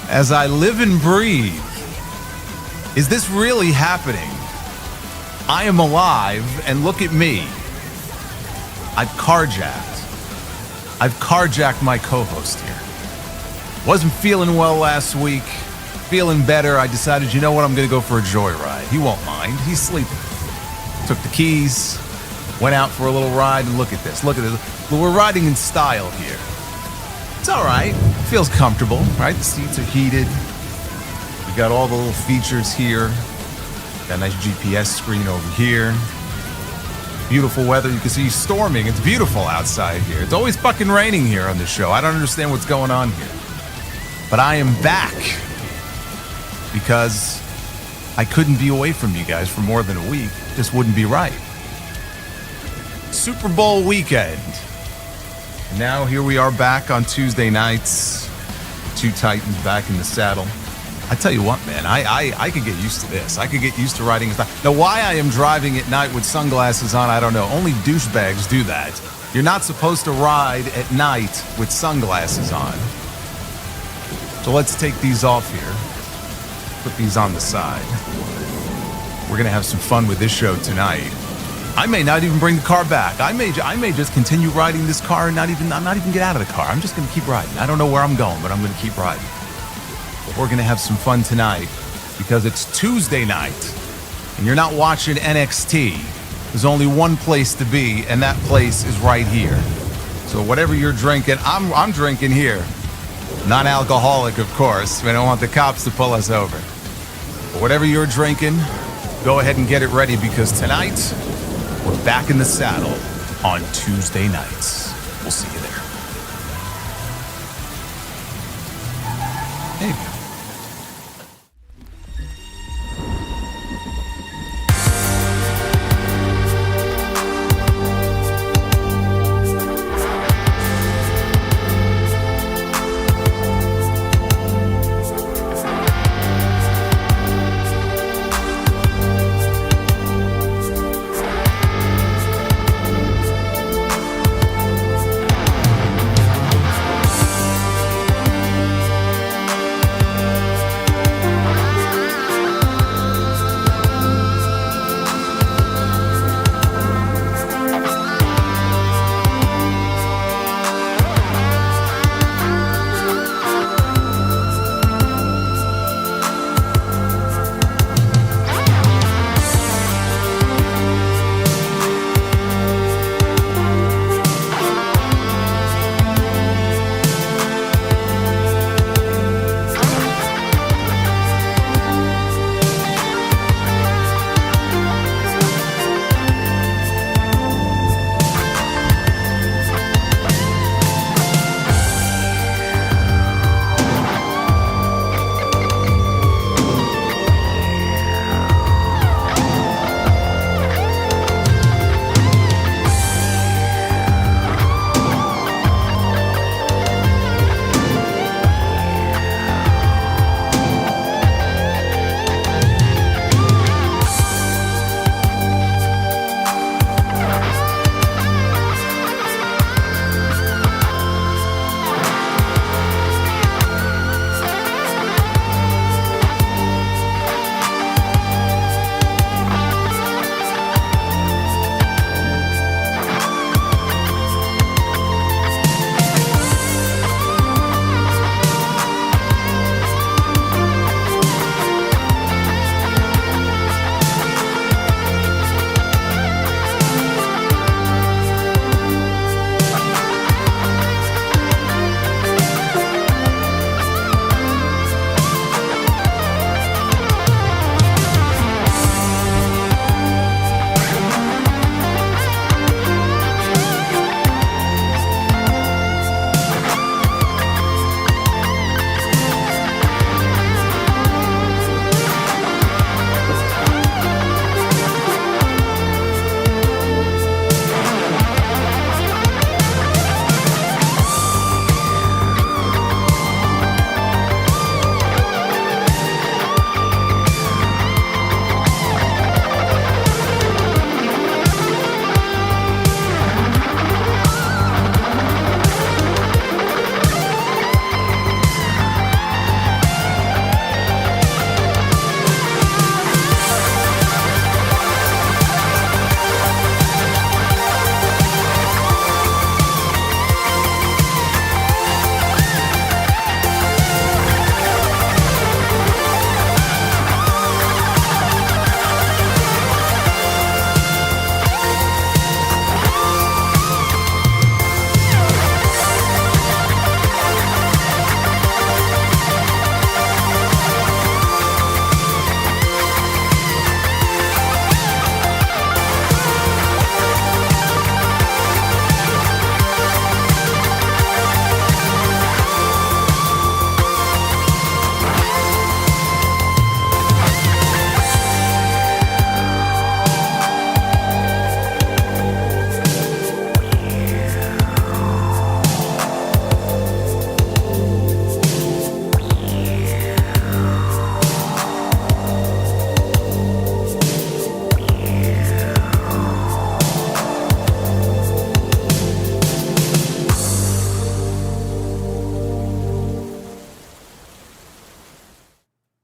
as I live and breathe. Is this really happening? I am alive, and look at me. I've carjacked my co-host here. Wasn't feeling well last week. Feeling better. I decided, you know what? I'm going to go for a joyride. He won't mind. He's sleeping. Took the keys, went out for a little ride, and look at this. Look at this. We're riding in style here. It's all right. Feels comfortable, right? The seats are heated. We got all the little features here. Got a nice GPS screen over here. Beautiful weather. You can see storming. It's beautiful outside here. It's always fucking raining here on the show. I don't understand what's going on here. But I am back because I couldn't be away from you guys for more than a week. Just wouldn't be right. Super Bowl weekend. Now here we are back on Tuesday nights. Two Titans back in the saddle. I tell you what, man, I could get used to this. I could get used to riding. Now, why I am driving at night with sunglasses on, I don't know. Only douchebags do that. You're not supposed to ride at night with sunglasses on. So let's take these off here. Put these on the side. We're going to have some fun with this show tonight. I may not even bring the car back. I may just continue riding this car and not even get out of the car. I'm just going to keep riding. I don't know where I'm going, but I'm going to keep riding. But we're going to have some fun tonight because it's Tuesday night and you're not watching NXT. There's only one place to be, and that place is right here. So whatever you're drinking, I'm drinking here. Non-alcoholic, of course. We don't want the cops to pull us over. But whatever you're drinking, go ahead and get it ready because tonight, we're back in the saddle on Tuesday nights. We'll see you there. There you go.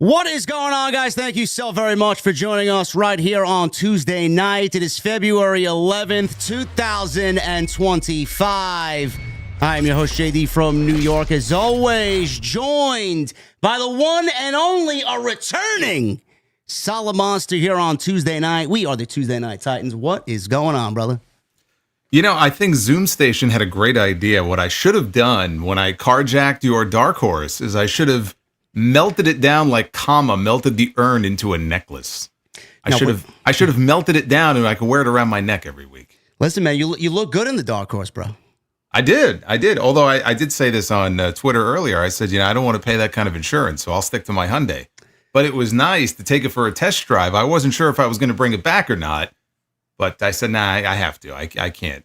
What is going on, guys? Thank you so very much for joining us right here on Tuesday night. It is February 11th, 2025. I am your host, JD from New York, as always, joined by the one and only, a returning Solomonster here on Tuesday night. We are the Tuesday Night Titans. What is going on, brother? You know, I think Zoom Station had a great idea. What I should have done when I carjacked your Dark Horse is I should have melted it down like Kama melted the urn into a necklace. I should have melted it down and I could wear it around my neck every week. Listen, man, you look good in the Dark Horse, bro. I did. Although I did say this on Twitter earlier. I said, I don't want to pay that kind of insurance, so I'll stick to my Hyundai. But it was nice to take it for a test drive. I wasn't sure if I was going to bring it back or not, but I said, nah, I have to. I can't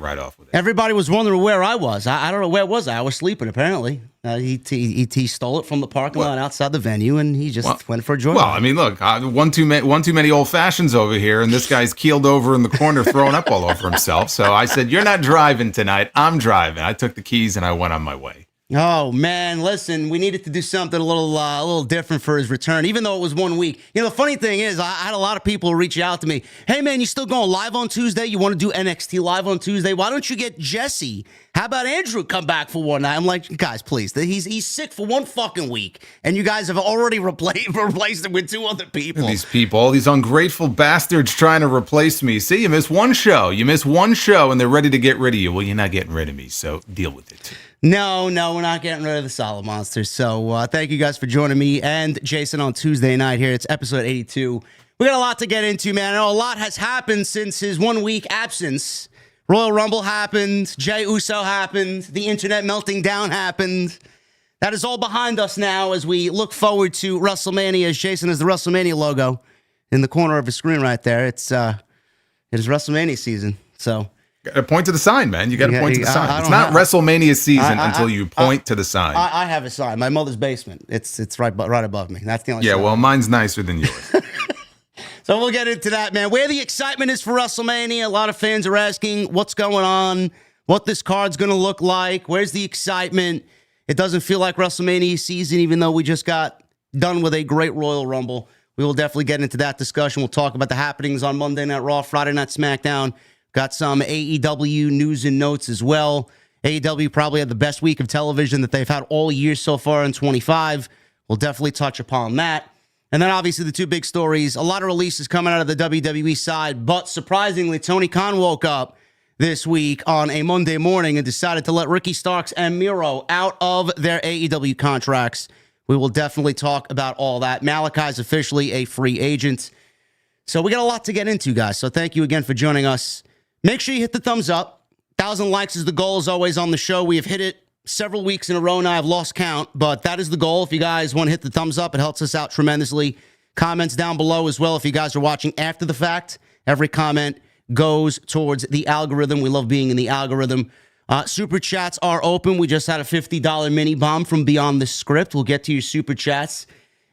ride off with it. Everybody was wondering where I was. I don't know where was I. I was sleeping, apparently. He stole it from the parking lot outside the venue, and he just went for a joyride. Well, I mean, look, one too many old fashions over here, and this guy's keeled over in the corner, throwing up all over himself. So I said, "You're not driving tonight. I'm driving." I took the keys and I went on my way. Oh man, listen, we needed to do something a little different for his return, even though it was 1 week. You know, the funny thing is, I had a lot of people reach out to me. Hey man, you still going live on Tuesday? You want to do NXT live on Tuesday? Why don't you get Jesse? How about Andrew come back for one night? I'm like, guys, please. He's sick for 1 fucking week, and you guys have already replaced him with 2 other people. These people, all these ungrateful bastards trying to replace me. See, you miss one show, and they're ready to get rid of you. Well, you're not getting rid of me, so deal with it. No, we're not getting rid of the Solomonster. So thank you guys for joining me and Jason on Tuesday night here. It's episode 82. We got a lot to get into, man. I know a lot has happened since his 1 week absence. Royal Rumble happened. Jey Uso happened. The internet melting down happened. That is all behind us now as we look forward to WrestleMania. As Jason has the WrestleMania logo in the corner of his screen right there. It is WrestleMania season. So point to the sign, man. You got to point to the sign. It's not WrestleMania season until you point to the sign. I have a sign. My mother's basement. It's right above me. That's the only sign. Yeah, well, mine's nicer than yours. So we'll get into that, man. Where the excitement is for WrestleMania. A lot of fans are asking what's going on, what this card's going to look like. Where's the excitement? It doesn't feel like WrestleMania season, even though we just got done with a great Royal Rumble. We will definitely get into that discussion. We'll talk about the happenings on Monday Night Raw, Friday Night SmackDown. Got some AEW news and notes as well. AEW probably had the best week of television that they've had all year so far in 25. We'll definitely touch upon that. And then obviously the 2 big stories, a lot of releases coming out of the WWE side, but surprisingly, Tony Khan woke up this week on a Monday morning and decided to let Ricky Starks and Miro out of their AEW contracts. We will definitely talk about all that. Malakai is officially a free agent. So we got a lot to get into, guys. So thank you again for joining us. Make sure you hit the thumbs up. 1,000 likes is the goal, as always, on the show. We have hit it several weeks in a row now. I've lost count, but that is the goal. If you guys want to hit the thumbs up, it helps us out tremendously. Comments down below as well. If you guys are watching after the fact, every comment goes towards the algorithm. We love being in the algorithm. Super chats are open. We just had a $50 mini bomb from Beyond the Script. We'll get to your super chats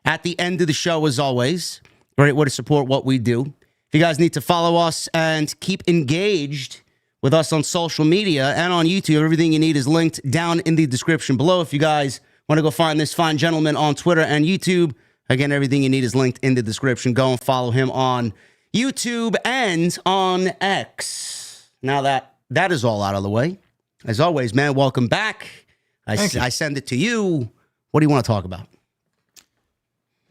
at the end of the show, as always. Great way to support what we do. If you guys need to follow us and keep engaged with us on social media and on YouTube, everything you need is linked down in the description below. If you guys want to go find this fine gentleman on Twitter and YouTube, again, everything you need is linked in the description. Go and follow him on YouTube and on X. Now that is all out of the way, as always, man, welcome back. I send it to you. What do you want to talk about?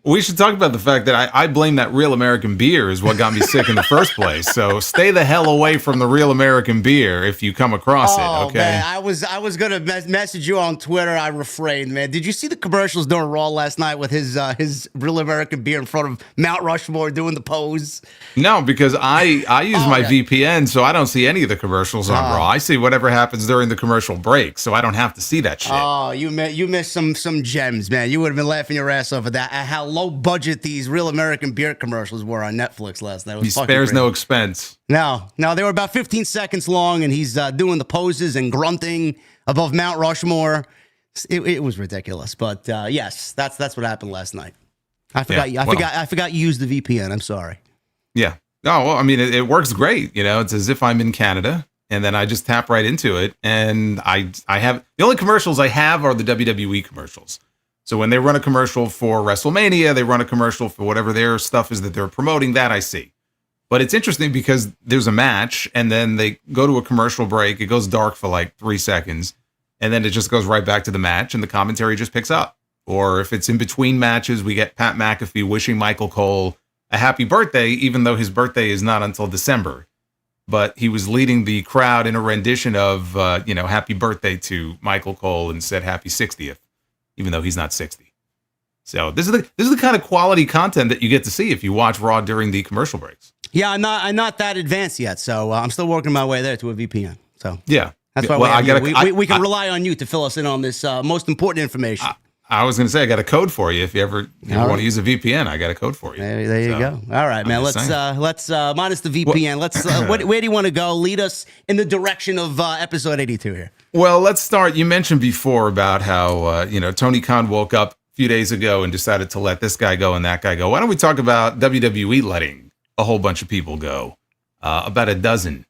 We should talk about the fact that I blame that Real American beer is what got me sick in the first place. So stay the hell away from the Real American beer if you come across it, okay? Man, I was going to message you on Twitter. I refrained, man. Did you see the commercials during Raw last night with his Real American beer in front of Mount Rushmore doing the pose? No, because I use my VPN, so I don't see any of the commercials on Raw. I see whatever happens during the commercial break, so I don't have to see that shit. Oh, you missed some gems, man. You would have been laughing your ass off at that. At how low budget these Real American beer commercials were on Netflix last night. He spares no expense. No, they were about 15 seconds long, and he's doing the poses and grunting above Mount Rushmore. It was ridiculous, but yes, that's what happened last night. I forgot you used the VPN. I'm sorry. Yeah. Oh, well, I mean, it works great. You know, it's as if I'm in Canada, and then I just tap right into it, and I have the only commercials I have are the WWE commercials. So when they run a commercial for WrestleMania, they run a commercial for whatever their stuff is that they're promoting, that I see. But it's interesting because there's a match and then they go to a commercial break. It goes dark for like 3 seconds and then it just goes right back to the match and the commentary just picks up. Or if it's in between matches, we get Pat McAfee wishing Michael Cole a happy birthday, even though his birthday is not until December. But he was leading the crowd in a rendition of, happy birthday to Michael Cole and said happy 60th, even though he's not 60. So this is the kind of quality content that you get to see if you watch Raw during the commercial breaks. Yeah, I'm not that advanced yet, so I'm still working my way there to a VPN. So yeah, that's why we can rely on you to fill us in on this most important information. I was going to say I got a code for you if you ever want to use a VPN. I got a code for you. There you go. All right, man. Let's minus the VPN. Where do you want to go? Lead us in the direction of episode 82 here. Well, let's start. You mentioned before about how Tony Khan woke up a few days ago and decided to let this guy go and that guy go. Why don't we talk about WWE letting a whole bunch of people go, about a dozen.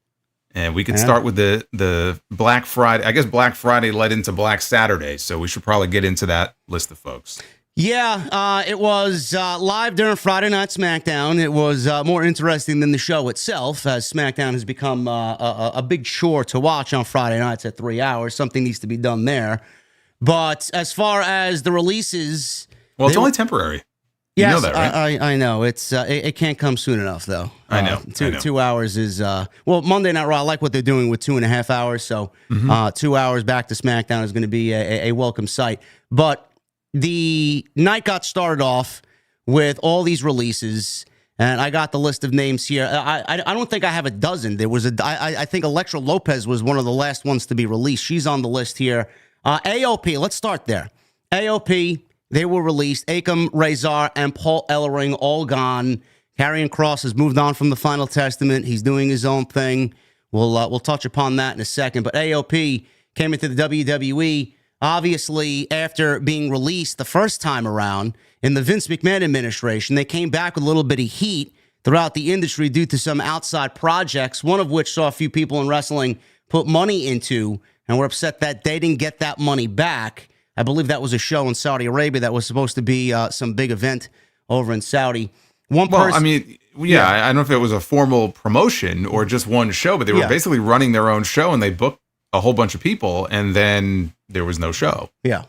And we could start with the Black Friday. I guess Black Friday led into Black Saturday, so we should probably get into that list of folks. Yeah, it was live during Friday Night SmackDown. It was more interesting than the show itself, as SmackDown has become a big chore to watch on Friday nights at 3 hours. Something needs to be done there. But as far as the releases... Well, it's only temporary. Yes, you know that, right? I know. It can't come soon enough, though. I know. 2 hours is... Monday Night Raw, I like what they're doing with 2.5 hours. So 2 hours back to SmackDown is going to be a welcome sight. But the night got started off with all these releases, and I got the list of names here. I don't think I have a dozen. There was I think Elektra Lopez was one of the last ones to be released. She's on the list here. AOP, let's start there. AOP... They were released. Akam, Razor, and Paul Ellering all gone. Karrion Kross has moved on from the Final Testament. He's doing his own thing. We'll touch upon that in a second. But AOP came into the WWE, obviously, after being released the first time around in the Vince McMahon administration. They came back with a little bit of heat throughout the industry due to some outside projects, one of which saw a few people in wrestling put money into and were upset that they didn't get that money back. I believe that was a show in Saudi Arabia that was supposed to be some big event over in Saudi. I don't know if it was a formal promotion or just one show, but they were basically running their own show and they booked a whole bunch of people and then there was no show. Yeah.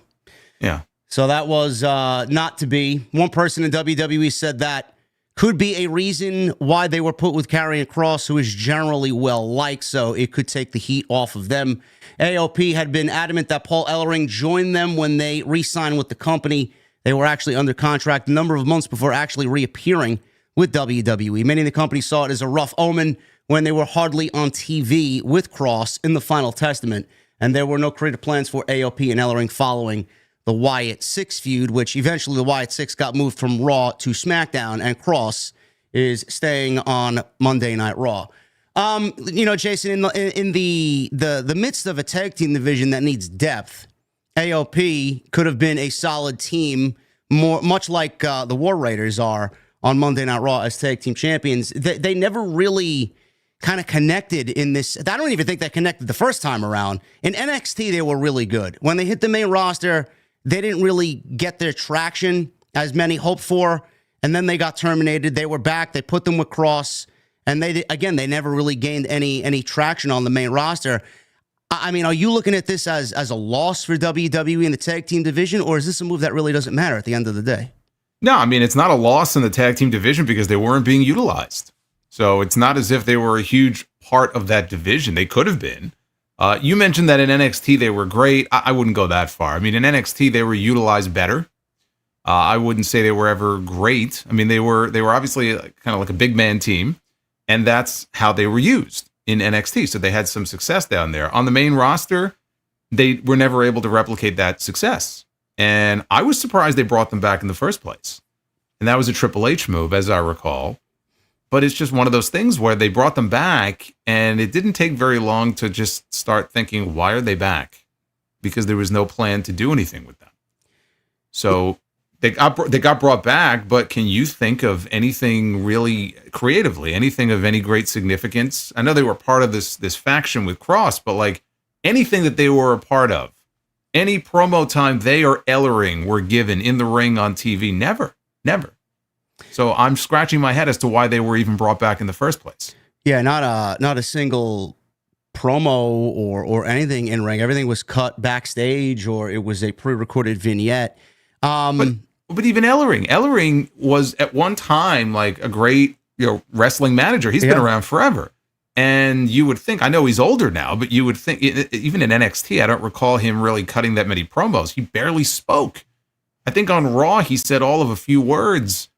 So that was not to be. One person in WWE said that could be a reason why they were put with Karrion Kross, who is generally well-liked, so it could take the heat off of them. AOP had been adamant that Paul Ellering joined them when they re-signed with the company. They were actually under contract a number of months before actually reappearing with WWE. Many in the company saw it as a rough omen when they were hardly on TV with Kross in the Final Testament, and there were no creative plans for AOP and Ellering following the Wyatt Six feud, which eventually the Wyatt Six got moved from Raw to SmackDown, and Kross is staying on Monday Night Raw. Jason, in the midst of a tag team division that needs depth, AOP could have been a solid team, much like the War Raiders are on Monday Night Raw as tag team champions. They never really kind of connected in this. I don't even think they connected the first time around. In NXT, they were really good. When they hit the main roster, they didn't really get their traction as many hoped for, and then they got terminated. They were back. They put them with Kross, and they never really gained any traction on the main roster. I mean, are you looking at this as a loss for WWE in the tag team division, or is this a move that really doesn't matter at the end of the day? No, I mean, it's not a loss in the tag team division because they weren't being utilized. So it's not as if they were a huge part of that division. They could have been. You mentioned that in NXT they were great. I wouldn't go that far. I mean, in NXT they were utilized better. I wouldn't say they were ever great. I mean, they were obviously kind of like a big man team, and that's how they were used in NXT. So they had some success down there. On the main roster, they were never able to replicate that success. And I was surprised they brought them back in the first place. And that was a Triple H move, as I recall. But it's just one of those things where they brought them back, and it didn't take very long to just start thinking, why are they back? Because there was no plan to do anything with them. So they got brought back, but can you think of anything really creatively, anything of any great significance? I know they were part of this faction with Kross, but like anything that they were a part of, any promo time they or Ellering were given in the ring on TV. Never. So I'm scratching my head as to why they were even brought back in the first place. Yeah, not a single promo or anything in ring. Everything was cut backstage, or it was a pre-recorded vignette. But even Ellering was at one time like a great, wrestling manager. He's been around forever. And you would think, I know he's older now, but you would think, even in NXT, I don't recall him really cutting that many promos. He barely spoke. I think on Raw, he said all of a few words,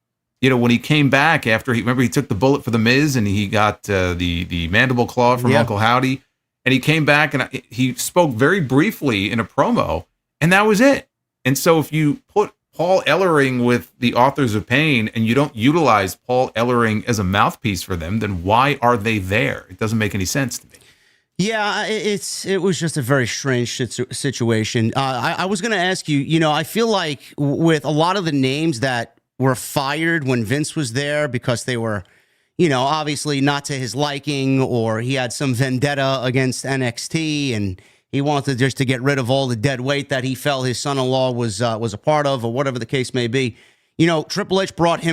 when he came back after he took the bullet for The Miz and he got the mandible claw from Uncle Howdy. And he came back and he spoke very briefly in a promo, and that was it. And so if you put Paul Ellering with the Authors of Pain and you don't utilize Paul Ellering as a mouthpiece for them, then why are they there? It doesn't make any sense to me. Yeah, it was just a very strange situation. I was going to ask you, I feel like with a lot of the names that were fired when Vince was there because they were, obviously not to his liking, or he had some vendetta against NXT and he wanted just to get rid of all the dead weight that he felt his son-in-law was a part of, or whatever the case may be. Triple H brought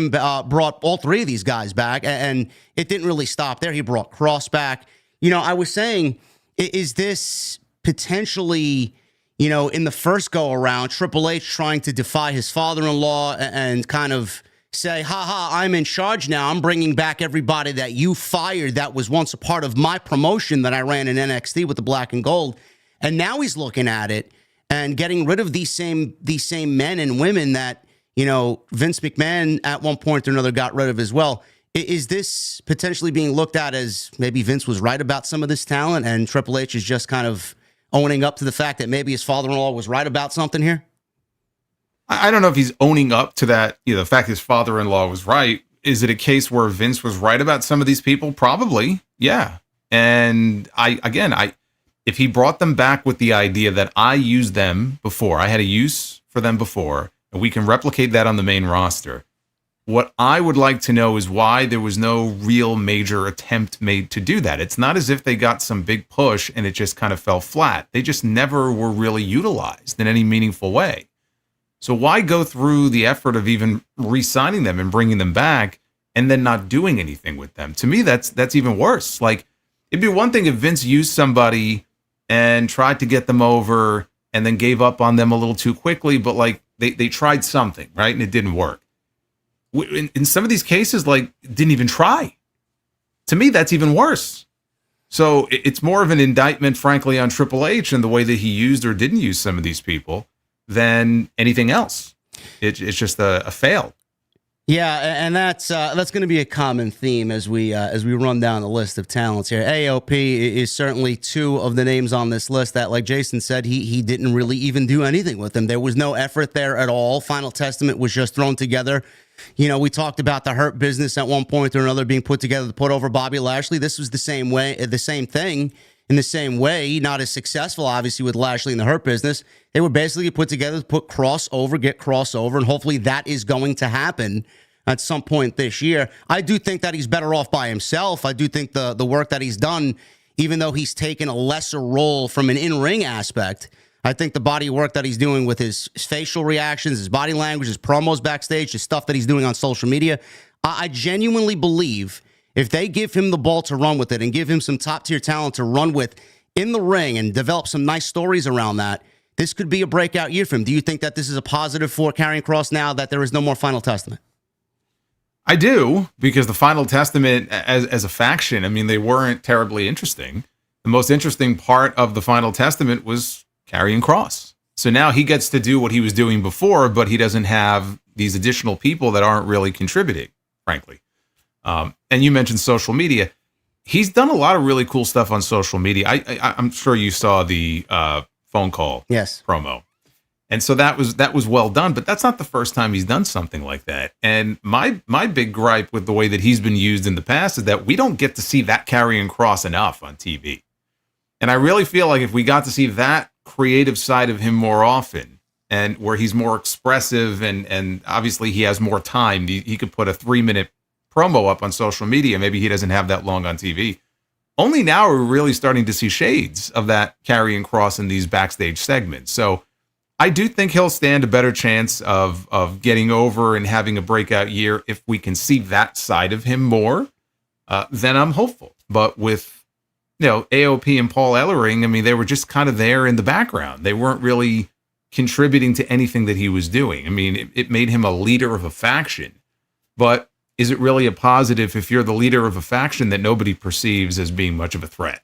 all three of these guys back, and it didn't really stop there. He brought Cross back. I was saying, is this potentially, in the first go around, Triple H trying to defy his father-in-law and kind of say, I'm in charge now. I'm bringing back everybody that you fired that was once a part of my promotion that I ran in NXT with the Black and Gold. And now he's looking at it and getting rid of these same men and women that, Vince McMahon at one point or another got rid of as well. Is this potentially being looked at as maybe Vince was right about some of this talent and Triple H is just kind of owning up to the fact that maybe his father-in-law was right about something here? I don't know if he's owning up to that, the fact his father-in-law was right. Is it a case where Vince was right about some of these people? Probably, yeah. And if he brought them back with the idea that I used them before, I had a use for them before, and we can replicate that on the main roster, what I would like to know is why there was no real major attempt made to do that. It's not as if they got some big push and it just kind of fell flat. They just never were really utilized in any meaningful way. So why go through the effort of even re-signing them and bringing them back and then not doing anything with them? To me, that's even worse. Like, it'd be one thing if Vince used somebody and tried to get them over and then gave up on them a little too quickly, but like they tried something, right? And it didn't work. In some of these cases, like, didn't even try. To me, that's even worse. So it's more of an indictment, frankly, on Triple H and the way that he used or didn't use some of these people than anything else. It's just a fail. Yeah, and that's going to be a common theme as we run down the list of talents here. AOP is certainly two of the names on this list that, like Jason said, he didn't really even do anything with them. There was no effort there at all. Final Testament was just thrown together. We talked about the Hurt Business at one point or another being put together to put over Bobby Lashley. This was the same thing. In the same way, not as successful, obviously, with Lashley in the Hurt Business. They were basically put together to put get crossover, and hopefully that is going to happen at some point this year. I do think that he's better off by himself. I do think the work that he's done, even though he's taken a lesser role from an in-ring aspect, I think the body work that he's doing with his facial reactions, his body language, his promos backstage, the stuff that he's doing on social media, I genuinely believe if they give him the ball to run with it and give him some top-tier talent to run with in the ring and develop some nice stories around that, this could be a breakout year for him. Do you think that this is a positive for Karrion Kross now that there is no more Final Testament? I do, because the Final Testament as a faction, I mean, they weren't terribly interesting. The most interesting part of the Final Testament was Karrion Kross. So now he gets to do what he was doing before, but he doesn't have these additional people that aren't really contributing, frankly. And you mentioned social media. He's done a lot of really cool stuff on social media. I'm sure you saw the phone call promo. And so that was well done, but that's not the first time he's done something like that. And my big gripe with the way that he's been used in the past is that we don't get to see that Karrion Kross enough on TV. And I really feel like if we got to see that creative side of him more often, and where he's more expressive and obviously he has more time, he could put a 3-minute promo up on social media. Maybe he doesn't have that long on TV. Only now are we really starting to see shades of that Karrion Kross in these backstage segments. So I do think he'll stand a better chance of getting over and having a breakout year if we can see that side of him more. Then I'm hopeful. But with AOP and Paul Ellering, I mean, they were just kind of there in the background. They weren't really contributing to anything that he was doing. I mean, it made him a leader of a faction. But is it really a positive if you're the leader of a faction that nobody perceives as being much of a threat,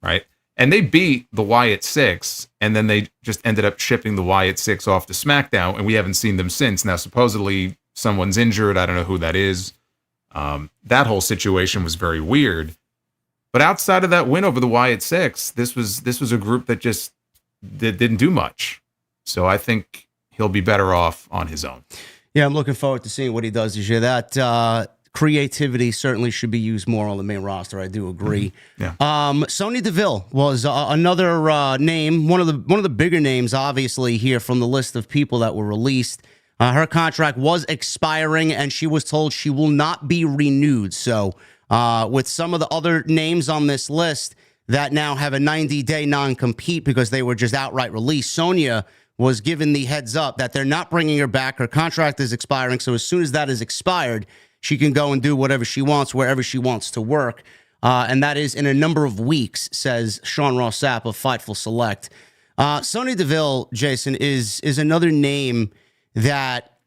right? And they beat the Wyatt Six, and then they just ended up shipping the Wyatt Six off to SmackDown, and we haven't seen them since. Now, supposedly, someone's injured. I don't know who that is. That whole situation was very weird. But outside of that win over the Wyatt Six, this was a group that just didn't do much. So I think he'll be better off on his own. Yeah, I'm looking forward to seeing what he does this year. That creativity certainly should be used more on the main roster. I do agree. Yeah. Sonya Deville was another name, one of the bigger names, obviously, here from the list of people that were released. Her contract was expiring, and she was told she will not be renewed. So with some of the other names on this list that now have a 90-day non-compete because they were just outright released, Sonya was given the heads up that they're not bringing her back. Her contract is expiring, so as soon as that is expired, she can go and do whatever she wants, wherever she wants to work. And that is in a number of weeks, says Sean Ross Sapp of Fightful Select. Sonya Deville, Jason, is another name that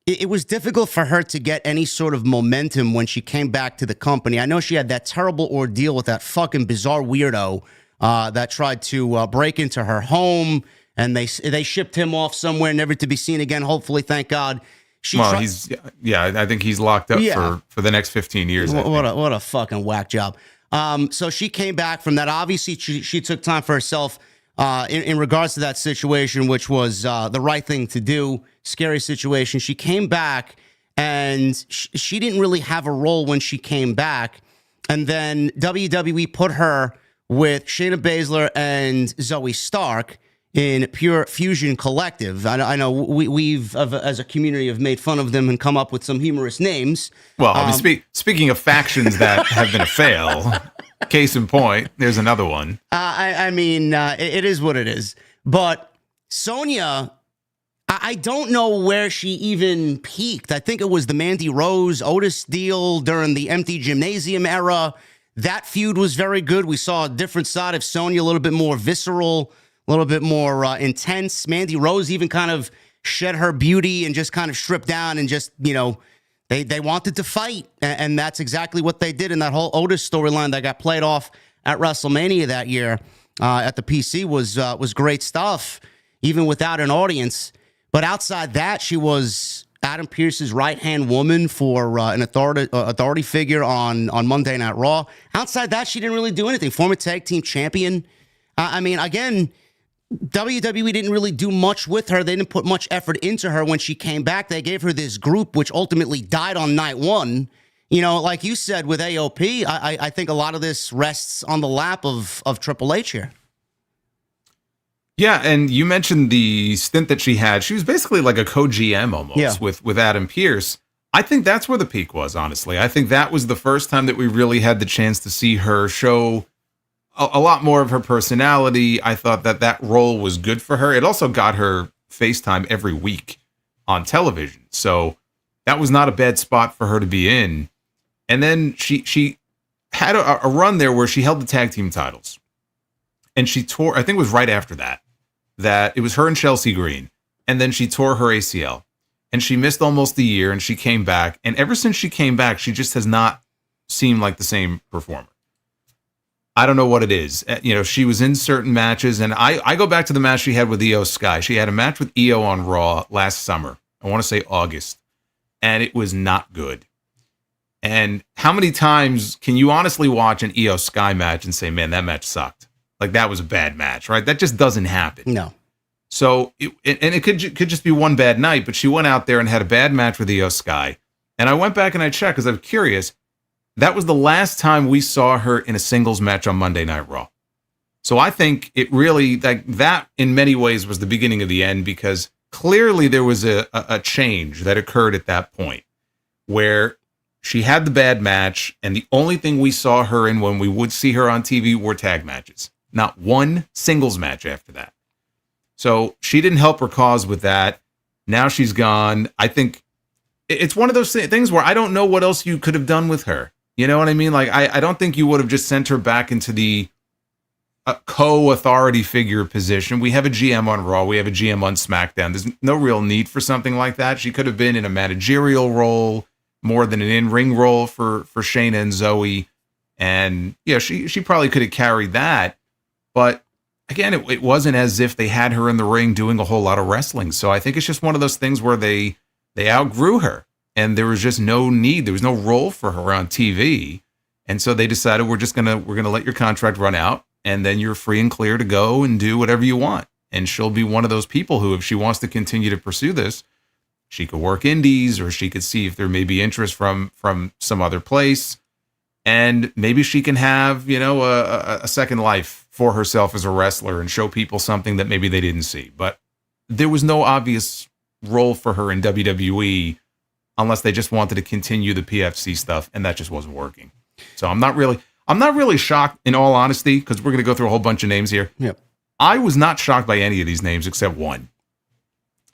it was difficult for her to get any sort of momentum when she came back to the company. I know she had that terrible ordeal with that fucking bizarre weirdo that tried to break into her home, and they shipped him off somewhere, never to be seen again. Hopefully, thank God. I think he's locked up for the next 15 years. What a fucking whack job. So she came back from that. Obviously, she took time for herself in regards to that situation, which was the right thing to do. Scary situation. She came back, and she didn't really have a role when she came back. And then WWE put her with Shayna Baszler and Zoe Stark in Pure Fusion Collective. I know we've as a community have made fun of them and come up with some humorous names. Well, I mean, speaking of factions that have been a fail, case in point, there's another one. It is what it is. But Sonya, I don't know where she even peaked. I think it was the Mandy Rose Otis deal during the empty gymnasium era. That feud was very good. We saw a different side of Sonya, a little bit more visceral, a little bit more intense. Mandy Rose even kind of shed her beauty and just kind of stripped down and just, they wanted to fight. And that's exactly what they did in that whole Otis storyline that got played off at WrestleMania that year at the PC was great stuff, even without an audience. But outside that, she was Adam Pearce's right-hand woman for an authority figure on Monday Night Raw. Outside that, she didn't really do anything. Former tag team champion. Again, WWE didn't really do much with her. They didn't put much effort into her when she came back. They gave her this group, which ultimately died on night one. Like you said with AOP, I think a lot of this rests on the lap of Triple H here. Yeah, and you mentioned the stint that she had. She was basically like a co-GM almost with Adam Pearce. I think that's where the peak was, honestly. I think that was the first time that we really had the chance to see her show a lot more of her personality. I thought that role was good for her. It also got her FaceTime every week on television. So that was not a bad spot for her to be in. And then she had a run there where she held the tag team titles. And she tore, I think it was right after that it was her and Chelsea Green. And then she tore her ACL. And she missed almost a year, and she came back. And ever since she came back, she just has not seemed like the same performer. I don't know what it is. She was in certain matches, and I go back to the match she had with Io Sky. She had a match with Io on Raw last summer. I want to say August. And it was not good. And how many times can you honestly watch an Io Sky match and say, man, that match sucked? Like, that was a bad match, right? That just doesn't happen. No. So, it could just be one bad night, but she went out there and had a bad match with Io Sky. And I went back and I checked because I'm curious. That was the last time we saw her in a singles match on Monday Night Raw. So I think it really, that in many ways was the beginning of the end, because clearly there was a change that occurred at that point where she had the bad match, and the only thing we saw her in when we would see her on TV were tag matches. Not one singles match after that. So she didn't help her cause with that. Now she's gone. I think it's one of those things where I don't know what else you could have done with her. You know what I mean? Like, I don't think you would have just sent her back into the co-authority figure position. We have a GM on Raw. We have a GM on SmackDown. There's no real need for something like that. She could have been in a managerial role more than an in-ring role for Shayna and Zoe. And yeah, she probably could have carried that. But again, it wasn't as if they had her in the ring doing a whole lot of wrestling. So I think it's just one of those things where they outgrew her. And there was just no need. There was no role for her on TV. And so they decided we're gonna let your contract run out, and then you're free and clear to go and do whatever you want. And she'll be one of those people who, if she wants to continue to pursue this, she could work indies, or she could see if there may be interest from some other place. And maybe she can have, a second life for herself as a wrestler and show people something that maybe they didn't see. But there was no obvious role for her in WWE unless they just wanted to continue the PFC stuff, and that just wasn't working. So I'm not really shocked, in all honesty, because we're going to go through a whole bunch of names here. Yep. I was not shocked by any of these names except one.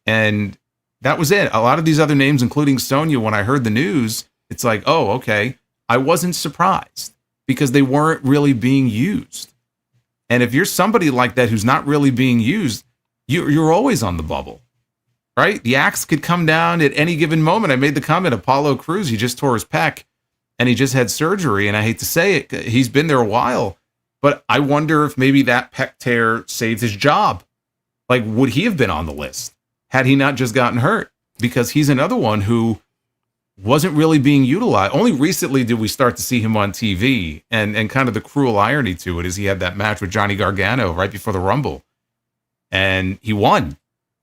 And that was it. A lot of these other names, including Sonya, when I heard the news, it's like, oh, okay. I wasn't surprised because they weren't really being used. And if you're somebody like that who's not really being used, you're always on the bubble. Right? The axe could come down at any given moment. I made the comment, Apollo Crews, he just tore his pec and he just had surgery. And I hate to say it, he's been there a while, but I wonder if maybe that pec tear saved his job. Like, would he have been on the list had he not just gotten hurt? Because he's another one who wasn't really being utilized. Only recently did we start to see him on TV. And kind of the cruel irony to it is he had that match with Johnny Gargano right before the Rumble. And he won.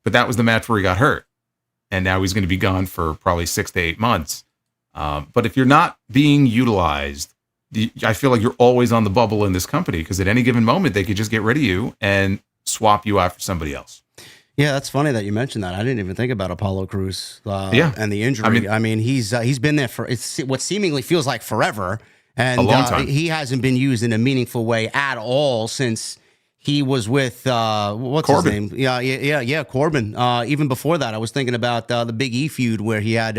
But that was the match where he got hurt. And now he's going to be gone for probably 6 to 8 months. But if you're not being utilized, I feel like you're always on the bubble in this company, because at any given moment, they could just get rid of you and swap you out for somebody else. Yeah, that's funny that you mentioned that. I didn't even think about Apollo Crews and the injury. I mean, he's been there for what seemingly feels like forever. And a long time. He hasn't been used in a meaningful way at all since he was with what's Corbin. his name? Yeah, Corbin. Even before that, I was thinking about the Big E feud where he had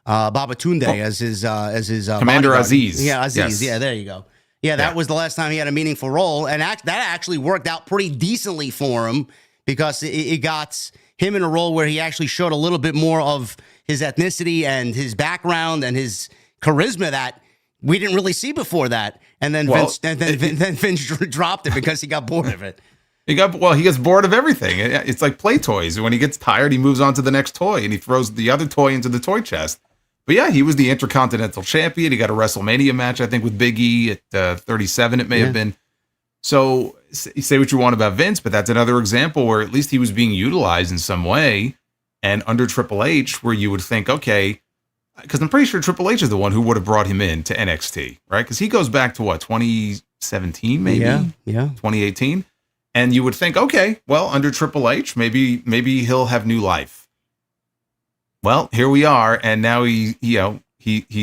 Babatunde as his Commander bodyguard. Aziz. Yeah, Aziz. Yes. Yeah, there you go. Yeah, that was the last time he had a meaningful role, and that actually worked out pretty decently for him because it got him in a role where he actually showed a little bit more of his ethnicity and his background and his charisma that we didn't really see before that. And then Vince dropped it because he got bored of it. He gets bored of everything. It's like play toys. When he gets tired, he moves on to the next toy and he throws the other toy into the toy chest. But yeah, he was the Intercontinental Champion. He got a WrestleMania match, I think, with Big E at 37, it may have been. So you say what you want about Vince, but that's another example where at least he was being utilized in some way. And under Triple H, where you would think, okay, because I'm pretty sure Triple H is the one who would have brought him in to NXT, right? Because he goes back to what, 2017, maybe? Yeah. 2018. And you would think, okay, well, under Triple H, maybe he'll have new life. Well, here we are, and now he's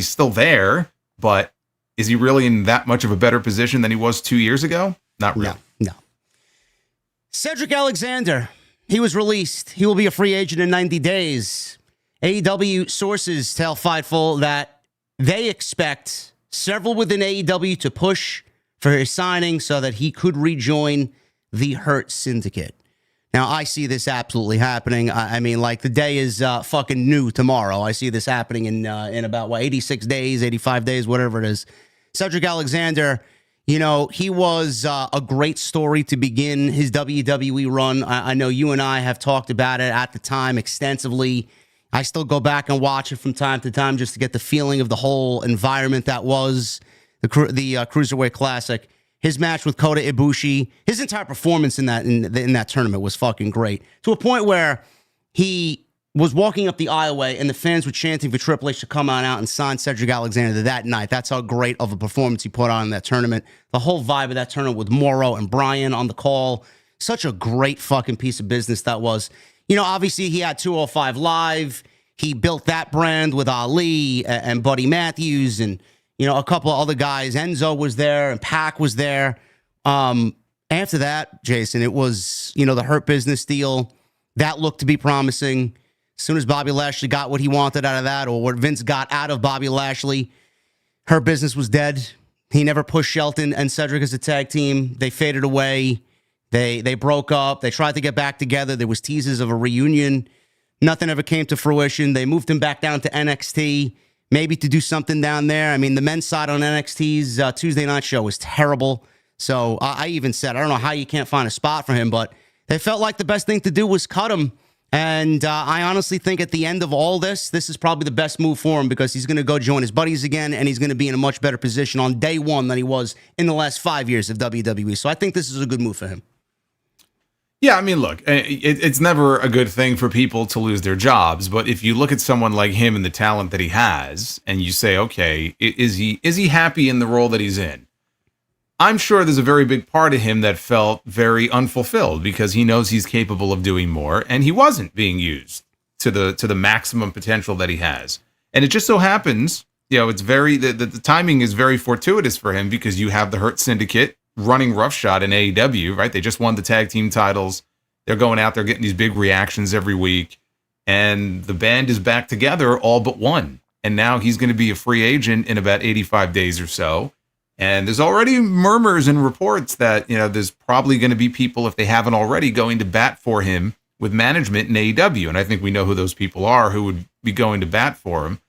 still there, but is he really in that much of a better position than he was 2 years ago? Not really. No. Cedric Alexander, he was released. He will be a free agent in 90 days. AEW sources tell Fightful that they expect several within AEW to push for his signing so that he could rejoin the Hurt Syndicate. Now, I see this absolutely happening. I mean, like, the day is fucking new tomorrow. I see this happening in about, 86 days, 85 days, whatever it is. Cedric Alexander, he was a great story to begin his WWE run. I know you and I have talked about it at the time extensively. I still go back and watch it from time to time just to get the feeling of the whole environment that was the Cruiserweight Classic. His match with Kota Ibushi, his entire performance in that tournament was fucking great. To a point where he was walking up the aisleway and the fans were chanting for Triple H to come on out and sign Cedric Alexander that night. That's how great of a performance he put on in that tournament. The whole vibe of that tournament with Miro and Bryan on the call. Such a great fucking piece of business that was. Obviously he had 205 Live. He built that brand with Ali and Buddy Matthews and, a couple of other guys. Enzo was there and Pac was there. after that, Jason, it was, the Hurt Business deal. That looked to be promising. As soon as Bobby Lashley got what he wanted out of that, or what Vince got out of Bobby Lashley, Hurt Business was dead. He never pushed Shelton and Cedric as a tag team. They faded away. They broke up. They tried to get back together. There was teases of a reunion. Nothing ever came to fruition. They moved him back down to NXT, maybe to do something down there. I mean, the men's side on NXT's Tuesday night show was terrible. So I even said, I don't know how you can't find a spot for him, but they felt like the best thing to do was cut him. And I honestly think at the end of all this is probably the best move for him, because he's going to go join his buddies again, and he's going to be in a much better position on day one than he was in the last 5 years of WWE. So I think this is a good move for him. Yeah, I mean, look, it's never a good thing for people to lose their jobs, but if you look at someone like him and the talent that he has, and you say, okay, is he happy in the role that he's in? I'm sure there's a very big part of him that felt very unfulfilled, because he knows he's capable of doing more, and he wasn't being used to the maximum potential that he has. And it just so happens, it's very the timing is very fortuitous for him, because you have the Hurt Syndicate running roughshod in AEW, right? They just won the tag team titles. They're going out there getting these big reactions every week, and the band is back together, all but one. And now he's going to be a free agent in about 85 days or so. And there's already murmurs and reports that, there's probably going to be people, if they haven't already, going to bat for him with management in AEW. And I think we know who those people are who would be going to bat for him.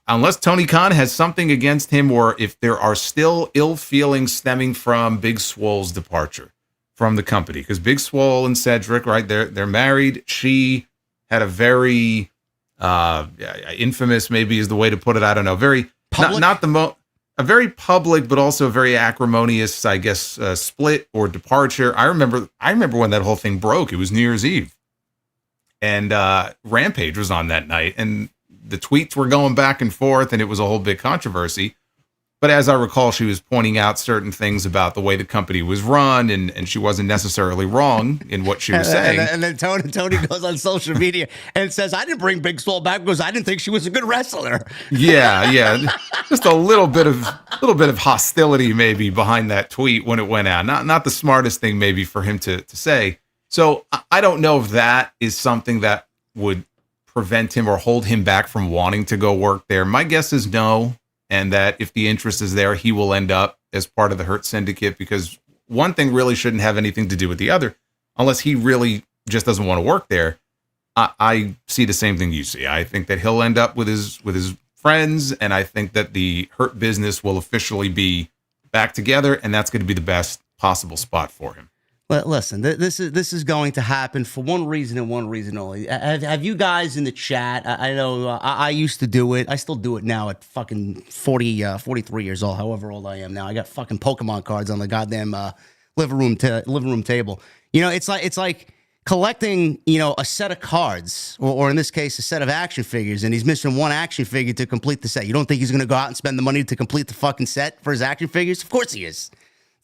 Unless Tony Khan has something against him, or if there are still ill feelings stemming from Big Swole's departure from the company. Because Big Swole and Cedric, right, they're married. She had a very infamous, maybe is the way to put it, I don't know, very a very public, but also very acrimonious, I guess, split or departure. I remember when that whole thing broke. It was New Year's Eve, and Rampage was on that night, and the tweets were going back and forth, and it was a whole big controversy. But as I recall, she was pointing out certain things about the way the company was run, and she wasn't necessarily wrong in what she was saying. And then Tony goes on social media and says, I didn't bring Big Swole back because I didn't think she was a good wrestler. Yeah. Just a little bit of hostility maybe behind that tweet when it went out. Not the smartest thing maybe for him to say. So I don't know if that is something that would prevent him or hold him back from wanting to go work there. My guess is no. And that if the interest is there, he will end up as part of the Hurt Syndicate, because one thing really shouldn't have anything to do with the other, unless he really just doesn't want to work there. I see the same thing you see. I think that he'll end up with his friends, and I think that the Hurt Business will officially be back together, and that's going to be the best possible spot for him. Listen, this is going to happen for one reason and one reason only. Have you guys in the chat? I know I used to do it. I still do it now at fucking 43 years old, however old I am now. I got fucking Pokemon cards on the goddamn living room table. It's like collecting, a set of cards, or in this case, a set of action figures, and he's missing one action figure to complete the set. You don't think he's going to go out and spend the money to complete the fucking set for his action figures? Of course he is.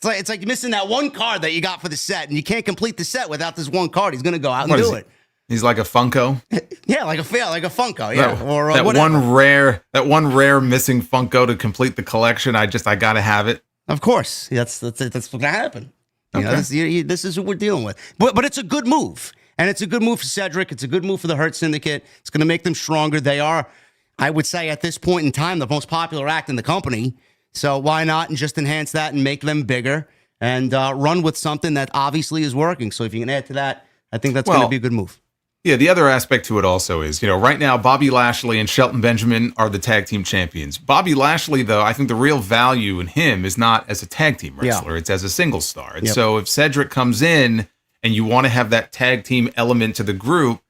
It's like you're missing that one card that you got for the set, and you can't complete the set without this one card. He's going to go out and do it. He's like a Funko. Yeah, like a Funko. Yeah, that one rare missing Funko to complete the collection. I got to have it. Of course, that's what's going to happen. Okay. This is what we're dealing with. But it's a good move, and it's a good move for Cedric. It's a good move for the Hurt Syndicate. It's going to make them stronger. They are, I would say, at this point in time, the most popular act in the company. So why not and just enhance that and make them bigger and run with something that obviously is working. So if you can add to that, I think that's going to be a good move. Yeah, the other aspect to it also is, right now, Bobby Lashley and Shelton Benjamin are the tag team champions. Bobby Lashley, though, I think the real value in him is not as a tag team wrestler. Yeah. It's as a single star. And so if Cedric comes in and you want to have that tag team element to the group,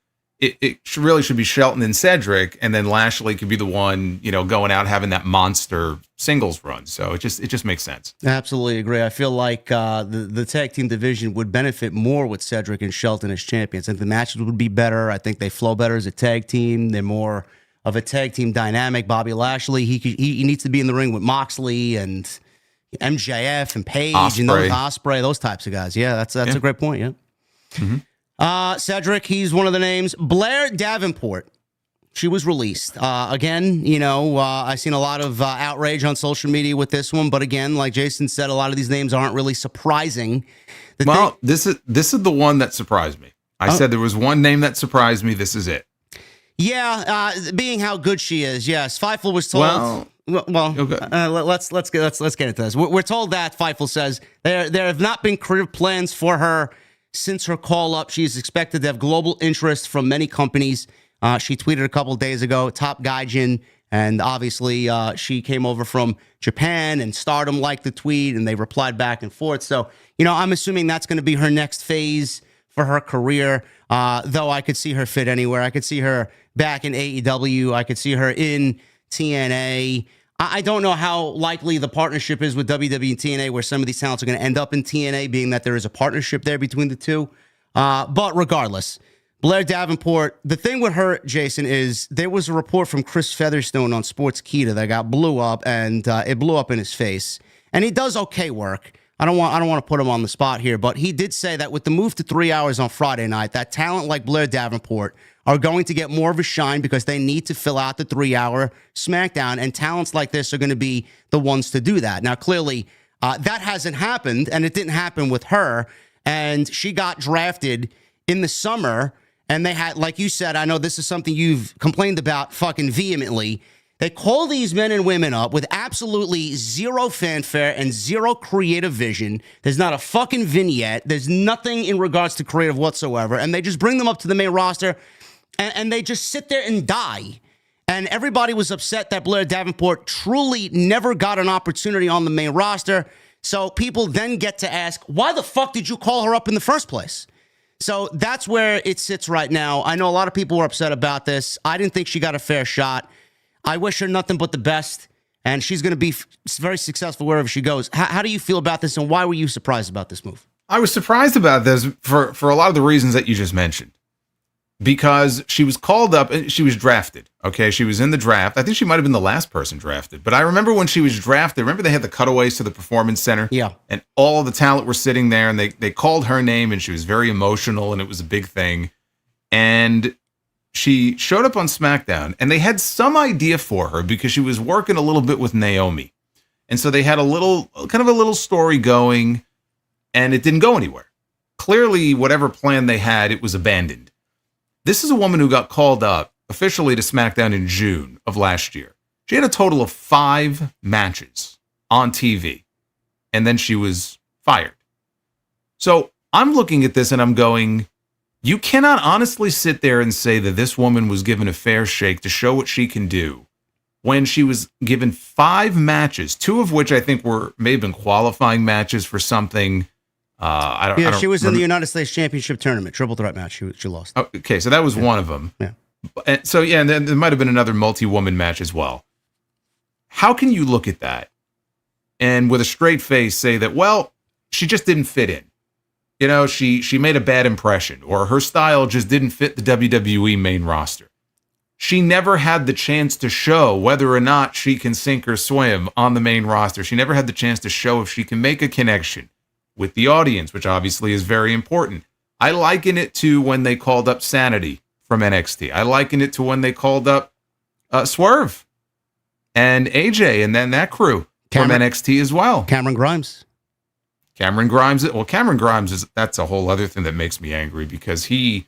it really should be Shelton and Cedric, and then Lashley could be the one, going out having that monster singles run. So it just makes sense. I absolutely agree. I feel like the tag team division would benefit more with Cedric and Shelton as champions. I think the matches would be better. I think they flow better as a tag team. They're more of a tag team dynamic. Bobby Lashley, he needs to be in the ring with Moxley and MJF and Paige and Ospreay, those types of guys. Yeah, that's a great point. Yeah. Mm-hmm. Cedric, he's one of the names. Blair Davenport she was released. Again, I've seen a lot of outrage on social media with this one, but again, like Jason said, a lot of these names aren't really surprising. This is the one that surprised me. I said there was one name that surprised me. This is it. Yeah, being how good she is. Yes, Fightful was told. Let's get into this. We're told that Fightful says there have not been career plans for her since her call up. She is expected to have global interest from many companies. She tweeted a couple of days ago, Top Gaijin, and obviously she came over from Japan, and Stardom liked the tweet, and they replied back and forth. So, I'm assuming that's going to be her next phase for her career, though I could see her fit anywhere. I could see her back in AEW. I could see her in TNA. I don't know how likely the partnership is with WWE and TNA, where some of these talents are going to end up in TNA, being that there is a partnership there between the two. But regardless, Blair Davenport, the thing with her, Jason, is there was a report from Chris Featherstone on Sportskeeda that got blew up, and it blew up in his face. And he does okay work. I don't want to put him on the spot here, but he did say that with the move to 3 hours on Friday night, that talent like Blair Davenport are going to get more of a shine because they need to fill out the 3-hour SmackDown, and talents like this are going to be the ones to do that. Now, clearly, that hasn't happened, and it didn't happen with her, and she got drafted in the summer, and they had, like you said, I know this is something you've complained about fucking vehemently. They call these men and women up with absolutely zero fanfare and zero creative vision. There's not a fucking vignette. There's nothing in regards to creative whatsoever. And they just bring them up to the main roster, and they just sit there and die. And everybody was upset that Blair Davenport truly never got an opportunity on the main roster. So people then get to ask, why the fuck did you call her up in the first place? So that's where it sits right now. I know a lot of people were upset about this. I didn't think she got a fair shot. I wish her nothing but the best, and she's going to be very successful wherever she goes. How do you feel about this, and why were you surprised about this move? I was surprised about this for a lot of the reasons that you just mentioned. Because she was called up and she was drafted. Okay, she was in the draft. I think she might have been the last person drafted. But I remember when she was drafted, remember they had the cutaways to the Performance Center? Yeah. And all of the talent were sitting there, and they called her name, and she was very emotional, and it was a big thing. And she showed up on SmackDown, and they had some idea for her because she was working a little bit with Naomi. And so they had a little story going, and it didn't go anywhere. Clearly, whatever plan they had, it was abandoned. This is a woman who got called up officially to SmackDown in June of last year. She had a total of 5 matches on TV, and then she was fired. So I'm looking at this and I'm going, you cannot honestly sit there and say that this woman was given a fair shake to show what she can do when she was given 5 matches, 2 of which I think may have been qualifying matches for something. She was in the United States Championship Tournament, triple threat match. She lost. Okay, so that was one of them. Yeah. And so, and then there might have been another multi-woman match as well. How can you look at that and with a straight face say that, well, she just didn't fit in? She made a bad impression, or her style just didn't fit the WWE main roster. She never had the chance to show whether or not she can sink or swim on the main roster. She never had the chance to show if she can make a connection with the audience, which obviously is very important. I liken it to when they called up Sanity from NXT. I liken it to when they called up Swerve and AJ and then that crew from NXT as well. Cameron Grimes. Cameron Grimes that's a whole other thing that makes me angry because he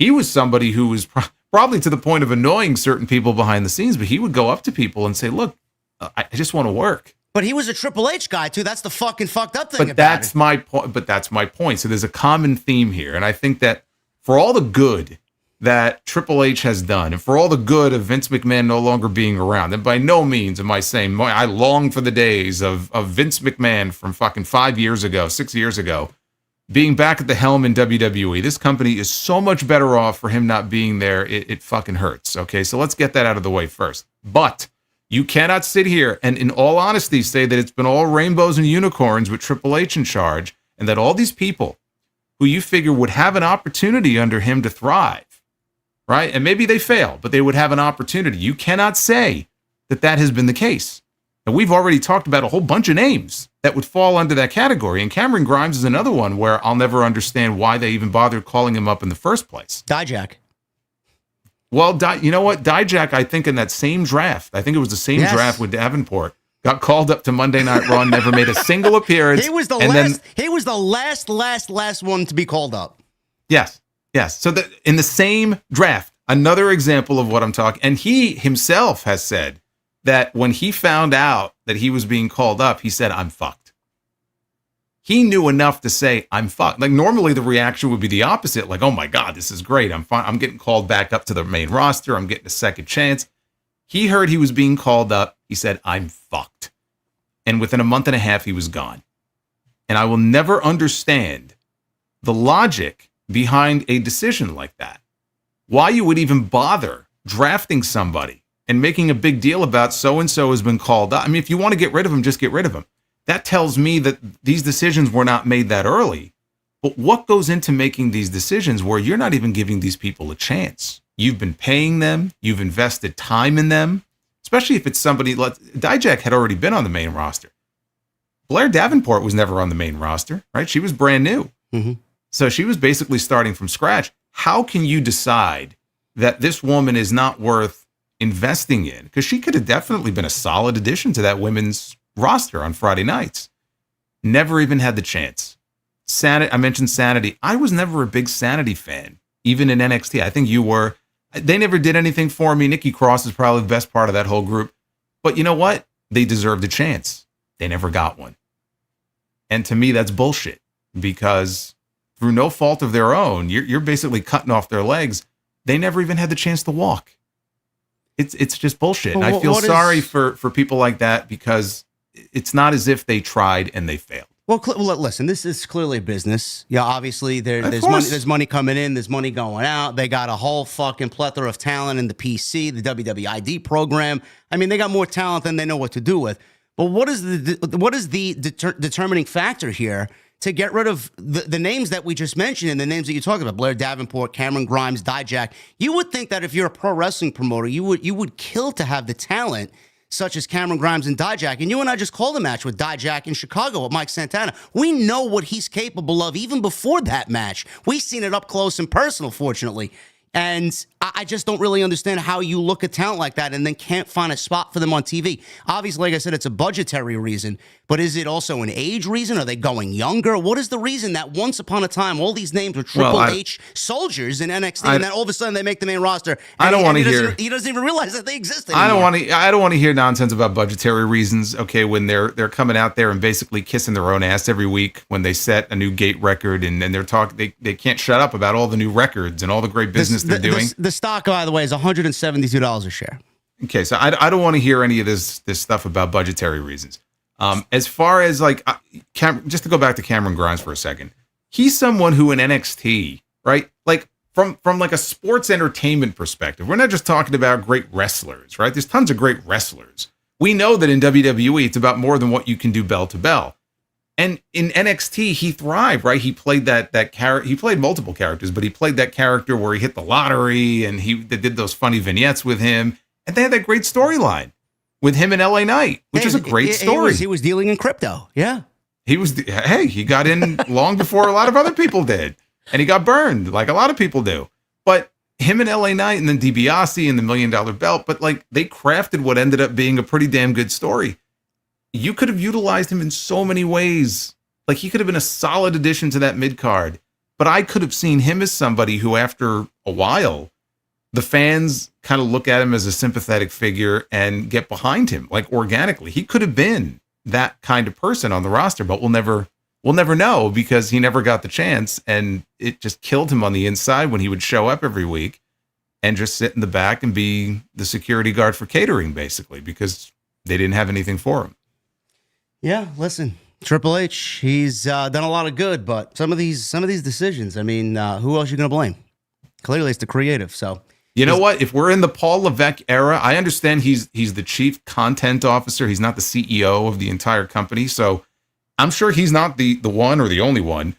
was somebody who was probably to the point of annoying certain people behind the scenes, but he would go up to people and say, look, I just want to work. But he was a Triple H guy, too. That's the fucking fucked up thing about it. But that's my point. So there's a common theme here. And I think that for all the good that Triple H has done, and for all the good of Vince McMahon no longer being around, and by no means am I saying I long for the days of Vince McMahon from fucking 6 years ago, being back at the helm in WWE. This company is so much better off for him not being there. It fucking hurts. Okay, so let's get that out of the way first. But you cannot sit here and, in all honesty, say that it's been all rainbows and unicorns with Triple H in charge, and that all these people who you figure would have an opportunity under him to thrive, right? And maybe they fail, but they would have an opportunity. You cannot say that has been the case. And we've already talked about a whole bunch of names that would fall under that category. And Cameron Grimes is another one where I'll never understand why they even bothered calling him up in the first place. Dijak. Well, you know what? Dijak, I think in that same draft, I think it was the same draft with Davenport, got called up to Monday Night Raw, never made a single appearance. He was the last one to be called up. Yes. So in the same draft, another example of what I'm talking. And he himself has said that when he found out that he was being called up, he said, "I'm fucked." He knew enough to say, "I'm fucked." Like normally the reaction would be the opposite. Like, "Oh my God, this is great. I'm fine. I'm getting called back up to the main roster. I'm getting a second chance." He heard he was being called up. He said, "I'm fucked." And within a month and a half, he was gone. And I will never understand the logic behind a decision like that. Why you would even bother drafting somebody and making a big deal about so-and-so has been called up. I mean, if you want to get rid of him, just get rid of him. That tells me that these decisions were not made that early. But what goes into making these decisions where you're not even giving these people a chance? You've been paying them. You've invested time in them, especially if it's somebody like Dijak had already been on the main roster. Blair Davenport was never on the main roster, right? She was brand new. Mm-hmm. So she was basically starting from scratch. How can you decide that this woman is not worth investing in? Because she could have definitely been a solid addition to that women's roster on Friday nights. Never even had the chance. I mentioned Sanity. I was never a big Sanity fan, even in NXT. I think you were. They never did anything for me. Nikki Cross is probably the best part of that whole group. But you know what? They deserved a chance. They never got one. And to me, that's bullshit, because through no fault of their own, you're basically cutting off their legs. They never even had the chance to walk. It's just bullshit. And I feel sorry for people like that, because it's not as if they tried and they failed. Well, listen, this is clearly a business. Yeah, obviously there's money coming in, there's money going out. They got a whole fucking plethora of talent in the PC, the WWID program. I mean, they got more talent than they know what to do with. But what is the determining factor here to get rid of the names that we just mentioned and the names that you talked about, Blair Davenport, Cameron Grimes, Dijak? You would think that if you're a pro wrestling promoter, you would kill to have the talent such as Cameron Grimes and Dijak. And you and I just called a match with Dijak in Chicago with Mike Santana. We know what he's capable of even before that match. We've seen it up close and personal, fortunately. And I just don't really understand how you look at talent like that and then can't find a spot for them on TV. Obviously, like I said, it's a budgetary reason, but is it also an age reason? Are they going younger? What is the reason that once upon a time, all these names were Triple H soldiers in NXT, and then all of a sudden they make the main roster? I don't want to hear. He doesn't even realize that they exist anymore. I don't want to hear nonsense about budgetary reasons. Okay, when they're coming out there and basically kissing their own ass every week when they set a new gate record, and they're talking, they can't shut up about all the new records and all the great business they're doing. The stock, by the way, is $172 a share. Okay, so I don't want to hear any of this stuff about budgetary reasons. As far as just to go back to Cameron Grimes for a second, he's someone who in NXT, right? Like from like a sports entertainment perspective, we're not just talking about great wrestlers, right? There's tons of great wrestlers. We know that in WWE, it's about more than what you can do bell to bell. And in NXT, he thrived, right? He played that character. He played multiple characters, but he played that character where he hit the lottery, and they did those funny vignettes with him, and they had that great storyline with him and LA Knight, which is a great story. He was dealing in crypto, yeah. He got in long before a lot of other people did, and he got burned like a lot of people do. But him and LA Knight, and then DiBiase and the $1 Million Belt, but like they crafted what ended up being a pretty damn good story. You could have utilized him in so many ways. Like he could have been a solid addition to that mid card, but I could have seen him as somebody who, after a while, the fans kind of look at him as a sympathetic figure and get behind him, like organically. He could have been that kind of person on the roster, but we'll never know, because he never got the chance, and it just killed him on the inside when he would show up every week and just sit in the back and be the security guard for catering, basically, because they didn't have anything for him. Yeah, listen, Triple H, he's done a lot of good, but some of these decisions, I mean, who else are you going to blame? Clearly, it's the creative. So you know what? If we're in the Paul Levesque era, I understand he's the chief content officer. He's not the CEO of the entire company, so I'm sure he's not the one or the only one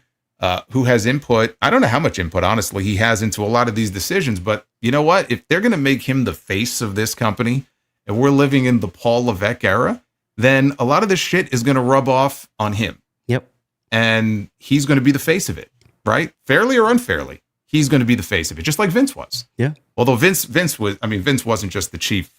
who has input. I don't know how much input, honestly, he has into a lot of these decisions. But you know what? If they're going to make him the face of this company, and we're living in the Paul Levesque era, then a lot of this shit is going to rub off on him. Yep. And he's going to be the face of it, right? Fairly or unfairly. he's going to be the face of it, just like Vince was. Yeah. Although Vince wasn't just the chief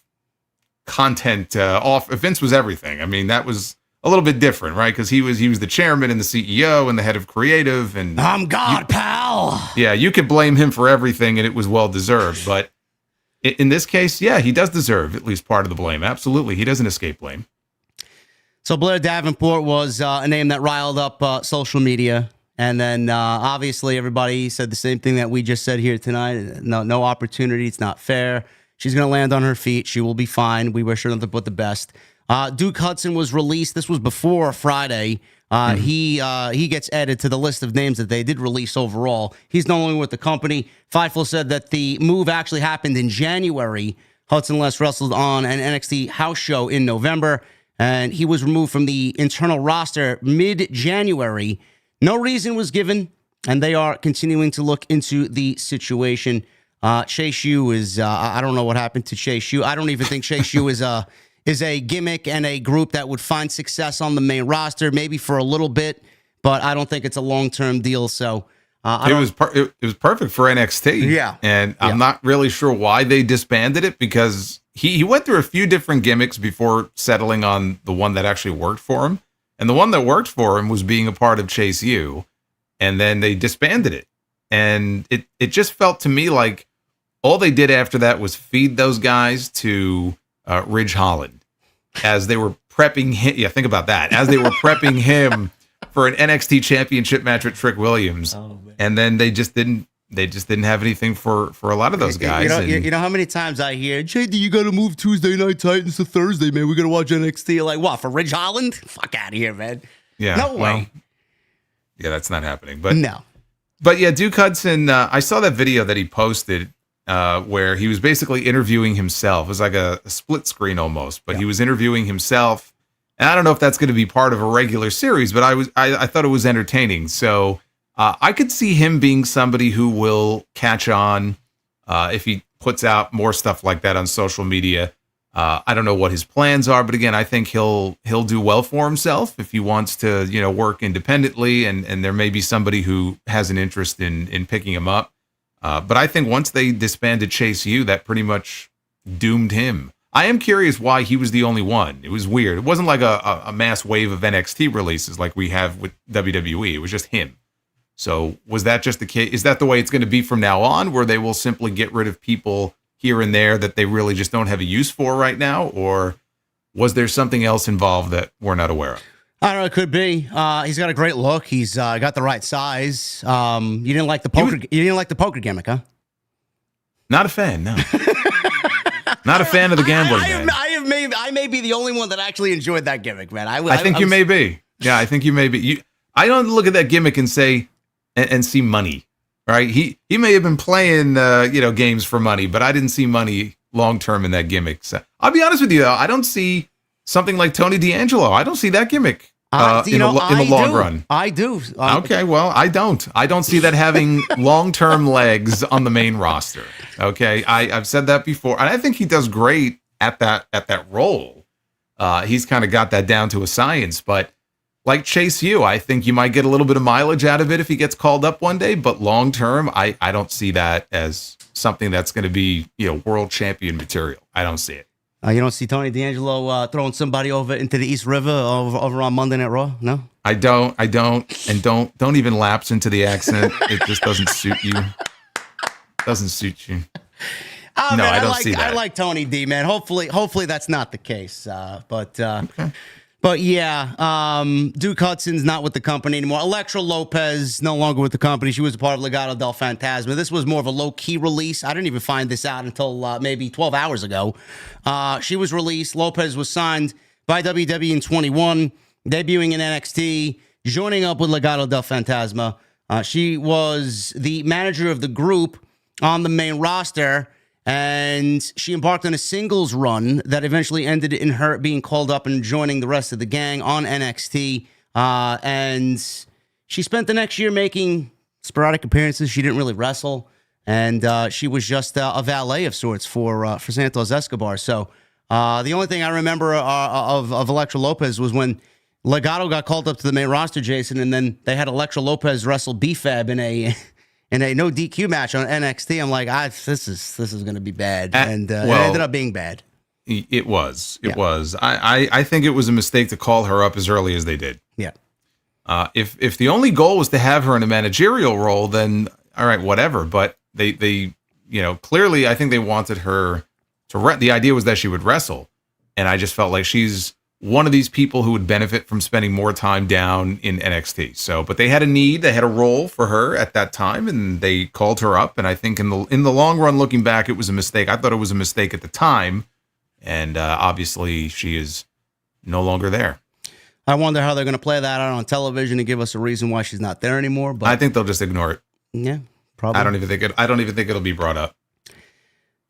content off. Vince was everything. I mean, that was a little bit different, right? Because he was the chairman and the CEO and the head of creative. And I'm God, pal. Yeah, you could blame him for everything, and it was well deserved. But in this case, yeah, he does deserve at least part of the blame. Absolutely, he doesn't escape blame. So Blair Davenport was a name that riled up social media. And then obviously everybody said the same thing that we just said here tonight. No opportunity. It's not fair. She's going to land on her feet. She will be fine. We wish her nothing but the best. Duke Hudson was released. This was before Friday. He gets added to the list of names that they did release overall. He's no longer with the company. Fightful said that the move actually happened in January. Hudson last wrestled on an NXT house show in November, and he was removed from the internal roster mid-January. No reason was given, and they are continuing to look into the situation. Chase U is, I don't know what happened to Chase U. I don't even think Chase U is a gimmick and a group that would find success on the main roster, maybe for a little bit, but I don't think it's a long-term deal. So it was perfect for NXT. Yeah. And I'm not really sure why they disbanded it, because he went through a few different gimmicks before settling on the one that actually worked for him. And the one that worked for him was being a part of Chase U, and then they disbanded it. And it just felt to me like all they did after that was feed those guys to Ridge Holland as they were prepping him. Yeah, think about that. As they were prepping him for an NXT championship match with Trick Williams. And then they just didn't have anything for a lot of those guys. You know how many times I hear, JD, you got to move Tuesday Night Titans to Thursday, man. We got to watch NXT. You're like, what, for Ridge Holland? Fuck out of here, man. Yeah. No way. Yeah, that's not happening. But no. But yeah, Duke Hudson, I saw that video that he posted where he was basically interviewing himself. It was like a split screen almost, but he was interviewing himself. And I don't know if that's going to be part of a regular series, but I thought it was entertaining. So I could see him being somebody who will catch on if he puts out more stuff like that on social media. I don't know what his plans are, but again, I think he'll do well for himself if he wants to, work independently, and there may be somebody who has an interest in picking him up. But I think once they disbanded Chase U, that pretty much doomed him. I am curious why he was the only one. It was weird. It wasn't like a mass wave of NXT releases like we have with WWE. It was just him. So was that just the case? Is that the way it's going to be from now on, where they will simply get rid of people here and there that they really just don't have a use for right now? Or was there something else involved that we're not aware of? I don't know. It could be. He's got a great look. He's got the right size. You didn't like the poker. You didn't like the poker gimmick, huh? Not a fan. No. Not a fan of the gambling. I may be the only one that actually enjoyed that gimmick, man. I think you may be. Yeah, I think you may be. I don't look at that gimmick and say and see money. Right? He may have been playing games for money, but I didn't see money long term in that gimmick. So I'll be honest with you, though. I don't see something like Tony D'Angelo. I don't see that gimmick in the long run. I do. Okay, well, I don't. I don't see that having long-term legs on the main roster. Okay, I've said that before, and I think he does great at that role. He's kind of got that down to a science, but like Chase U, I think you might get a little bit of mileage out of it if he gets called up one day, but long-term, I don't see that as something that's going to be world champion material. I don't see it. You don't see Tony D'Angelo throwing somebody over into the East River over on Monday Night Raw? No? I don't, and don't even lapse into the accent. It just doesn't suit you. Doesn't suit you. Oh, no, man, I don't see that. I like Tony D, man. Hopefully that's not the case. Okay. But yeah, Duke Hudson's not with the company anymore. Elektra Lopez, no longer with the company. She was a part of Legado del Fantasma. This was more of a low-key release. I didn't even find this out until maybe 12 hours ago. She was released. Lopez was signed by WWE in 21, debuting in NXT, joining up with Legado del Fantasma. She was the manager of the group on the main roster, and she embarked on a singles run that eventually ended in her being called up and joining the rest of the gang on NXT. And she spent the next year making sporadic appearances. She didn't really wrestle, and she was just a valet of sorts for Santos Escobar. So the only thing I remember of Elektra Lopez was when Legado got called up to the main roster, Jason, and then they had Elektra Lopez wrestle B-Fab in in a no DQ match on NXT. I'm like, this is going to be bad, and it well, ended up being bad. It was. I think it was a mistake to call her up as early as they did. Yeah. If the only goal was to have her in a managerial role, then all right, whatever. But they clearly, I think they wanted her to. The idea was that she would wrestle, and I just felt like she's one of these people who would benefit from spending more time down in NXT. So, but they had a need, they had a role for her at that time, and they called her up. And I think in the long run, looking back, it was a mistake. I thought it was a mistake at the time, and obviously she is no longer there. I wonder how they're going to play that out on television and give us a reason why she's not there anymore. But I think they'll just ignore it. Yeah, probably. I don't even think it'll be brought up.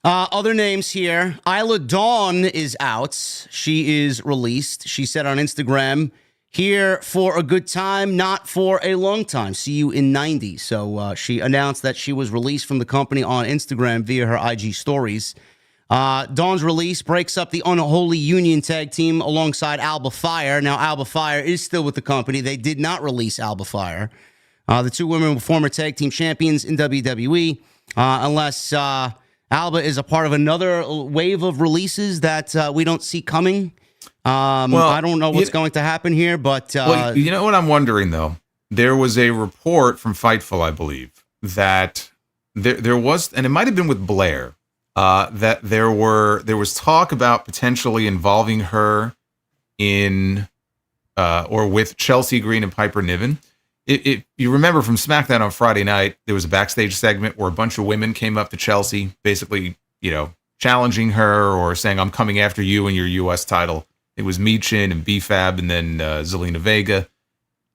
Other names here. Isla Dawn is out. She is released. She said on Instagram, "Here for a good time, not for a long time. See you in 90." So she announced that she was released from the company on Instagram via her IG stories. Dawn's release breaks up the Unholy Union tag team alongside Alba Fire. Now, Alba Fire is still with the company. They did not release Alba Fire. The two women were former tag team champions in WWE, unless Alba is a part of another wave of releases that we don't see coming. I don't know what's going to happen here, but... you know what I'm wondering, though? There was a report from Fightful, I believe, that there was, and it might have been with Blair, that there was talk about potentially involving her in or with Chelsea Green and Piper Niven. You remember from SmackDown on Friday night, there was a backstage segment where a bunch of women came up to Chelsea, basically, challenging her or saying, "I'm coming after you and your U.S. title." It was Michin and B-Fab and then Zelina Vega.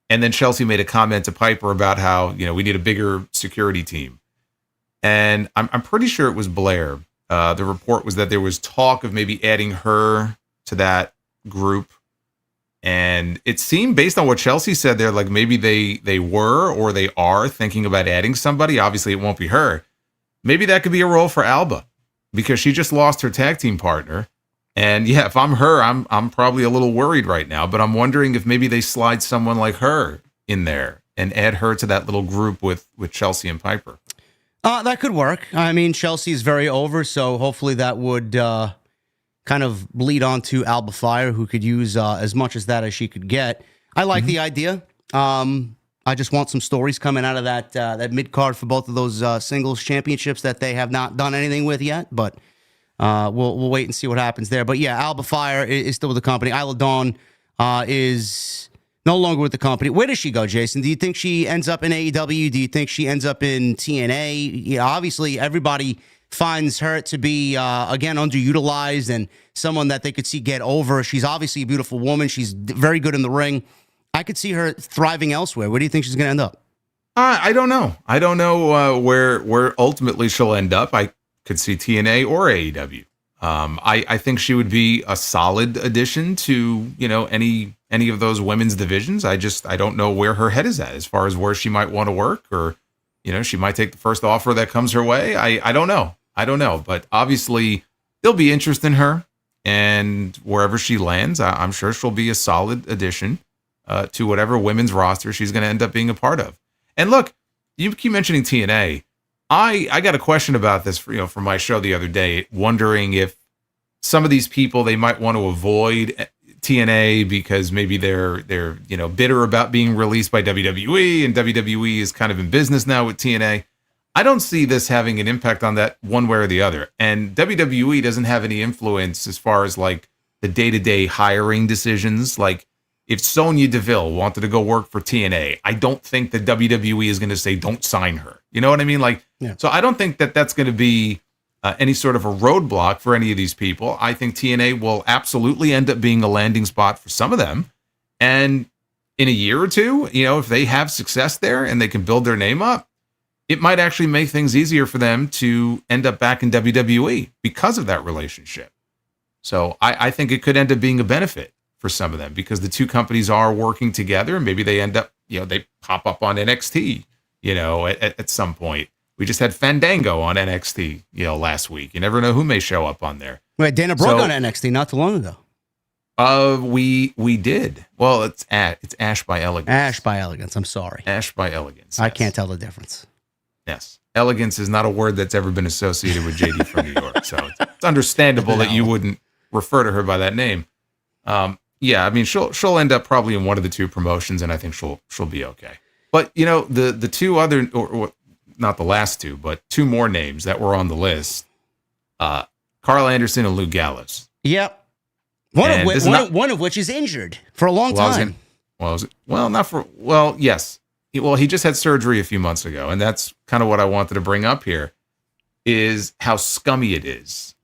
And then Chelsea made a comment to Piper about how, we need a bigger security team. And I'm pretty sure it was Blair. The report was that there was talk of maybe adding her to that group. And it seemed, based on what Chelsea said there, like maybe they were or they are thinking about adding somebody. Obviously, it won't be her. Maybe that could be a role for Alba because she just lost her tag team partner. And yeah, if I'm her, I'm probably a little worried right now. But I'm wondering if maybe they slide someone like her in there and add her to that little group with Chelsea and Piper. That could work. I mean, Chelsea is very over, so hopefully that would... kind of bleed onto Alba Fire, who could use as much as that as she could get. I like the idea. I just want some stories coming out of that mid-card for both of those singles championships that they have not done anything with yet, but we'll wait and see what happens there. But yeah, Alba Fire is still with the company. Isla Dawn is no longer with the company. Where does she go, Jason? Do you think she ends up in AEW? Do you think she ends up in TNA? Yeah, obviously, everybody finds her to be, again, underutilized and someone that they could see get over. She's obviously a beautiful woman. She's very good in the ring. I could see her thriving elsewhere. Where do you think she's going to end up? I don't know. I don't know where ultimately she'll end up. I could see TNA or AEW. I think she would be a solid addition to, any of those women's divisions. I don't know where her head is at as far as where she might want to work, or, she might take the first offer that comes her way. I don't know. But obviously there'll be interest in her, and wherever she lands, I'm sure she'll be a solid addition to whatever women's roster she's going to end up being a part of. And look, you keep mentioning TNA. I got a question about this for my show the other day, wondering if some of these people, they might want to avoid TNA because maybe they're bitter about being released by WWE, and WWE is kind of in business now with TNA. I don't see this having an impact on that one way or the other. And WWE doesn't have any influence as far as like the day-to-day hiring decisions. Like if Sonya Deville wanted to go work for TNA, I don't think that WWE is going to say, don't sign her. You know what I mean? So I don't think that that's going to be any sort of a roadblock for any of these people. I think TNA will absolutely end up being a landing spot for some of them. And in a year or two, if they have success there and they can build their name up, it might actually make things easier for them to end up back in WWE because of that relationship. So I think it could end up being a benefit for some of them because the two companies are working together, and maybe they end up, they pop up on NXT, at some point. We just had Fandango on NXT, last week. You never know who may show up on there. Wait, Dana Brooke on NXT not too long ago. We did. Well, it's Ash by Elegance. Ash by Elegance. I'm sorry. Ash by Elegance. I can't tell the difference. Yes. Elegance is not a word that's ever been associated with JD from New York. So it's understandable that you wouldn't refer to her by that name. Yeah, I mean, she'll end up probably in one of the two promotions, and I think she'll be okay. But, you know, the two other, or not the last two, but two more names that were on the list, Carl Anderson and Luke Gallows. Yep. One of which is injured for a long time. Yes. He just had surgery a few months ago, and that's kind of what I wanted to bring up here, is how scummy it is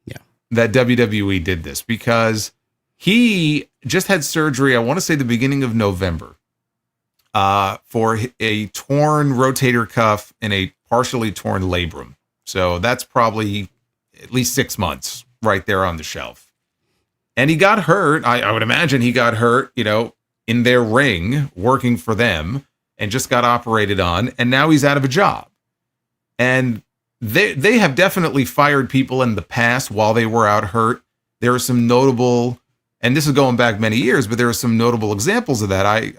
that WWE did this, because he just had surgery, I want to say the beginning of November, for a torn rotator cuff and a partially torn labrum. So that's probably at least 6 months right there on the shelf. And he got hurt. I would imagine he got hurt, you know, in their ring, working for them, and just got operated on. And now he's out of a job. And they have definitely fired people in the past while they were out hurt. There are some notable, and this is going back many years, but there are some notable examples of that. I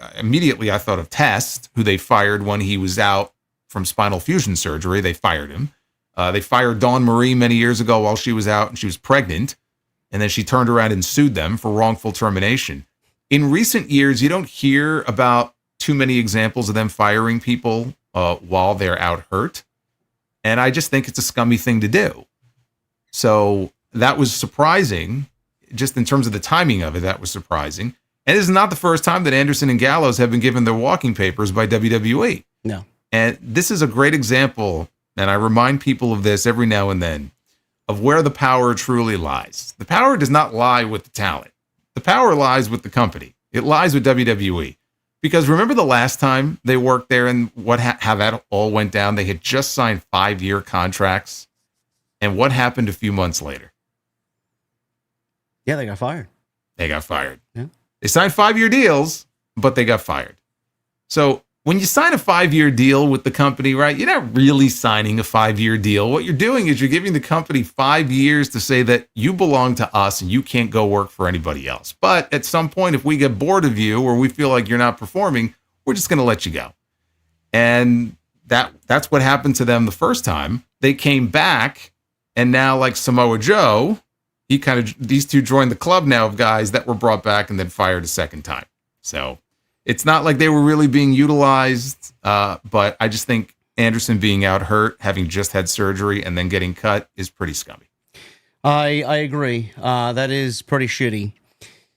thought of Test, who they fired when he was out from spinal fusion surgery. They fired him. They fired Dawn Marie many years ago while she was out and she was pregnant. And then she turned around and sued them for wrongful termination. In recent years, you don't hear about too many examples of them firing people while they're out hurt. And I just think it's a scummy thing to do. So that was surprising, just in terms of the timing of it, that was surprising. And this is not the first time that Anderson and Gallows have been given their walking papers by WWE. No. And this is a great example, and I remind people of this every now and then, of where the power truly lies. The power does not lie with the talent. The power lies with the company. It lies with WWE. Because remember the last time they worked there and how that all went down? They had just signed 5-year contracts. And what happened a few months later? Yeah, they got fired. Yeah. They signed 5-year deals, but they got fired. So when you sign a 5-year deal with the company, right, you're not really signing a 5-year deal. What you're doing is you're giving the company 5 years to say that you belong to us and you can't go work for anybody else. But at some point, if we get bored of you or we feel like you're not performing, we're just going to let you go. And that's what happened to them the first time. They came back, and now, like Samoa Joe, these two joined the club now of guys that were brought back and then fired a second time. So it's not like they were really being utilized, but I just think Anderson being out hurt, having just had surgery, and then getting cut is pretty scummy. I agree. That is pretty shitty.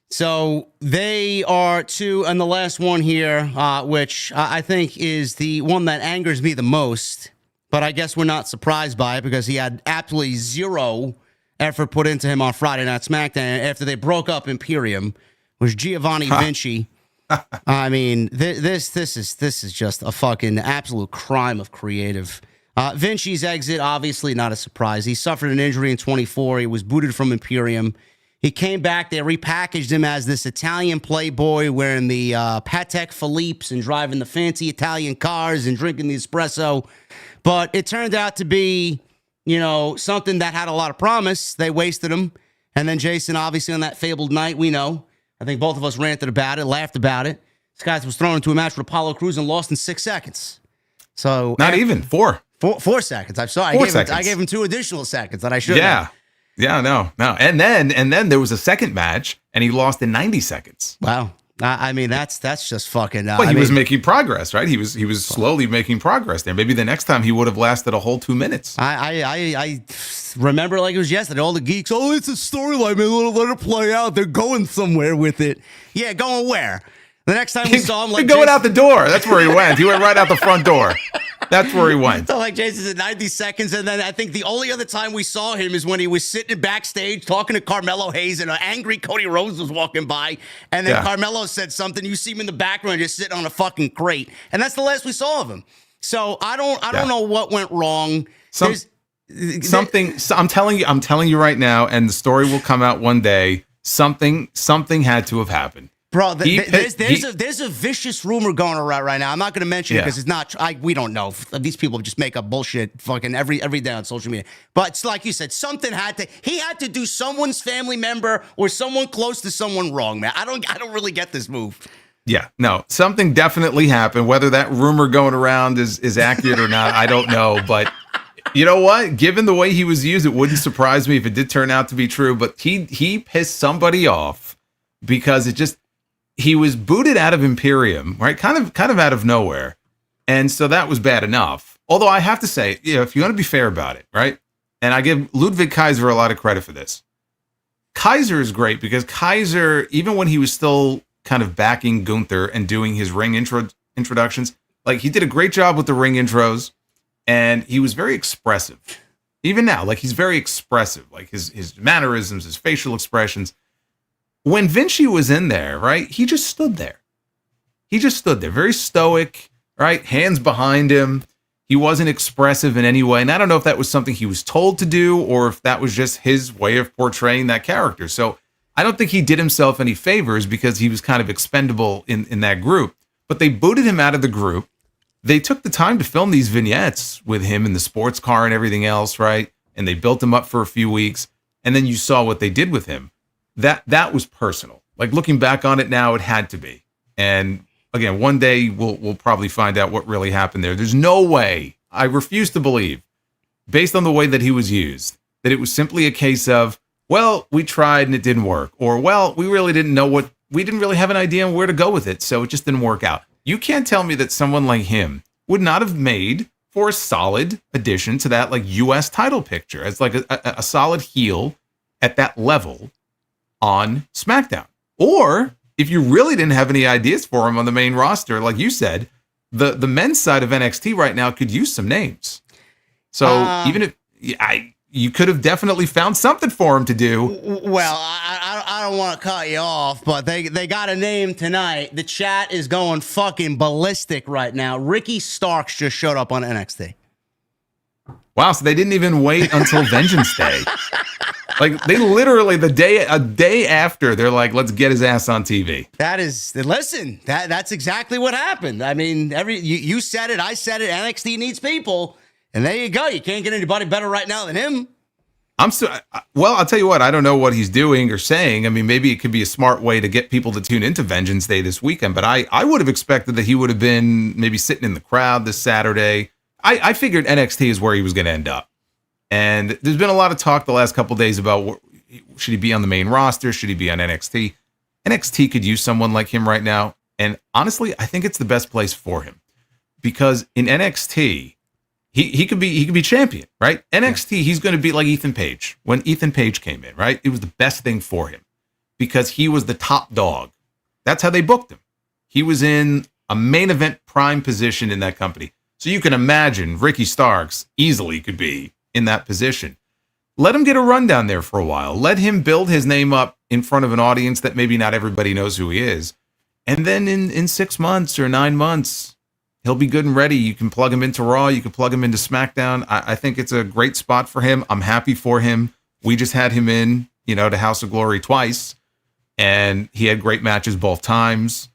So they are two, and the last one here, which I think is the one that angers me the most, but I guess we're not surprised by it because he had absolutely zero effort put into him on Friday Night SmackDown after they broke up Imperium, was Giovanni Vinci. I mean, this is just a fucking absolute crime of creative. Vinci's exit, obviously not a surprise. He suffered an injury in 24. He was booted from Imperium. He came back. They repackaged him as this Italian playboy wearing the Patek Philippe's and driving the fancy Italian cars and drinking the espresso. But it turned out to be, you know, something that had a lot of promise. They wasted him. And then Jason, obviously, on that fabled night, we know, I think both of us ranted about it, laughed about it. This guy was thrown into a match with Apollo Crews and lost in 6 seconds. So not even 4. 4 seconds. I'm sorry. I gave him 2 additional seconds that I should have. Yeah, no. And then there was a second match, and he lost in 90 seconds. Wow. I mean, that's just fucking. Well, he was making progress, right? He was slowly making progress there. Maybe the next time he would have lasted a whole 2 minutes. I remember like it was yesterday. All the geeks, oh, it's a storyline, man. Let it play out. They're going somewhere with it. Yeah, going where? The next time we saw him, like going out the door. That's where he went. He went right out the front door. That's where he went. So like Jason said, 90 seconds. And then I think the only other time we saw him is when he was sitting backstage talking to Carmelo Hayes and an angry Cody Rhodes was walking by. And then Carmelo said something. You see him in the background just sitting on a fucking crate. And that's the last we saw of him. So I don't know what went wrong. I'm telling you right now, and the story will come out one day. Something had to have happened. Bro, there's a vicious rumor going around right now. I'm not going to mention it because it's not. We don't know. These people just make up bullshit fucking every day on social media. But it's like you said, something he had to do someone's family member or someone close to someone wrong, man. I don't really get this move. Yeah, no, something definitely happened. Whether that rumor going around is accurate or not, I don't know. But you know what? Given the way he was used, it wouldn't surprise me if it did turn out to be true. But he pissed somebody off because he was booted out of Imperium, right? Kind of out of nowhere. And so that was bad enough. Although I have to say, if you want to be fair about it, right? And I give Ludwig Kaiser a lot of credit for this. Kaiser is great because Kaiser, even when he was still kind of backing Gunther and doing his ring introductions, like he did a great job with the ring intros, and he was very expressive. Even now, like he's very expressive, like his mannerisms, his facial expressions. When Vinci was in there, right, he just stood there. He just stood there, very stoic, right? Hands behind him. He wasn't expressive in any way. And I don't know if that was something he was told to do or if that was just his way of portraying that character. So I don't think he did himself any favors because he was kind of expendable in that group. But they booted him out of the group. They took the time to film these vignettes with him in the sports car and everything else, right? And they built him up for a few weeks. And then you saw what they did with him. That was personal. Like looking back on it now, it had to be. And again, one day we'll probably find out what really happened there. There's no way, I refuse to believe, based on the way that he was used, that it was simply a case of, well, we tried and it didn't work. Or, well, we really didn't know we didn't really have an idea on where to go with it, so it just didn't work out. You can't tell me that someone like him would not have made for a solid addition to that like U.S. title picture as like a solid heel at that level on SmackDown. Or if you really didn't have any ideas for him on the main roster, like you said, the men's side of NXT right now could use some names. So even if you could have definitely found something for him to do. Well, I don't want to cut you off, but they got a name tonight. The chat is going fucking ballistic right now. Ricky Starks just showed up on NXT. Wow, so they didn't even wait until Vengeance Day. Like they literally a day after, they're like, let's get his ass on TV. That's exactly what happened. I mean, you said it, I said it. NXT needs people, and there you go. You can't get anybody better right now than him. Well, I'll tell you what, I don't know what he's doing or saying. I mean, maybe it could be a smart way to get people to tune into Vengeance Day this weekend, but I would have expected that he would have been maybe sitting in the crowd this Saturday. I figured NXT is where he was going to end up. And there's been a lot of talk the last couple of days about should he be on the main roster? Should he be on NXT? NXT could use someone like him right now. And honestly, I think it's the best place for him because in NXT, he could be champion, right? NXT, he's going to be like Ethan Page. When Ethan Page came in, right? It was the best thing for him because he was the top dog. That's how they booked him. He was in a main event prime position in that company. So you can imagine Ricky Starks easily could be in that position. Let him get a run down there for a while. Let him build his name up in front of an audience that maybe not everybody knows who he is. And then in 6 months or 9 months, he'll be good and ready. You can plug him into Raw. You can plug him into SmackDown. I think it's a great spot for him. I'm happy for him. We just had him in, to House of Glory twice, and he had great matches both times.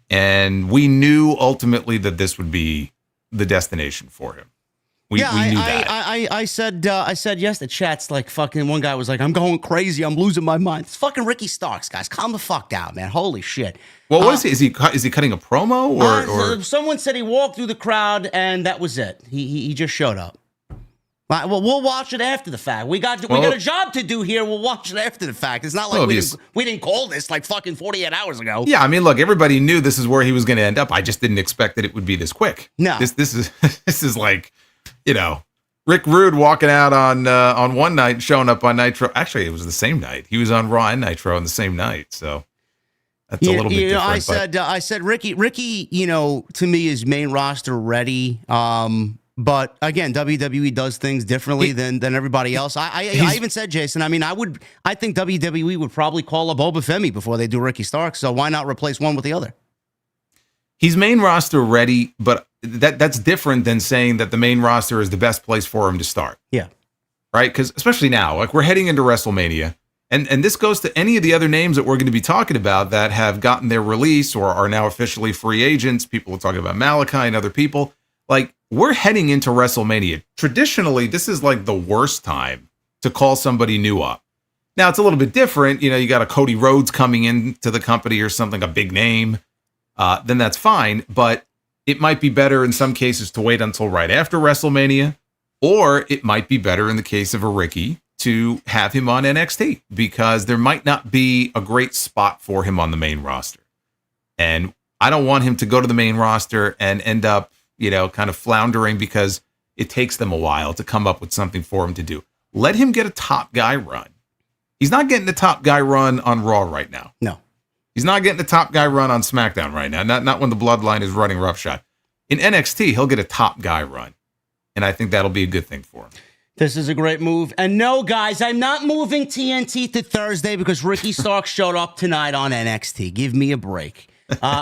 And we knew ultimately that this would be the destination for him. We knew that. I said yes. The chat's like fucking. One guy was like, "I'm going crazy. I'm losing my mind." It's fucking Ricky Starks, guys. Calm the fuck down, man. Holy shit. Well, what is he? Is he cutting a promo or? Someone said he walked through the crowd and that was it. He just showed up. Well, we'll watch it after the fact. We got a job to do here. We'll watch it after the fact. It's not like we didn't call this like fucking 48 hours ago. Yeah, I mean, look, everybody knew this is where he was going to end up. I just didn't expect that it would be this quick. No, this is like, Rick Rude walking out on one night and showing up on Nitro. Actually, it was the same night. He was on Raw and Nitro on the same night. So that's a little bit different. I said Ricky, to me is main roster ready. But again, WWE does things differently than everybody else. I even said, Jason, I mean, I think WWE would probably call up Boba Femi before they do Ricky Starks. So why not replace one with the other? He's main roster ready, but that's different than saying that the main roster is the best place for him to start. Yeah. Right? Because especially now, like we're heading into WrestleMania, and this goes to any of the other names that we're going to be talking about that have gotten their release or are now officially free agents. People are talking about Malakai and other people. Like, we're heading into WrestleMania. Traditionally, this is like the worst time to call somebody new up. Now, it's a little bit different. You got a Cody Rhodes coming into the company or something, a big name. then that's fine. But it might be better in some cases to wait until right after WrestleMania, or it might be better in the case of a Ricky to have him on NXT, because there might not be a great spot for him on the main roster. And I don't want him to go to the main roster and end up, kind of floundering, because it takes them a while to come up with something for him to do. Let him get a top guy run. He's not getting the top guy run on Raw right now. No. He's not getting the top guy run on SmackDown right now. Not when the Bloodline is running roughshod. In NXT, he'll get a top guy run. And I think that'll be a good thing for him. This is a great move. And no, guys, I'm not moving TNT to Thursday because Ricky Starks showed up tonight on NXT. Give me a break.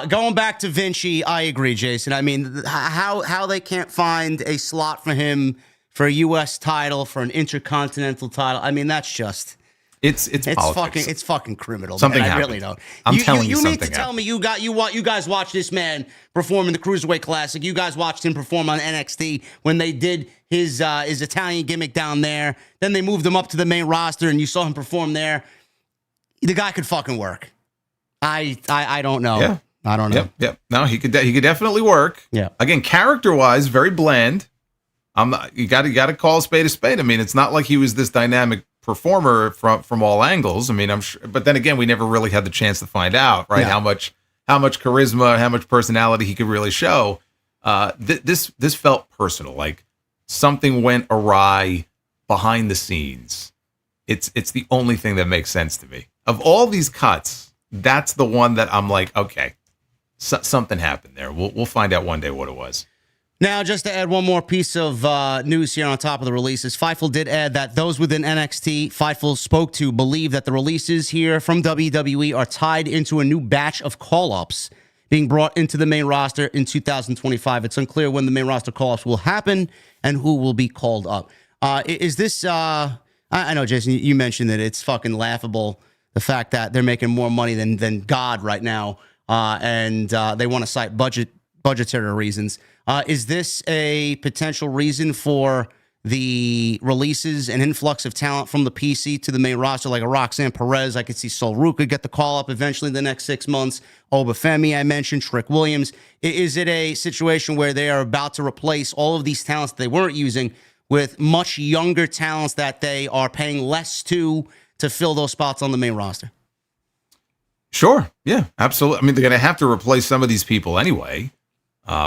Going back to Vinci, I agree, Jason. I mean, how they can't find a slot for him for a U.S. title, for an intercontinental title. I mean, that's just... It's fucking criminal. Something man. I happened. really don't. I'm telling you something. You need to tell me you guys watched this man perform in the Cruiserweight Classic. You guys watched him perform on NXT when they did his Italian gimmick down there. Then they moved him up to the main roster, and you saw him perform there. The guy could fucking work. I don't know. Yeah. I don't know. Yep. No, he could definitely work. Yeah. Again, character-wise, very bland. You got to call a spade a spade. I mean, it's not like he was this dynamic performer from all angles. I mean, I'm sure, but then again, we never really had the chance to find out, right? Yeah. How much charisma, how much personality he could really show. This felt personal, like something went awry behind the scenes. It's the only thing that makes sense to me. Of all these cuts, that's the one that I'm like, okay, something happened there. We'll find out one day what it was. Now, just to add one more piece of news here on top of the releases, Fightful did add that those within NXT Fightful spoke to believe that the releases here from WWE are tied into a new batch of call-ups being brought into the main roster in 2025. It's unclear when the main roster call-ups will happen and who will be called up. Is this... I know, Jason, you mentioned that it's fucking laughable, the fact that they're making more money than God right now, and they want to cite budgetary reasons. Is this a potential reason for the releases and influx of talent from the PC to the main roster, like a Roxanne Perez? I could see Sol Ruka get the call up eventually in the next 6 months. Obafemi, I mentioned, Trick Williams. Is it a situation where they are about to replace all of these talents that they weren't using with much younger talents that they are paying less to fill those spots on the main roster? Sure. Yeah, absolutely. I mean, they're going to have to replace some of these people anyway.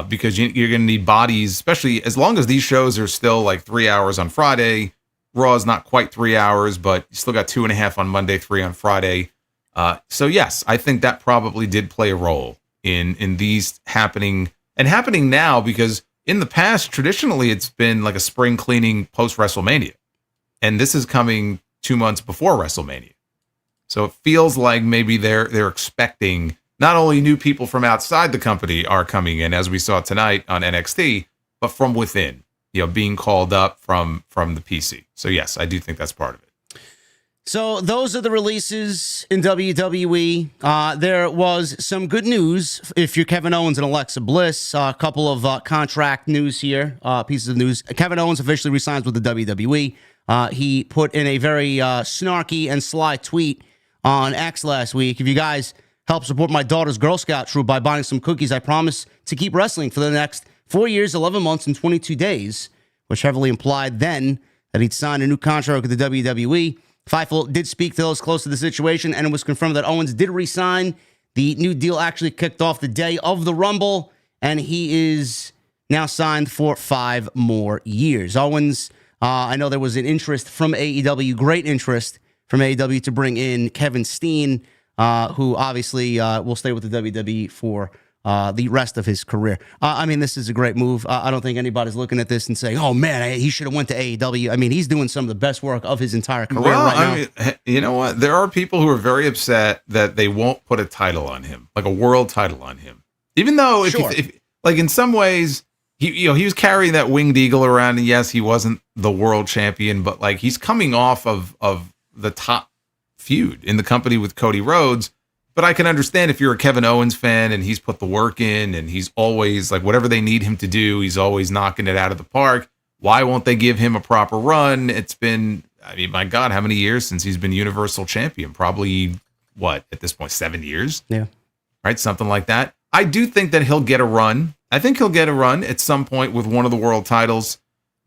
Because you're going to need bodies, especially as long as these shows are still like 3 hours on Friday. Raw is not quite 3 hours, but you still got 2.5 on Monday, 3 on Friday. So yes, I think that probably did play a role in these happening now, because in the past, traditionally, it's been like a spring cleaning post WrestleMania, and this is coming 2 months before WrestleMania. So it feels like maybe they're expecting not only new people from outside the company are coming in, as we saw tonight on NXT, but from within, being called up from the PC. So yes, I do think that's part of it. So those are the releases in WWE. There was some good news if you're Kevin Owens and Alexa Bliss. A couple of contract news here, pieces of news. Kevin Owens officially resigns with the WWE. He put in a very snarky and sly tweet on X last week. If you guys help support my daughter's Girl Scout troop by buying some cookies, I promise to keep wrestling for the next 4 years, 11 months, and 22 days, which heavily implied then that he'd signed a new contract with the WWE. Fightful did speak to those close to the situation, and it was confirmed that Owens did resign. The new deal actually kicked off the day of the Rumble, and he is now signed for 5 more years. Owens, I know there was an interest from AEW, great interest from AEW to bring in Kevin Steen, who obviously will stay with the WWE for the rest of his career. I mean, this is a great move. I don't think anybody's looking at this and saying, oh, man, he should have went to AEW. I mean, he's doing some of the best work of his entire career right now. I mean, you know what? There are people who are very upset that they won't put a title on him, like a world title on him. Even though, if like in some ways, he was carrying that winged eagle around, and yes, he wasn't the world champion, but like he's coming off of the top feud in the company with Cody Rhodes. But I can understand if you're a Kevin Owens fan and he's put the work in and he's always like whatever they need him to do, he's always knocking it out of the park. Why won't they give him a proper run? It's been, I mean, my God, how many years since he's been Universal Champion? Probably what, at this point, 7 years? Yeah. Right? Something like that. I do think that he'll get a run. I think he'll get a run at some point with one of the world titles,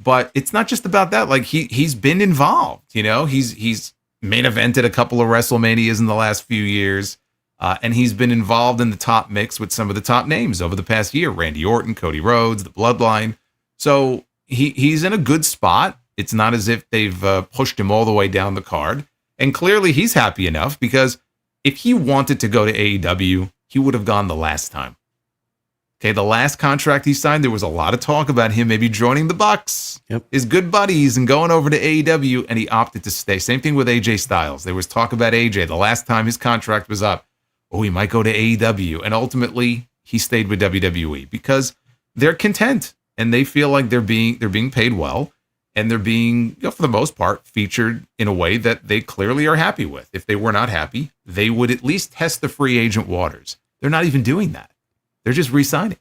but it's not just about that. Like he's been involved, he's main evented a couple of WrestleManias in the last few years. And he's been involved in the top mix with some of the top names over the past year, Randy Orton, Cody Rhodes, the Bloodline. So he's in a good spot. It's not as if they've pushed him all the way down the card. And clearly he's happy enough, because if he wanted to go to AEW, he would have gone the last time. Okay, the last contract he signed, there was a lot of talk about him maybe joining the Bucks, his good buddies, and going over to AEW, and he opted to stay. Same thing with AJ Styles. There was talk about AJ the last time his contract was up. Oh, he might go to AEW. And ultimately, he stayed with WWE because they're content and they feel like they're being paid well, and they're being, for the most part, featured in a way that they clearly are happy with. If they were not happy, they would at least test the free agent waters. They're not even doing that. They're just re-signing.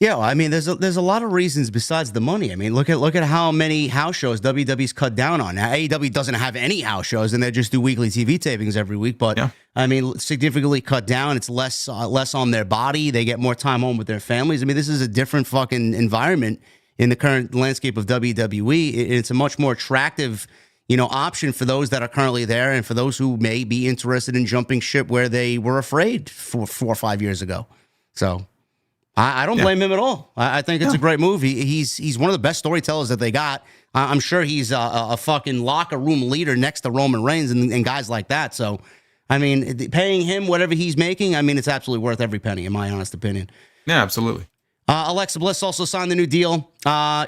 Yeah, I mean, there's a lot of reasons besides the money. I mean, look at how many house shows WWE's cut down on. Now, AEW doesn't have any house shows, and they just do weekly TV tapings every week. But I mean, significantly cut down. It's less on their body. They get more time home with their families. I mean, this is a different fucking environment in the current landscape of WWE. It's a much more attractive, option for those that are currently there, and for those who may be interested in jumping ship where they were afraid 4 or 5 years ago. So I don't blame him at all. I think it's a great move. He's one of the best storytellers that they got. I'm sure he's a fucking locker room leader next to Roman Reigns and guys like that. So, I mean, paying him whatever he's making, I mean, it's absolutely worth every penny, in my honest opinion. Yeah, absolutely. Alexa Bliss also signed the new deal.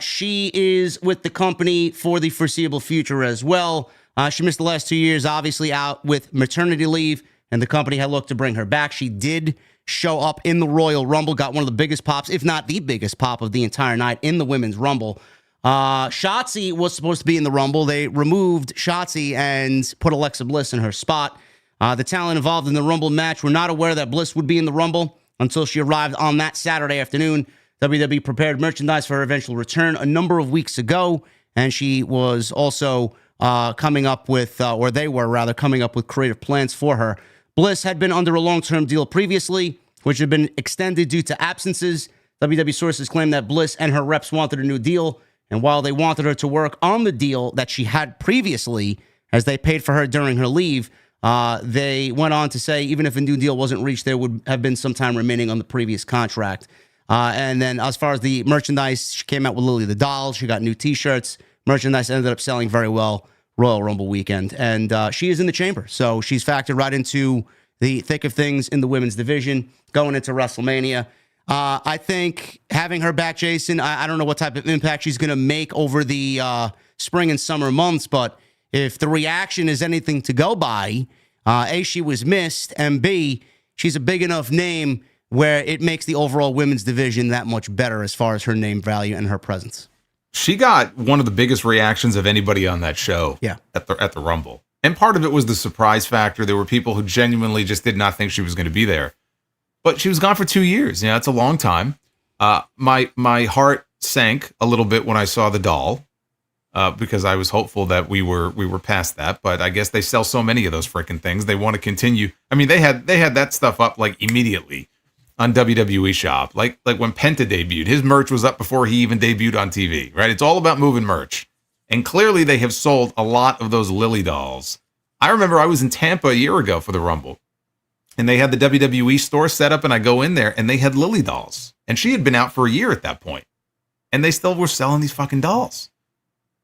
She is with the company for the foreseeable future as well. She missed the last 2 years, obviously out with maternity leave, and the company had looked to bring her back. She did show up in the Royal Rumble, got one of the biggest pops, if not the biggest pop of the entire night in the Women's Rumble. Shotzi was supposed to be in the Rumble. They removed Shotzi and put Alexa Bliss in her spot. The talent involved in the Rumble match were not aware that Bliss would be in the Rumble until she arrived on that Saturday afternoon. WWE prepared merchandise for her eventual return a number of weeks ago, and she was also coming up with creative plans for her. Bliss had been under a long-term deal previously, which had been extended due to absences. WWE sources claim that Bliss and her reps wanted a new deal, and while they wanted her to work on the deal that she had previously, as they paid for her during her leave, they went on to say even if a new deal wasn't reached, there would have been some time remaining on the previous contract. And then as far as the merchandise, she came out with Lily the Doll. She got new T-shirts. Merchandise ended up selling very well Royal Rumble weekend, and she is in the chamber, so she's factored right into the thick of things in the women's division going into WrestleMania. I think having her back, Jason, I don't know what type of impact she's going to make over the spring and summer months, but if the reaction is anything to go by, A, she was missed, and B, she's a big enough name where it makes the overall women's division that much better as far as her name value and her presence. She got one of the biggest reactions of anybody on that show at the Rumble. And part of it was the surprise factor. There were people who genuinely just did not think she was going to be there. But she was gone for 2 years. It's a long time. My heart sank a little bit when I saw the doll because I was hopeful that we were past that. But I guess they sell so many of those freaking things. They want to continue. I mean, they had that stuff up like immediately on WWE Shop, like when Penta debuted. His merch was up before he even debuted on TV, right? It's all about moving merch. And clearly they have sold a lot of those Lily dolls. I remember I was in Tampa a year ago for the Rumble, and they had the WWE store set up, and I go in there, and they had Lily dolls. And she had been out for a year at that point, and they still were selling these fucking dolls.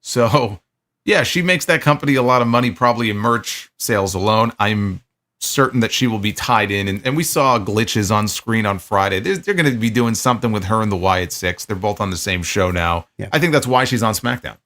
So, yeah, she makes that company a lot of money, probably in merch sales alone. I'm certain that she will be tied in, and we saw glitches on screen on Friday. They're going to be doing something with her and the Wyatt Six. They're both on the same show now. Yeah. I think that's why she's on SmackDown.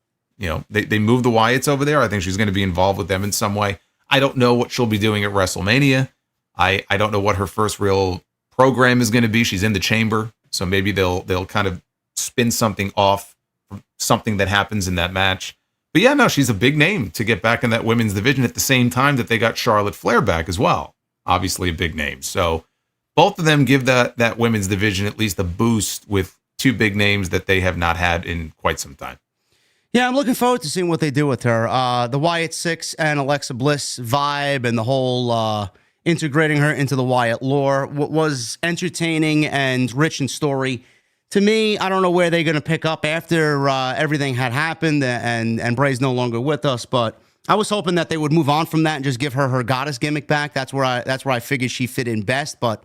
They moved the Wyatts over there. I think she's going to be involved with them in some way. I don't know what she'll be doing at WrestleMania. I don't know what her first real program is going to be. She's in the chamber, so maybe they'll kind of spin something off from something that happens in that match. But yeah, no, she's a big name to get back in that women's division at the same time that they got Charlotte Flair back as well. Obviously a big name. So both of them give that women's division at least a boost with two big names that they have not had in quite some time. Yeah, I'm looking forward to seeing what they do with her. The Wyatt Six and Alexa Bliss vibe and the whole integrating her into the Wyatt lore was entertaining and rich in story. To me, I don't know where they're going to pick up after everything had happened and Bray's no longer with us, but I was hoping that they would move on from that and just give her goddess gimmick back. That's where I figured she fit in best, but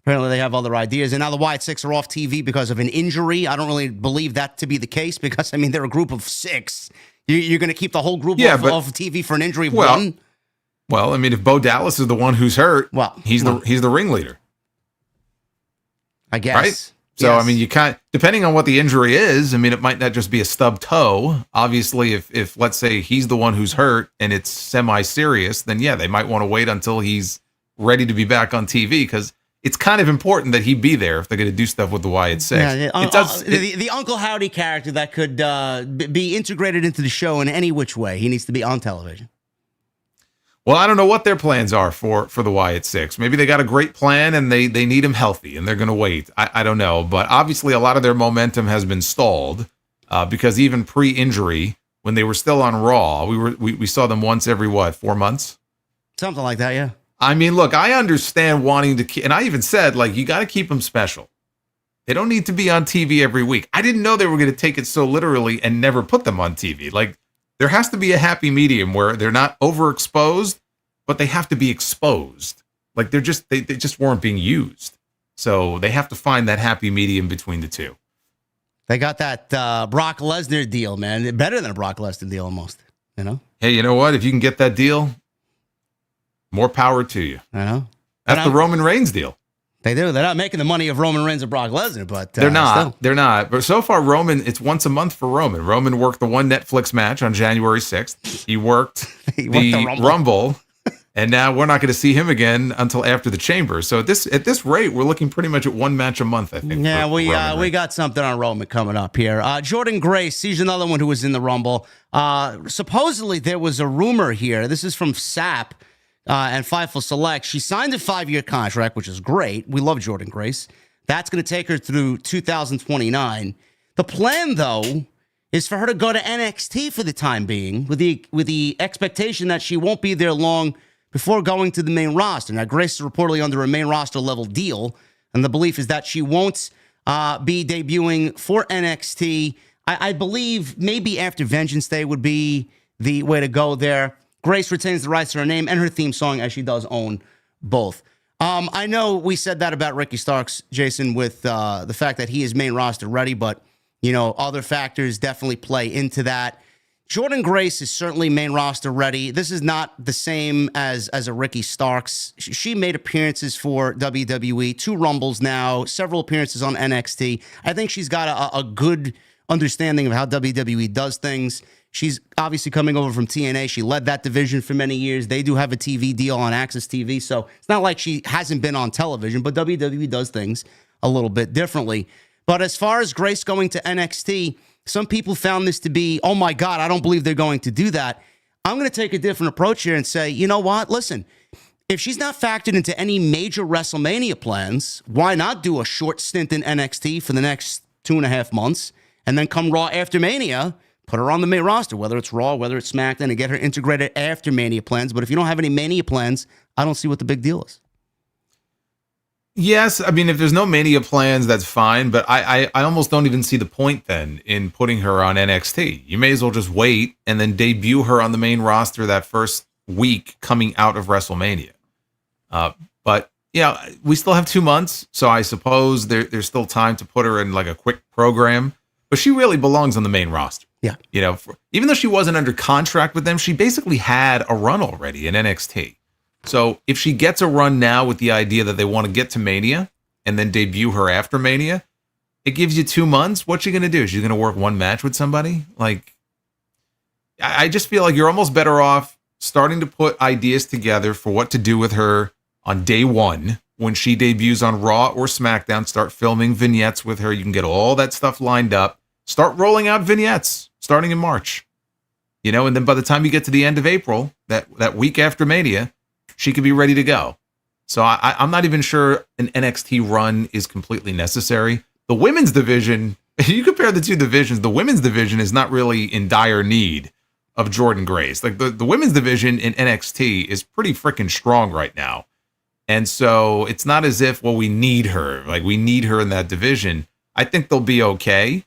apparently they have other ideas. And now the Wyatt Six are off TV because of an injury. I don't really believe that to be the case because, I mean, they're a group of 6. You're going to keep the whole group off of TV for an injury of one? Well, I mean, if Bo Dallas is the one who's hurt, he's the ringleader. I guess. Right? So, yes. I mean, you depending on what the injury is, I mean, it might not just be a stub toe. Obviously, if let's say he's the one who's hurt and it's semi-serious, then yeah, they might want to wait until he's ready to be back on TV because it's kind of important that he be there if they're going to do stuff with the Wyatt Six. Yeah, the Uncle Howdy character that could be integrated into the show in any which way. He needs to be on television. Well, I don't know what their plans are for the Wyatt Six. Maybe they got a great plan and they need him healthy and they're going to wait. I don't know. But obviously a lot of their momentum has been stalled because even pre-injury, when they were still on Raw, we saw them once every, 4 months? Something like that, yeah. I mean, look, I understand wanting to keep, and I even said, like, you got to keep them special. They don't need to be on TV every week. I didn't know they were going to take it so literally and never put them on TV. Like, there has to be a happy medium where they're not overexposed, but they have to be exposed. Like they just weren't being used. So they have to find that happy medium between the two. They got that Brock Lesnar deal, man. Better than a Brock Lesnar deal almost, you know? Hey, you know what? If you can get that deal, more power to you. I know. That's the Roman Reigns deal. They do. They're not making the money of Roman Reigns or Brock Lesnar, but they're not. Still. They're not. But so far, Roman, it's once a month for Roman. Roman worked the one Netflix match on January 6th. He worked the Rumble, and now we're not going to see him again until after the Chamber. So at this rate, we're looking pretty much at one match a month, I think. Yeah, we got something on Roman coming up here. Jordynne Grace, she's another one who was in the Rumble. Supposedly, there was a rumor here. This is from SAP. And Fightful Select, she signed a 5-year contract, which is great. We love Jordynne Grace. That's going to take her through 2029. The plan, though, is for her to go to NXT for the time being, with the expectation that she won't be there long before going to the main roster. Now, Grace is reportedly under a main roster level deal, and the belief is that she won't be debuting for NXT. I believe maybe after Vengeance Day would be the way to go there. Grace retains the rights to her name and her theme song, as she does own both. I know we said that about Ricky Starks, Jason, with the fact that he is main roster ready, but, you know, other factors definitely play into that. Jordynne Grace is certainly main roster ready. This is not the same as a Ricky Starks. She made appearances for WWE, 2 Rumbles now, several appearances on NXT. I think she's got a good understanding of how WWE does things. She's obviously coming over from TNA. She led that division for many years. They do have a TV deal on Access TV, so it's not like she hasn't been on television, but WWE does things a little bit differently. But as far as Grace going to NXT, some people found this to be, oh my God, I don't believe they're going to do that. I'm going to take a different approach here and say, you know what? Listen, if she's not factored into any major WrestleMania plans, why not do a short stint in NXT for the next 2.5 months and then come Raw after Mania? Put her on the main roster, whether it's Raw, whether it's SmackDown, and get her integrated after Mania plans. But if you don't have any Mania plans, I don't see what the big deal is. Yes, I mean, if there's no Mania plans, that's fine. But I almost don't even see the point then in putting her on NXT. You may as well just wait and then debut her on the main roster that first week coming out of WrestleMania. But, yeah, we still have 2 months. So I suppose there's still time to put her in like a quick program. But she really belongs on the main roster. Yeah. You know, even though she wasn't under contract with them, she basically had a run already in NXT. So if she gets a run now with the idea that they want to get to Mania and then debut her after Mania, it gives you 2 months. What's she going to do? She's going to work one match with somebody? Like, I just feel like you're almost better off starting to put ideas together for what to do with her on day one when she debuts on Raw or SmackDown. Start filming vignettes with her. You can get all that stuff lined up. Start rolling out vignettes starting in March, you know, and then by the time you get to the end of April, that week after Mania, she could be ready to go. So I'm not even sure an NXT run is completely necessary. The women's division, you compare the two divisions, the women's division is not really in dire need of Jordynne Grace. Like the women's division in NXT is pretty freaking strong right now. And so it's not as if, well, we need her. Like, we need her in that division. I think they'll be okay.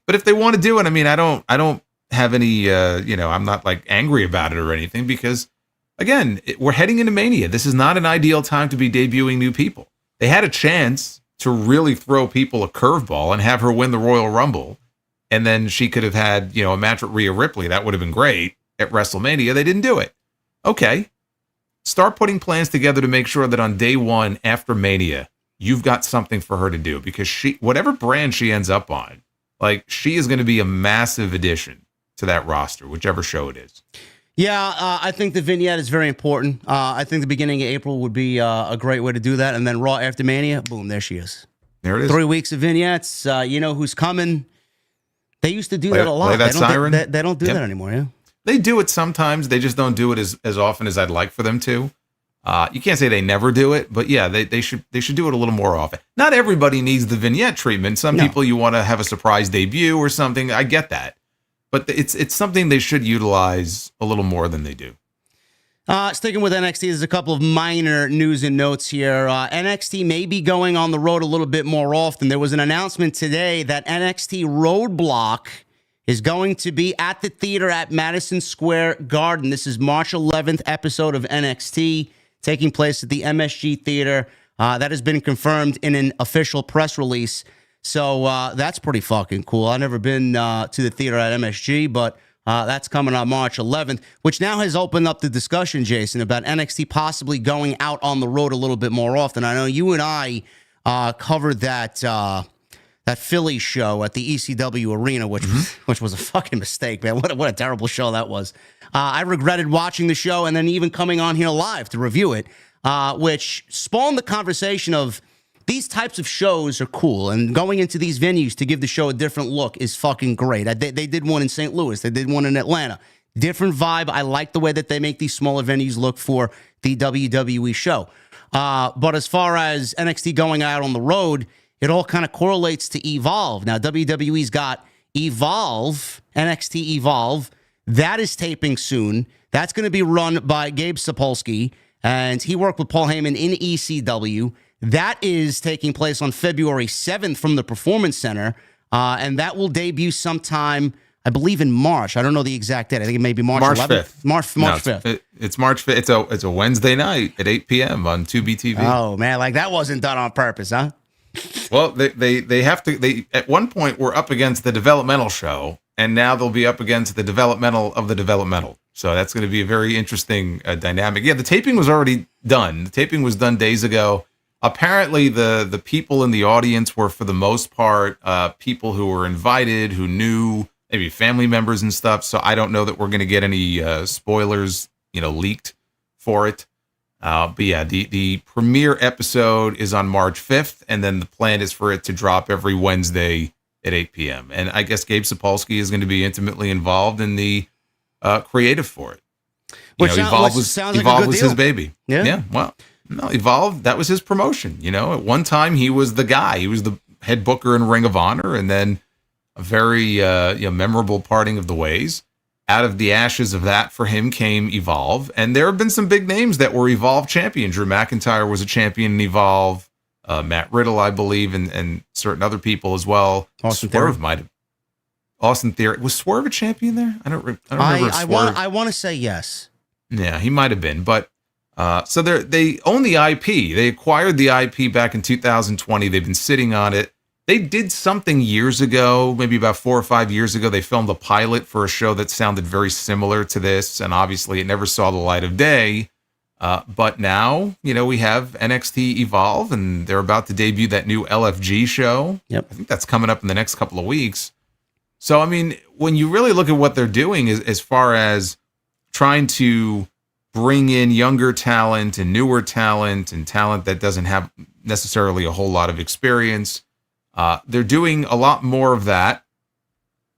But if they want to do it, I mean, I don't have any, I'm not like angry about it or anything because, again, we're heading into Mania. This is not an ideal time to be debuting new people. They had a chance to really throw people a curveball and have her win the Royal Rumble. And then she could have had, a match with Rhea Ripley. That would have been great at WrestleMania. They didn't do it. Okay. Start putting plans together to make sure that on day one after Mania, you've got something for her to do because whatever brand she ends up on, like she is going to be a massive addition to that roster, whichever show it is. Yeah, I think the vignette is very important. I think the beginning of April would be a great way to do that. And then Raw after Mania, boom, there she is. There it is. 3 weeks of vignettes. You know who's coming. They used to do that a lot. Play that siren. They don't do that anymore, yeah? They do it sometimes. They just don't do it as often as I'd like for them to. You can't say they never do it, but yeah, they should do it a little more often. Not everybody needs the vignette treatment. Some people you want to have a surprise debut or something. I get that. But it's something they should utilize a little more than they do. Sticking with NXT, there's a couple of minor news and notes here. NXT may be going on the road a little bit more often. There was an announcement today that NXT Roadblock is going to be at the theater at Madison Square Garden. This is March 11th episode of NXT taking place at the MSG Theater. That has been confirmed in an official press release. So that's pretty fucking cool. I've never been to the theater at MSG, but that's coming on March 11th, which now has opened up the discussion, Jason, about NXT possibly going out on the road a little bit more often. I know you and I covered that Philly show at the ECW Arena, which was a fucking mistake, man. What a terrible show that was. I regretted watching the show and then even coming on here live to review it, which spawned the conversation of these types of shows are cool, and going into these venues to give the show a different look is fucking great. They did one in St. Louis. They did one in Atlanta. Different vibe. I like the way that they make these smaller venues look for the WWE show. But as far as NXT going out on the road, it all kind of correlates to Evolve. Now, WWE's got Evolve, NXT Evolve. That is taping soon. That's going to be run by Gabe Sapolsky, and he worked with Paul Heyman in ECW. That is taking place on February 7th from the Performance Center, and that will debut sometime, I believe, in March. I don't know the exact date. I think it may be March 11th. 5th. March 5th. It's March 5th. It's a Wednesday night at 8 p.m. on Tubi TV. Oh, man, like that wasn't done on purpose, huh? Well, they have to. They at one point were up against the developmental show, and now they'll be up against the developmental of the developmental. So that's going to be a very interesting dynamic. Yeah, the taping was already done. The taping was done days ago. Apparently, the people in the audience were, for the most part, people who were invited, who knew, maybe family members and stuff. So I don't know that we're going to get any spoilers, leaked for it. But yeah, the premiere episode is on March 5th, and then the plan is for it to drop every Wednesday at 8 p.m. And I guess Gabe Sapolsky is going to be intimately involved in the creative for it. Evolve was his baby. Yeah. Well. No, Evolve, that was his promotion. At one time he was the guy. He was the head booker in Ring of Honor, and then a very memorable parting of the ways. Out of the ashes of that for him came Evolve, and there have been some big names that were Evolve champion. Drew McIntyre was a champion in Evolve. Matt Riddle, I believe, and certain other people as well. Austin Swerve Theory. might have. Austin Theory, was Swerve a champion there? I don't remember. If Swerve. I want to say yes. Yeah, he might have been, but. So they own the IP. They acquired the IP back in 2020. They've been sitting on it. They did something years ago, maybe about 4 or 5 years ago. They filmed a pilot for a show that sounded very similar to this, and obviously it never saw the light of day. But now, we have NXT Evolve, and they're about to debut that new LFG show. Yep. I think that's coming up in the next couple of weeks. So, I mean, when you really look at what they're doing as far as trying to bring in younger talent and newer talent and talent that doesn't have necessarily a whole lot of experience. They're doing a lot more of that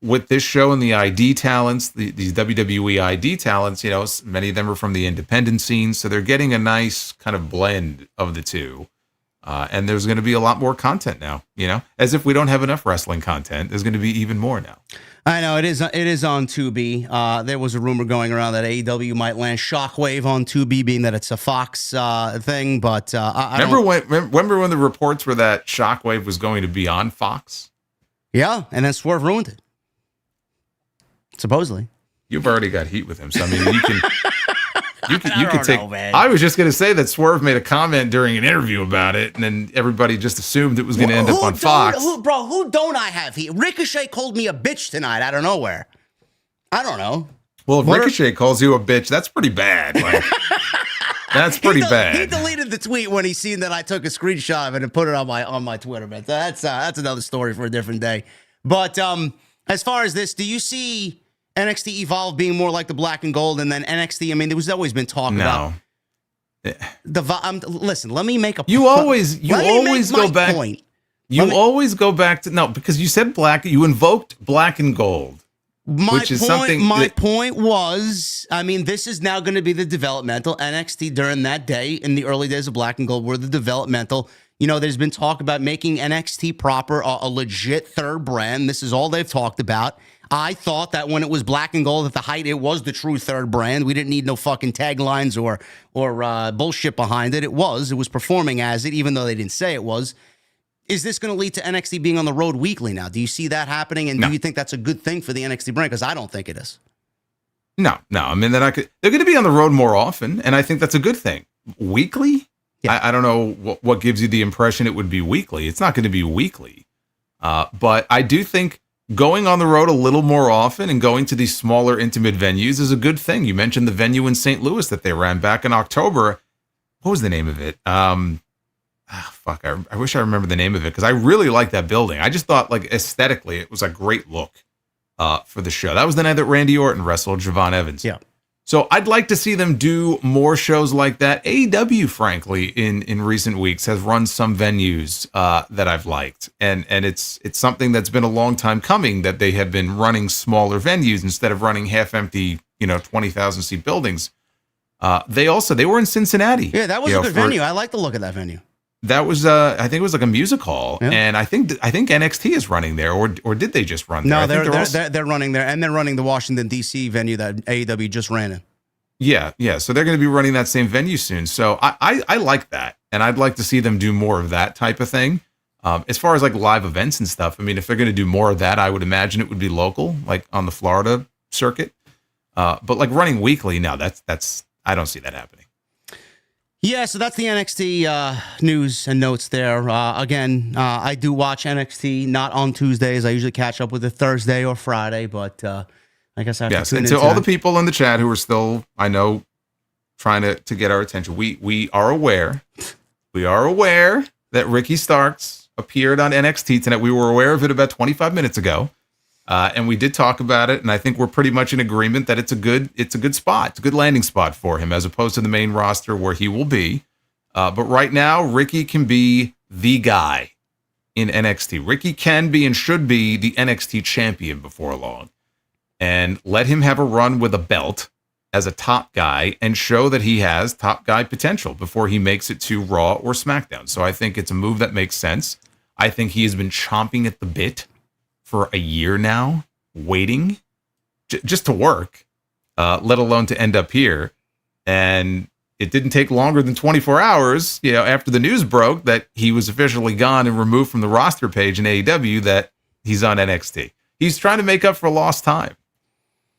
with this show and the ID talents, these WWE ID talents. Many of them are from the independent scene, so they're getting a nice kind of blend of the two. And there's going to be a lot more content now, as if we don't have enough wrestling content. There's going to be even more now. I know it is on Tubi. There was a rumor going around that AEW might land Shockwave on Tubi, being that it's a Fox thing. But remember when the reports were that Shockwave was going to be on Fox? Yeah, and then Swerve ruined it. Supposedly, you've already got heat with him, so I mean, you can. You can take. Man. I was just going to say that Swerve made a comment during an interview about it, and then everybody just assumed it was going to end up on Fox. Who don't I have heat? Ricochet called me a bitch tonight out of nowhere. I don't know. Well, if Ricochet calls you a bitch, that's pretty bad. Like, that's pretty bad. He deleted the tweet when he seen that I took a screenshot of it and put it on my Twitter. Man, that's another story for a different day. But as far as this, do you see NXT Evolve being more like the black and gold, and then NXT? I mean, there was always been talk about listen, let me make a point. You always go back. You always go back to because you said black. You invoked black and gold, which is something. My point was, I mean, this is now going to be the developmental NXT during that day in the early days of black and gold. Were the developmental. There's been talk about making NXT proper a legit third brand. This is all they've talked about. I thought that when it was black and gold at the height, it was the true third brand. We didn't need no fucking taglines or bullshit behind it. It was performing as it, even though they didn't say it was. Is this going to lead to NXT being on the road weekly now? Do you see that happening? And do you think that's a good thing for the NXT brand? Because I don't think it is. No. I mean, they're going to be on the road more often, and I think that's a good thing. Weekly? Yeah. I don't know what gives you the impression it would be weekly. It's not going to be weekly. But I do think going on the road a little more often and going to these smaller, intimate venues is a good thing. You mentioned the venue in St. Louis that they ran back in October. What was the name of it? I wish I remember the name of it because I really like that building. I just thought, like, aesthetically, it was a great look for the show. That was the night that Randy Orton wrestled Javon Evans. Yeah. So I'd like to see them do more shows like that. AEW, frankly, in recent weeks has run some venues that I've liked. And it's something that's been a long time coming, that they have been running smaller venues instead of running half-empty, 20,000 seat buildings. They were in Cincinnati. Yeah, that was a good venue. I like the look of that venue. That was, I think it was like a music hall, yeah. And I think NXT is running there, or did they just run there? No, they're running there, and they're running the Washington D.C. venue that AEW just ran in. Yeah. So they're going to be running that same venue soon. So I like that, and I'd like to see them do more of that type of thing. As far as like live events and stuff, I mean, if they're going to do more of that, I would imagine it would be local, like on the Florida circuit. But like running weekly, no, that's I don't see that happening. Yeah, so that's the NXT news and notes there. Again, I do watch NXT, not on Tuesdays. I usually catch up with it Thursday or Friday, but I guess I have to tune in. And to all the people in the chat who are still, I know, trying to get our attention, we are aware that Ricky Starks appeared on NXT tonight. We were aware of it about 25 minutes ago, and we did talk about it, and I think we're pretty much in agreement that it's a good spot. It's a good landing spot for him as opposed to the main roster where he will be. But right now, Ricky can be the guy in NXT. Ricky can be and should be the NXT champion before long. And let him have a run with a belt as a top guy and show that he has top guy potential before he makes it to Raw or SmackDown. So I think it's a move that makes sense. I think he has been chomping at the bit for a year now, waiting just to work, let alone to end up here. And it didn't take longer than 24 hours, after the news broke that he was officially gone and removed from the roster page in AEW, that he's on NXT. He's trying to make up for lost time.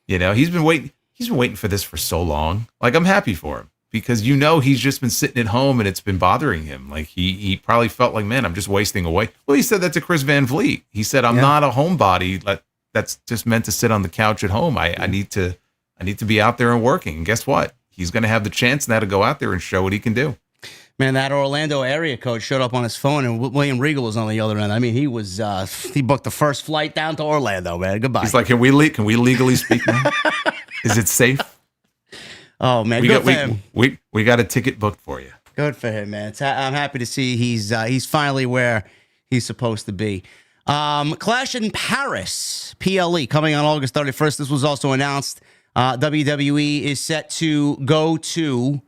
He's been waiting for this for so long. Like, I'm happy for him because, he's just been sitting at home and it's been bothering him. Like he probably felt like, man, I'm just wasting away. Well, he said that to Chris Van Vliet. He said, I'm not a homebody that's just meant to sit on the couch at home. I need to be out there and working. And guess what? He's going to have the chance now to go out there and show what he can do. Man, that Orlando area code showed up on his phone, and William Regal was on the other end. I mean, he booked the first flight down to Orlando, man. Goodbye. He's like, can we legally speak now? Is it safe? Oh, man, good for him. We got a ticket booked for you. Good for him, man. I'm happy to see he's finally where he's supposed to be. Clash in Paris, PLE, coming on August 31st. This was also announced. WWE is set to go to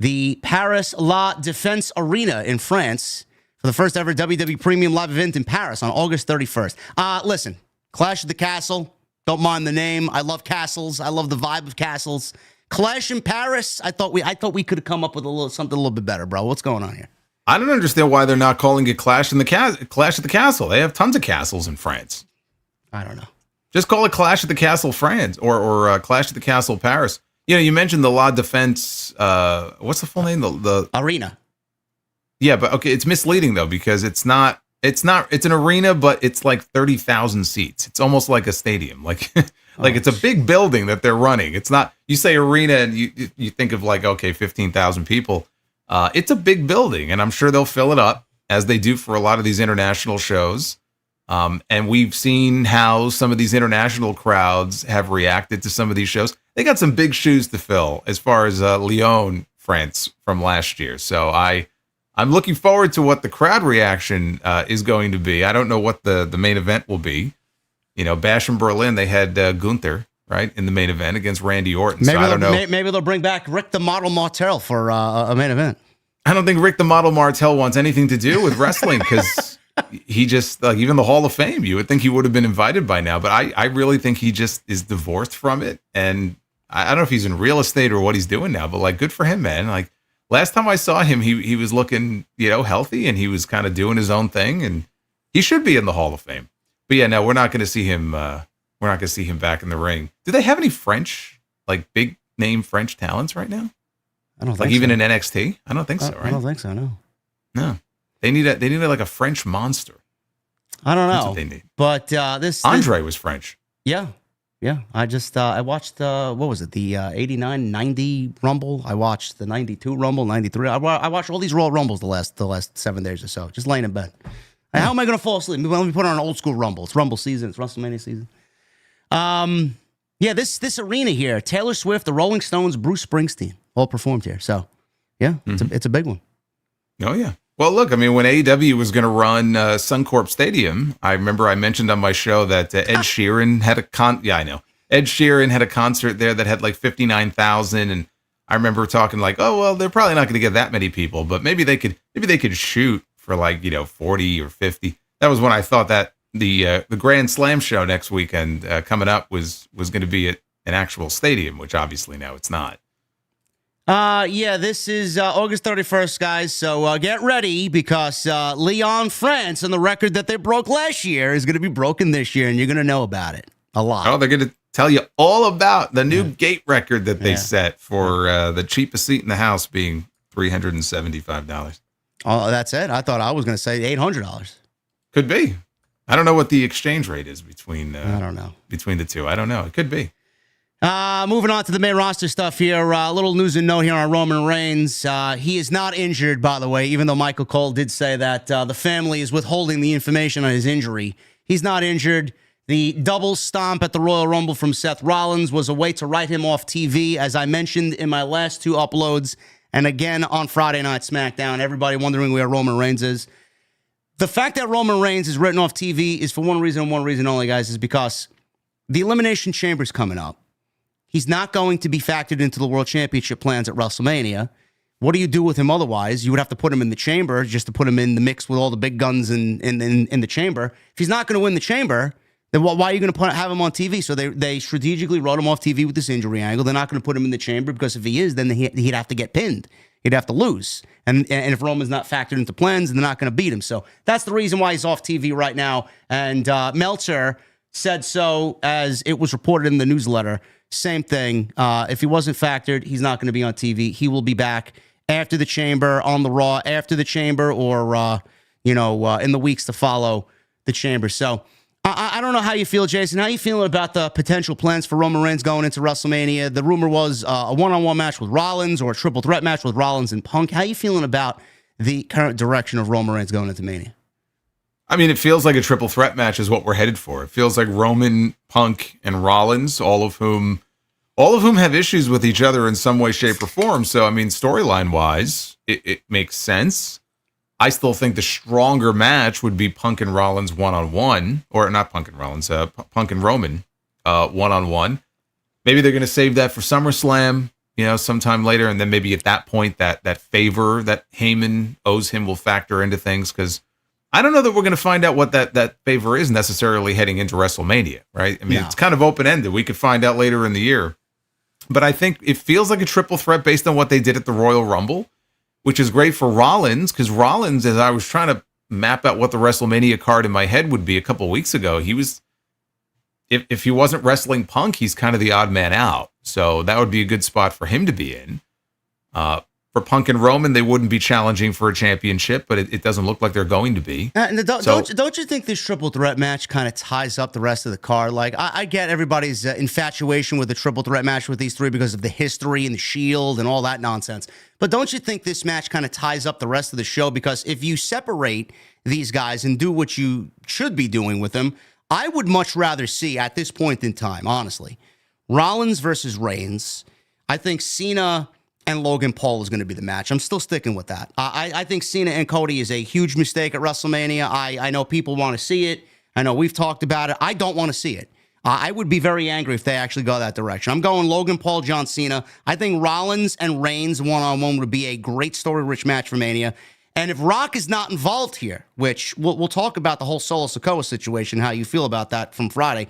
the Paris La Défense Arena in France for the first ever WWE Premium Live event in Paris on August 31st. Listen, Clash at the Castle. Don't mind the name. I love castles. I love the vibe of castles. Clash in Paris. I thought we could have come up with something a little bit better, bro. What's going on here? I don't understand why they're not calling it Clash at the Castle. They have tons of castles in France. I don't know. Just call it Clash at the Castle France or Clash at the Castle Paris. You know, you mentioned the La Defense. What's the full name? The Arena. Yeah, but okay, it's misleading though because it's an arena, but it's like 30,000 seats. It's almost like a stadium. Like it's a big building that they're running. It's not, you say arena and you think of like, okay, 15,000 people. It's a big building and I'm sure they'll fill it up as they do for a lot of these international shows. And we've seen how some of these international crowds have reacted to some of these shows. They got some big shoes to fill as far as Lyon, France from last year. So I'm looking forward to what the crowd reaction is going to be. I don't know what the main event will be. You know, Bash in Berlin, they had Gunther, right, in the main event against Randy Orton. Maybe so I don't know. Maybe they'll bring back Rick the Model Martel for a main event. I don't think Rick the Model Martel wants anything to do with wrestling because he just, like, even the Hall of Fame, you would think he would have been invited by now. But I really think he just is divorced from it. And I don't know if he's in real estate or what he's doing now, but, like, good for him, man. Like, last time I saw him, he was looking, healthy, and he was kind of doing his own thing, and he should be in the Hall of Fame. But yeah, no, we're not going to see him. We're not going to see him back in the ring. Do they have any French, like big name French talents right now? I don't think like so. even in NXT. I don't think so. Right? I don't think so. No. They need like a French monster. I don't know. That's what they need. But Andre was French. Yeah. I just I watched what was it, the 89, 90 Rumble. I watched the 92 Rumble, 93. I watched all these Royal Rumbles the last 7 days or so, just laying in bed. How am I going to fall asleep? Let me put on an old school Rumble. It's Rumble season. It's WrestleMania season. Yeah, this arena here, Taylor Swift, the Rolling Stones, Bruce Springsteen, all performed here. So, yeah, it's a big one. Oh yeah. Well, look, I mean, when AEW was going to run Suncorp Stadium, I remember I mentioned on my show that Ed Sheeran had Ed Sheeran had a concert there that had like 59,000, and I remember talking like, oh well, they're probably not going to get that many people, but maybe they could shoot for like 40 or 50. That was when I thought that the Grand Slam show next weekend coming up was going to be at an actual stadium, which obviously now it's not. Yeah, this is August 31st, guys. So get ready because Lyon, France, and the record that they broke last year is going to be broken this year, and you're going to know about it a lot. Oh, they're going to tell you all about the new gate record that they set for the cheapest seat in the house being $375. Oh, that's it? I thought I was going to say $800. Could be. I don't know what the exchange rate is between. I don't know. Between the two. I don't know. It could be. Moving on to the main roster stuff here. A little news and note here on Roman Reigns. He is not injured, by the way, even though Michael Cole did say that the family is withholding the information on his injury. He's not injured. The double stomp at the Royal Rumble from Seth Rollins was a way to write him off TV, as I mentioned in my last two uploads, and again on Friday Night SmackDown. Everybody wondering where Roman Reigns is. The fact that Roman Reigns is written off TV is for one reason and one reason only, guys, is because the Elimination Chamber is coming up. He's not going to be factored into the World Championship plans at WrestleMania. What do you do with him otherwise? You would have to put him in the chamber just to put him in the mix with all the big guns in the chamber. If he's not going to win the chamber, then why are you going to have him on TV? So they strategically wrote him off TV with this injury angle. They're not going to put him in the chamber because if he is, then he'd have to get pinned. He'd have to lose. And if Roman's not factored into plans, they're not going to beat him. So that's the reason why he's off TV right now. And Meltzer said so, as it was reported in the newsletter. Same thing. If he wasn't factored, he's not going to be on TV. He will be back after the chamber on the Raw, after the chamber, or in the weeks to follow the chamber. So I don't know how you feel, Jason. How you feeling about the potential plans for Roman Reigns going into WrestleMania? The rumor was a one-on-one match with Rollins or a triple threat match with Rollins and Punk. How you feeling about the current direction of Roman Reigns going into Mania? I mean, it feels like a triple threat match is what we're headed for. It feels like Roman, Punk, and Rollins, all of whom have issues with each other in some way, shape, or form. So, I mean, storyline-wise, it makes sense. I still think the stronger match would be Punk and Rollins one-on-one, or not Punk and Rollins, Punk and Roman one-on-one. Maybe they're going to save that for SummerSlam. sometime later. And then maybe at that point, that favor that Heyman owes him will factor into things. Because I don't know that we're going to find out what that favor is necessarily heading into WrestleMania, right? I mean, It's kind of open-ended. We could find out later in the year. But I think it feels like a triple threat based on what they did at the Royal Rumble, which is great for Rollins, because Rollins, as I was trying to map out what the WrestleMania card in my head would be a couple of weeks ago, he was, if he wasn't wrestling Punk, he's kind of the odd man out. So that would be a good spot for him to be in. For Punk and Roman, they wouldn't be challenging for a championship, but it doesn't look like they're going to be. Don't you think this triple threat match kind of ties up the rest of the card? Like, I get everybody's infatuation with the triple threat match with these three because of the history and the Shield and all that nonsense. But don't you think this match kind of ties up the rest of the show? Because if you separate these guys and do what you should be doing with them, I would much rather see, at this point in time, honestly, Rollins versus Reigns. I think Cena and Logan Paul is going to be the match. I'm still sticking with that. I think Cena and Cody is a huge mistake at WrestleMania. I know people want to see it. I know we've talked about it. I don't want to see it. I would be very angry if they actually go that direction. I'm going Logan Paul, John Cena. I think Rollins and Reigns one-on-one would be a great story-rich match for Mania. And if Rock is not involved here, which we'll talk about the whole Solo Sikoa situation, how you feel about that from Friday,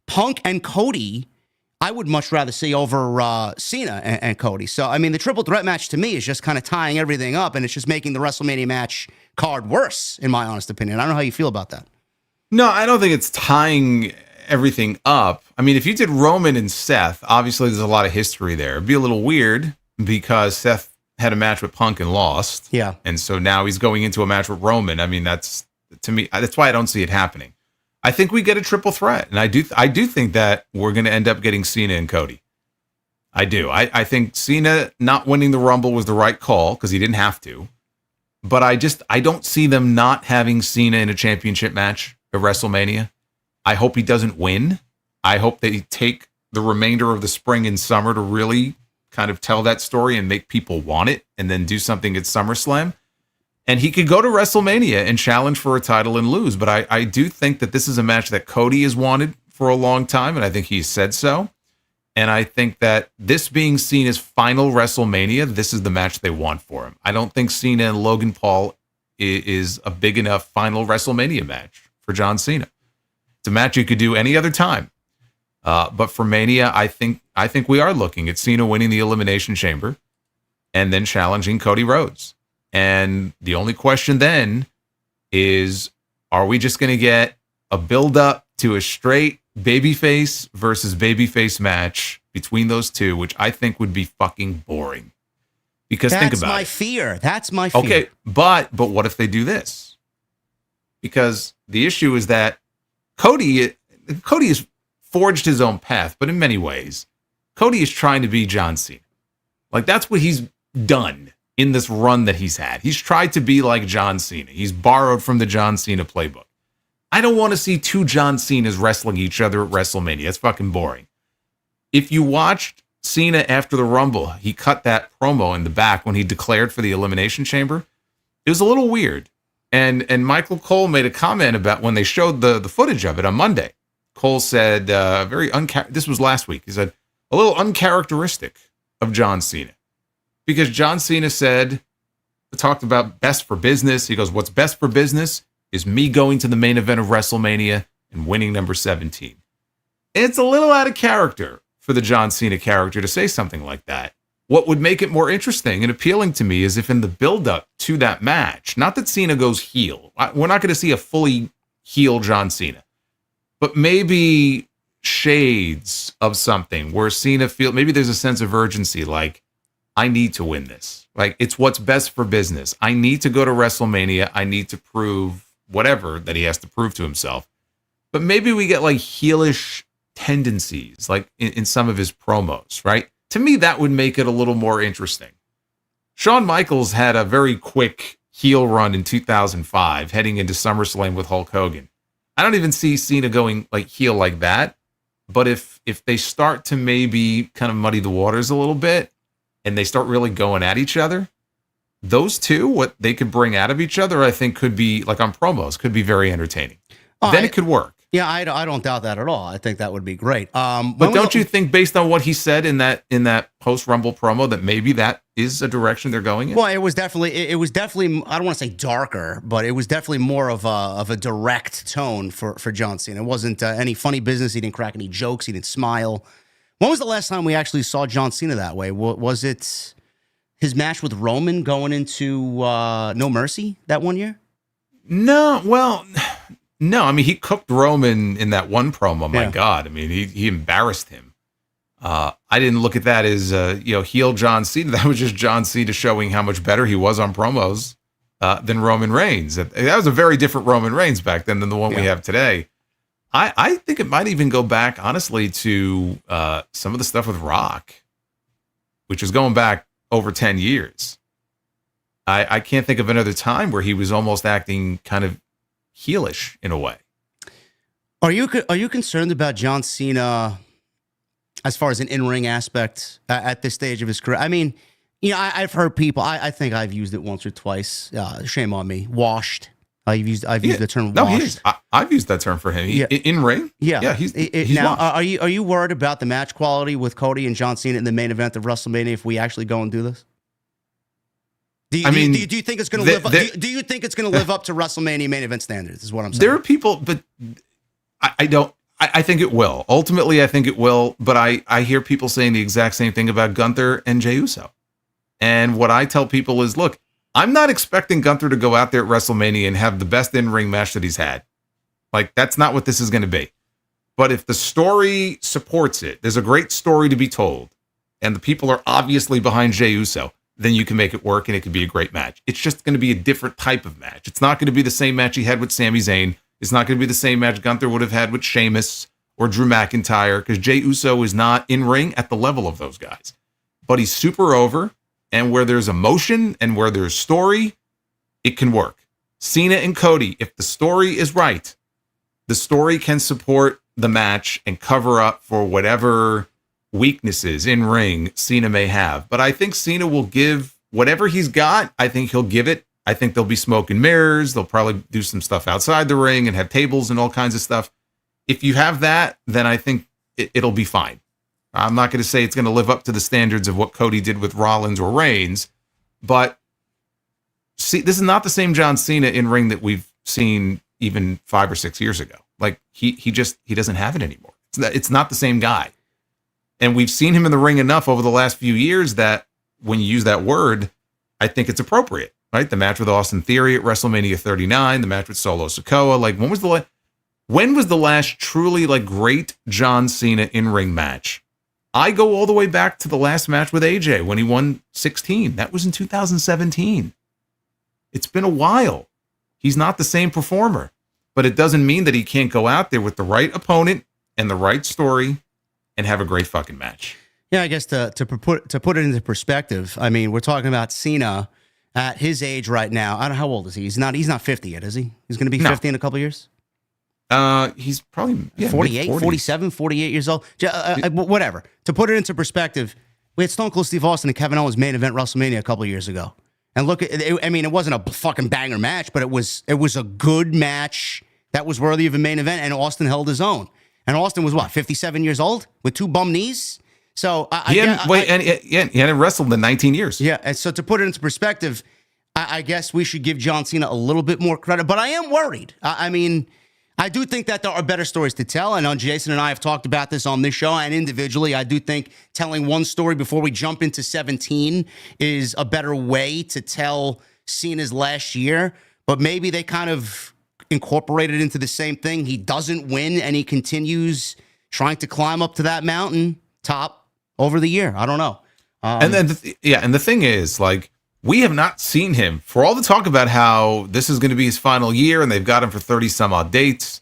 Punk and Cody, I would much rather see over Cena and Cody. So, I mean, the triple threat match to me is just kind of tying everything up, and it's just making the WrestleMania match card worse, in my honest opinion. I don't know how you feel about that. No, I don't think it's tying everything up. I mean, if you did Roman and Seth, obviously there's a lot of history there. It'd be a little weird because Seth had a match with Punk and lost. Yeah. And so now he's going into a match with Roman. I mean, that's, to me, that's why I don't see it happening. I think we get a triple threat, and I do think that we're going to end up getting Cena and Cody. I do. I think Cena not winning the Rumble was the right call because he didn't have to. But I don't see them not having Cena in a championship match at WrestleMania. I hope he doesn't win. I hope they take the remainder of the spring and summer to really kind of tell that story and make people want it, and then do something at SummerSlam. And he could go to WrestleMania and challenge for a title and lose. But I do think that this is a match that Cody has wanted for a long time, and I think he's said so. And I think that this being Cena's final WrestleMania, this is the match they want for him. I don't think Cena and Logan Paul is a big enough final WrestleMania match for John Cena. It's a match you could do any other time. But for Mania, I think we are looking at Cena winning the Elimination Chamber and then challenging Cody Rhodes. And the only question then is, are we just going to get a build-up to a straight babyface versus babyface match between those two, which I think would be fucking boring? Because think about it. That's my fear. Okay, but what if they do this? Because the issue is that Cody has forged his own path, but in many ways, Cody is trying to be John Cena. Like, that's what he's done in this run that he's had. He's tried to be like John Cena. He's borrowed from the John Cena playbook. I don't want to see two John Cenas wrestling each other at WrestleMania. It's fucking boring. If you watched Cena after the Rumble, he cut that promo in the back when he declared for the Elimination Chamber. It was a little weird. And Michael Cole made a comment about when they showed the footage of it on Monday. Cole said, this was last week. He said, a little uncharacteristic of John Cena. Because John Cena talked about best for business. He goes, what's best for business is me going to the main event of WrestleMania and winning number 17. It's a little out of character for the John Cena character to say something like that. What would make it more interesting and appealing to me is if in the build-up to that match, not that Cena goes heel. We're not going to see a fully heel John Cena. But maybe shades of something where Cena maybe there's a sense of urgency, like, I need to win this. Like, it's what's best for business. I need to go to WrestleMania. I need to prove whatever that he has to prove to himself. But maybe we get like heelish tendencies, like in some of his promos, right? To me, that would make it a little more interesting. Shawn Michaels had a very quick heel run in 2005, heading into SummerSlam with Hulk Hogan. I don't even see Cena going like heel like that. But if they start to maybe kind of muddy the waters a little bit, and they start really going at each other, those two, what they could bring out of each other, I think could be, like on promos, could be very entertaining. It could work. Yeah, I don't doubt that at all. I think that would be great. But don't you think, based on what he said in that post Rumble promo, that maybe that is a direction they're going in? Well, it was definitely. I don't want to say darker, but it was definitely more of a direct tone for John Cena. It wasn't any funny business. He didn't crack any jokes. He didn't smile. When was the last time we actually saw John Cena that way? Was it his match with Roman going into No Mercy that one year? No, well. No, I mean, he cooked Roman in that one promo. My God, I mean, he embarrassed him. I didn't look at that as heel John Cena. That was just John Cena showing how much better he was on promos than Roman Reigns. That was a very different Roman Reigns back then than the one we have today. I think it might even go back, honestly, to some of the stuff with Rock, which is going back over 10 years. I can't think of another time where he was almost acting kind of heelish in a way. Are you concerned about John Cena as far as an in-ring aspect at this stage of his career? I mean, I've heard people. I think I've used it once or twice. Shame on me. Washed. I've used the term. No, washed. I've used that term for him. In ring. Yeah. He's now. washed. Are you worried about the match quality with Cody and John Cena in the main event of WrestleMania if we actually go and do this? Do you think it's going to live? Do you think it's going to live up to WrestleMania main event standards? Is what I'm saying. There are people, but I don't. I think it will. Ultimately, I think it will. But I hear people saying the exact same thing about Gunther and Jey Uso. And what I tell people is, look, I'm not expecting Gunther to go out there at WrestleMania and have the best in-ring match that he's had. Like, that's not what this is going to be. But if the story supports it, there's a great story to be told, and the people are obviously behind Jey Uso, then you can make it work and it could be a great match. It's just going to be a different type of match. It's not going to be the same match he had with Sami Zayn. It's not going to be the same match Gunther would have had with Sheamus or Drew McIntyre, because Jey Uso is not in ring at the level of those guys. But he's super over, and where there's emotion and where there's story, it can work. Cena and Cody, if the story is right, the story can support the match and cover up for whatever weaknesses in ring Cena may have. But I think Cena will give whatever he's got. I think he'll give it. I think there'll be smoke and mirrors. They'll probably do some stuff outside the ring and have tables and all kinds of stuff. If you have that, then I think it'll be fine. I'm not going to say it's going to live up to the standards of what Cody did with Rollins or Reigns, but see, this is not the same John Cena in ring that we've seen even 5 or 6 years ago. Like he doesn't have it anymore. It's not the same guy. And we've seen him in the ring enough over the last few years that when you use that word, I think it's appropriate, right? The match with Austin Theory at WrestleMania 39, the match with Solo Sikoa. Like, when was the last truly like great John Cena in-ring match? I go all the way back to the last match with AJ when he won 16. That was in 2017. It's been a while. He's not the same performer, but it doesn't mean that he can't go out there with the right opponent and the right story and have a great fucking match. Yeah, I guess to put it into perspective, I mean, we're talking about Cena at his age right now. I don't know, how old is he? He's not 50 yet, is he? He's going to be 50 in a couple years? He's probably 48, 47, 48 years old. Whatever. To put it into perspective, we had Stone Cold Steve Austin and Kevin Owens main event WrestleMania a couple of years ago. And look, I mean, it wasn't a fucking banger match, but it was a good match that was worthy of a main event, and Austin held his own. And Austin was, what, 57 years old with 2 bum knees? So he hadn't wrestled in 19 years. Yeah, and so to put it into perspective, I guess we should give John Cena a little bit more credit. But I am worried. I mean, I do think that there are better stories to tell. I know Jason and I have talked about this on this show, and individually, I do think telling one story before we jump into 17 is a better way to tell Cena's last year. But maybe they kind of incorporated into the same thing. He doesn't win, and he continues trying to climb up to that mountain top over the year. I don't know. And then, and the thing is, like, we have not seen him, for all the talk about how this is going to be his final year and they've got him for 30 some odd dates.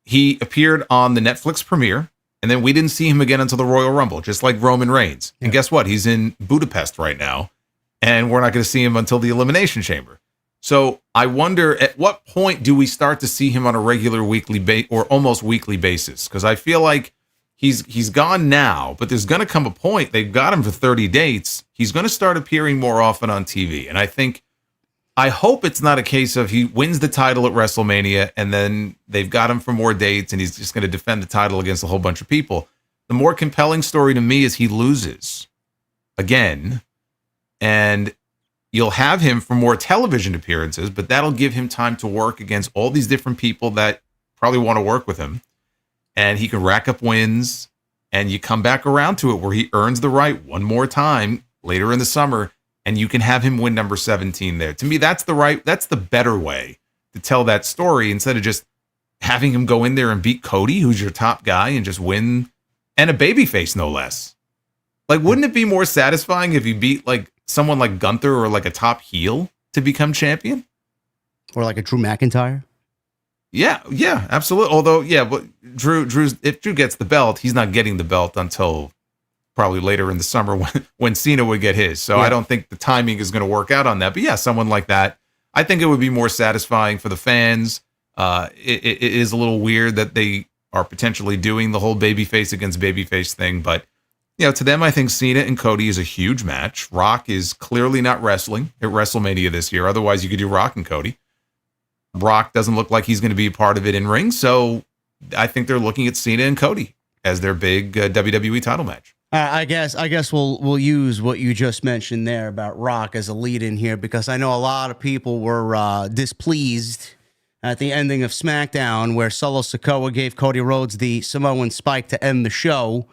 He appeared on the Netflix premiere, and then we didn't see him again until the Royal Rumble, just like Roman Reigns. Yeah. And guess what? He's in Budapest right now, and we're not going to see him until the Elimination Chamber. So I wonder, at what point do we start to see him on a regular weekly or almost weekly basis? Because I feel like he's gone now, but there's going to come a point, they've got him for 30 dates, he's going to start appearing more often on TV. And I think I hope it's not a case of he wins the title at WrestleMania and then they've got him for more dates and he's just going to defend the title against a whole bunch of people. The more compelling story to me is he loses again, and you'll have him for more television appearances, but that'll give him time to work against all these different people that probably want to work with him, and he can rack up wins, and you come back around to it where he earns the right one more time later in the summer, and you can have him win number 17 there. To me, that's the better way to tell that story instead of just having him go in there and beat Cody, who's your top guy, and just win, and a babyface, no less. Like, wouldn't it be more satisfying if he beat like someone like Gunther or like a top heel to become champion? Or like a Drew McIntyre? Yeah, absolutely. Although, but if Drew gets the belt, he's not getting the belt until probably later in the summer when Cena would get his. So I don't think the timing is going to work out on that. But yeah, someone like that, I think it would be more satisfying for the fans. It is a little weird that they are potentially doing the whole babyface against babyface thing. But, to them, I think Cena and Cody is a huge match. Rock is clearly not wrestling at WrestleMania this year. Otherwise, you could do Rock and Cody. Rock doesn't look like he's going to be a part of it in ring. So I think they're looking at Cena and Cody as their big WWE title match. I guess we'll use what you just mentioned there about Rock as a lead in here, because I know a lot of people were displeased at the ending of SmackDown where Solo Sikoa gave Cody Rhodes the Samoan spike to end the show.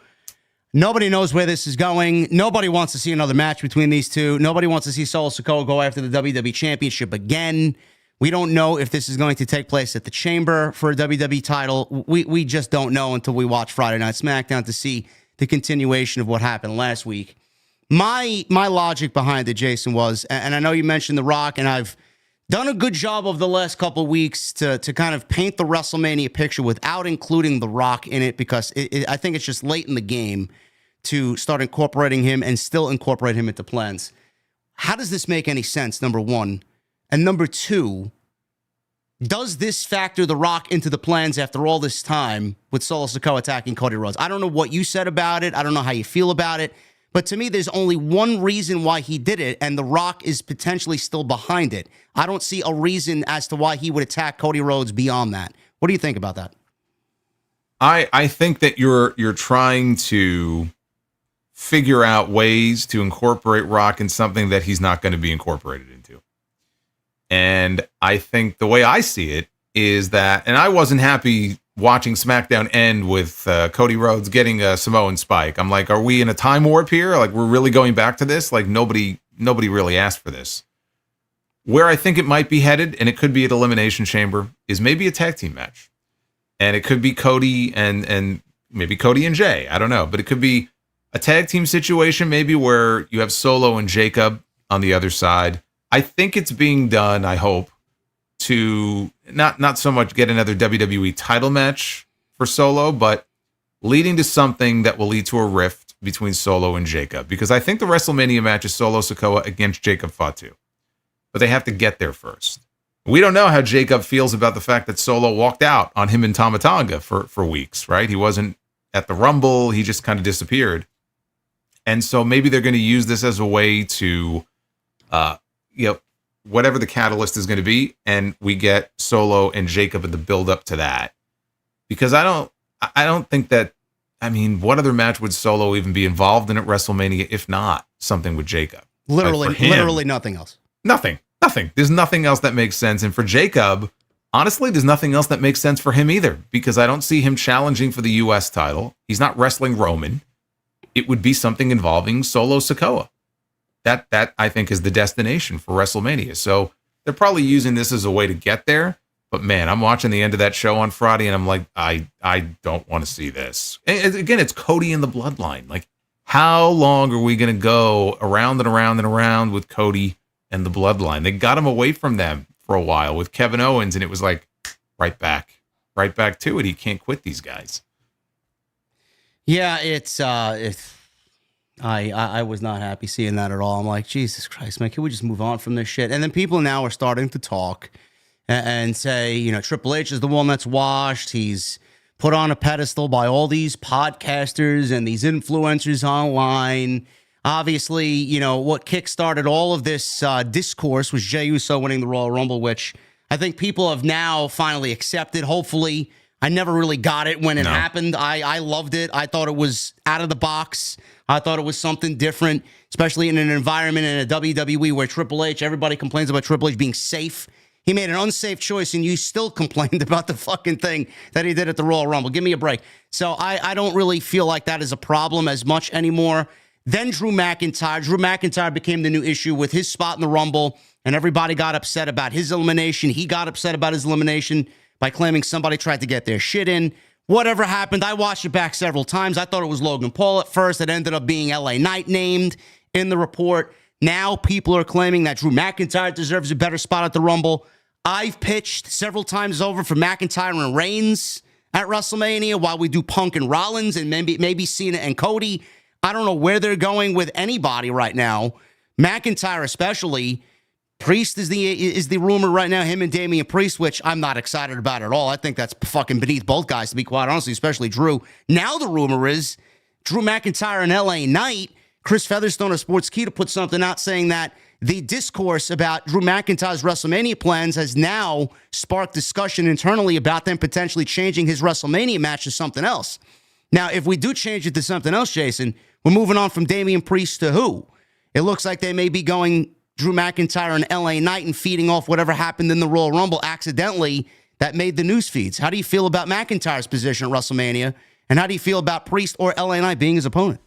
Nobody knows where this is going. Nobody wants to see another match between these two. Nobody wants to see Solo Sikoa go after the WWE Championship again. We don't know if this is going to take place at the Chamber for a WWE title. We just don't know until we watch Friday Night SmackDown to see the continuation of what happened last week. My logic behind it, Jason, was, and I know you mentioned The Rock, and I've done a good job of the last couple of weeks to kind of paint the WrestleMania picture without including The Rock in it, because I think it's just late in the game to start incorporating him and still incorporate him into plans. How does this make any sense, number one? And number two, does this factor The Rock into the plans after all this time with Solo Sikoa attacking Cody Rhodes? I don't know what you said about it. I don't know how you feel about it. But to me, there's only one reason why he did it, and The Rock is potentially still behind it. I don't see a reason as to why he would attack Cody Rhodes beyond that. What do you think about that? I think that you're trying to figure out ways to incorporate Rock in something that he's not going to be incorporated into. And I think the way I see it is that, and I wasn't happy watching SmackDown end with Cody Rhodes getting a Samoan spike. I'm like, are we in a time warp here? Like, we're really going back to this? Like, nobody really asked for this. Where I think it might be headed, and it could be at Elimination Chamber, is maybe a tag team match. And it could be Cody and maybe Cody and Jay. I don't know. But it could be a tag team situation, maybe where you have Solo and Jacob on the other side. I think it's being done, I hope, to not so much get another WWE title match for Solo, but leading to something that will lead to a rift between Solo and Jacob. Because I think the WrestleMania match is Solo Sikoa against Jacob Fatu. But they have to get there first. We don't know how Jacob feels about the fact that Solo walked out on him in Tama Tonga for weeks, right? He wasn't at the Rumble. He just kind of disappeared. And so maybe they're going to use this as a way to, whatever the catalyst is going to be, and we get Solo and Jacob in the build up to that. Because I don't think that, what other match would Solo even be involved in at WrestleMania if not something with Jacob? Literally nothing else. Nothing. There's nothing else that makes sense. And for Jacob, honestly, there's nothing else that makes sense for him either, because I don't see him challenging for the U.S. title. He's not wrestling Roman. It would be something involving Solo Sikoa. That I think is the destination for WrestleMania. So they're probably using this as a way to get there. But man, I'm watching the end of that show on Friday and I'm like, I don't want to see this. And again, it's Cody and the Bloodline. Like, how long are we going to go around and around and around with Cody and the Bloodline? They got him away from them for a while with Kevin Owens, and it was like right back to it. He can't quit these guys. Yeah, I was not happy seeing that at all. I'm like, Jesus Christ, man, can we just move on from this shit? And then people now are starting to talk and say, Triple H is the one that's washed. He's put on a pedestal by all these podcasters and these influencers online. Obviously, you know, what kickstarted all of this discourse was Jey Uso winning the Royal Rumble, which I think people have now finally accepted. Hopefully, I never really got it when it happened. I loved it. I thought it was out of the box. I thought it was something different, especially in an environment in a WWE where Triple H, everybody complains about Triple H being safe. He made an unsafe choice, and you still complained about the fucking thing that he did at the Royal Rumble. Give me a break. So I don't really feel like that is a problem as much anymore. Then Drew McIntyre. Drew McIntyre became the new issue with his spot in the Rumble, and everybody got upset about his elimination. He got upset about his elimination by claiming somebody tried to get their shit in. Whatever happened, I watched it back several times. I thought it was Logan Paul at first. It ended up being LA Knight named in the report. Now people are claiming that Drew McIntyre deserves a better spot at the Rumble. I've pitched several times over for McIntyre and Reigns at WrestleMania while we do Punk and Rollins and maybe Cena and Cody. I don't know where they're going with anybody right now. McIntyre especially. Priest is the rumor right now, him and Damian Priest, which I'm not excited about at all. I think that's fucking beneath both guys, to be quite honest, especially Drew. Now the rumor is Drew McIntyre and LA Knight. Chris Featherstone of Sportskeeda put something out saying that the discourse about Drew McIntyre's WrestleMania plans has now sparked discussion internally about them potentially changing his WrestleMania match to something else. Now, if we do change it to something else, Jason, we're moving on from Damian Priest to who? It looks like they may be going Drew McIntyre and LA Knight and feeding off whatever happened in the Royal Rumble accidentally that made the news feeds. How do you feel about McIntyre's position at WrestleMania? And how do you feel about Priest or LA Knight being his opponent?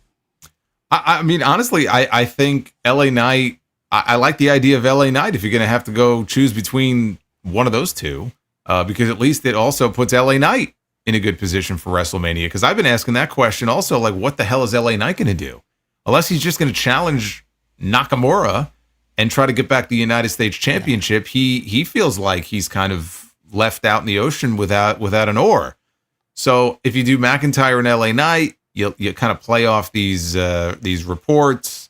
I mean, honestly, I think LA Knight, I like the idea of LA Knight if you're going to have to go choose between one of those two, because at least it also puts LA Knight in a good position for WrestleMania. Because I've been asking that question also, like, what the hell is LA Knight going to do? Unless he's just going to challenge Nakamura and try to get back the United States Championship, he feels like he's kind of left out in the ocean without an oar. So if you do McIntyre and LA Knight, you kind of play off these reports,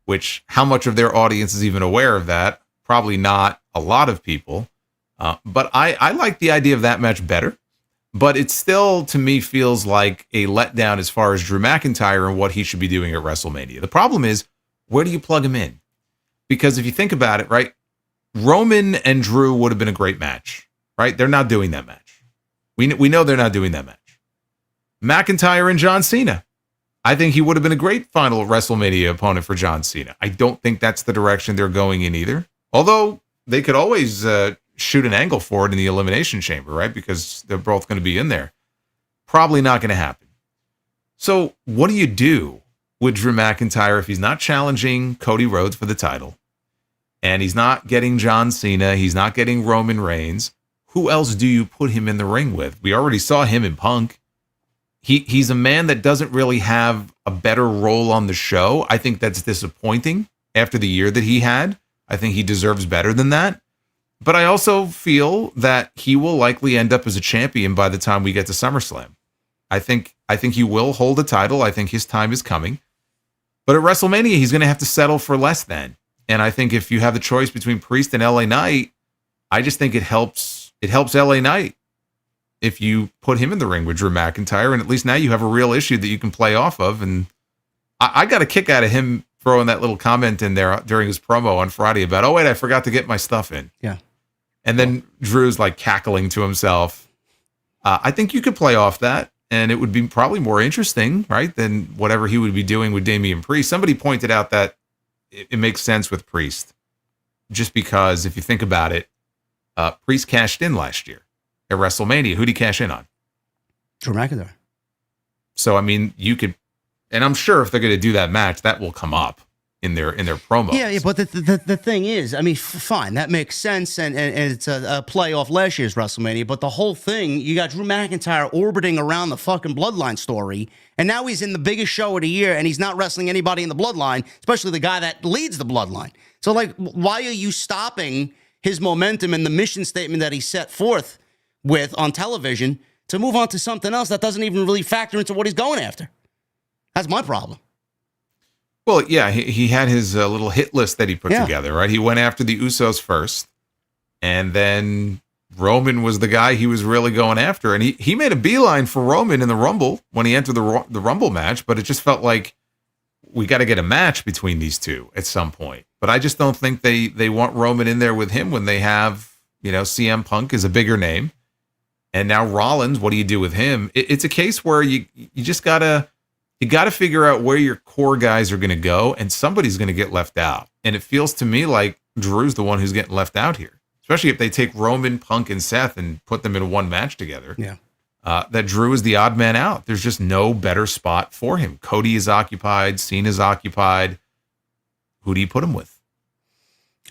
which how much of their audience is even aware of that? Probably not a lot of people. But I like the idea of that match better. But it still, to me, feels like a letdown as far as Drew McIntyre and what he should be doing at WrestleMania. The problem is, where do you plug him in? Because if you think about it, right, Roman and Drew would have been a great match, right? They're not doing that match. We know they're not doing that match. McIntyre and John Cena. I think he would have been a great final WrestleMania opponent for John Cena. I don't think that's the direction they're going in either. Although they could always shoot an angle for it in the Elimination Chamber, right? Because they're both going to be in there. Probably not going to happen. So what do you do with Drew McIntyre if he's not challenging Cody Rhodes for the title? And he's not getting John Cena. He's not getting Roman Reigns. Who else do you put him in the ring with? We already saw him in Punk. He's a man that doesn't really have a better role on the show. I think that's disappointing after the year that he had. I think he deserves better than that. But I also feel that he will likely end up as a champion by the time we get to SummerSlam. I think he will hold a title. I think his time is coming. But at WrestleMania, he's going to have to settle for less than. And I think if you have the choice between Priest and LA Knight, I just think it helps LA Knight if you put him in the ring with Drew McIntyre, and at least now you have a real issue that you can play off of. And I got a kick out of him throwing that little comment in there during his promo on Friday about, oh, wait, I forgot to get my stuff in. Yeah. And then Drew's like cackling to himself. I think you could play off that, and it would be probably more interesting, right, than whatever he would be doing with Damian Priest. Somebody pointed out that it makes sense with Priest, just because if you think about it, Priest cashed in last year at WrestleMania. Who'd he cash in on? Drew McIntyre. So, I mean, you could, and I'm sure if they're going to do that match, that will come up in their promos. Yeah, but the thing is, I mean, fine, that makes sense, and it's a play off last year's WrestleMania, but the whole thing, you got Drew McIntyre orbiting around the fucking Bloodline story, and now he's in the biggest show of the year, and he's not wrestling anybody in the Bloodline, especially the guy that leads the Bloodline. So, like, why are you stopping his momentum and the mission statement that he set forth with on television to move on to something else that doesn't even really factor into what he's going after? That's my problem. Well, yeah, he had his little hit list that he put together, right? He went after the Usos first, and then Roman was the guy he was really going after. And he made a beeline for Roman in the Rumble when he entered the Rumble match, but it just felt like we got to get a match between these two at some point. But I just don't think they want Roman in there with him when they have, CM Punk is a bigger name. And now Rollins, what do you do with him? It's a case where you just got to figure out where your core guys are going to go, and somebody's going to get left out. And it feels to me like Drew's the one who's getting left out here, especially if they take Roman, Punk, and Seth and put them in one match together. Yeah. That Drew is the odd man out. There's just no better spot for him. Cody is occupied. Cena's occupied. Who do you put him with?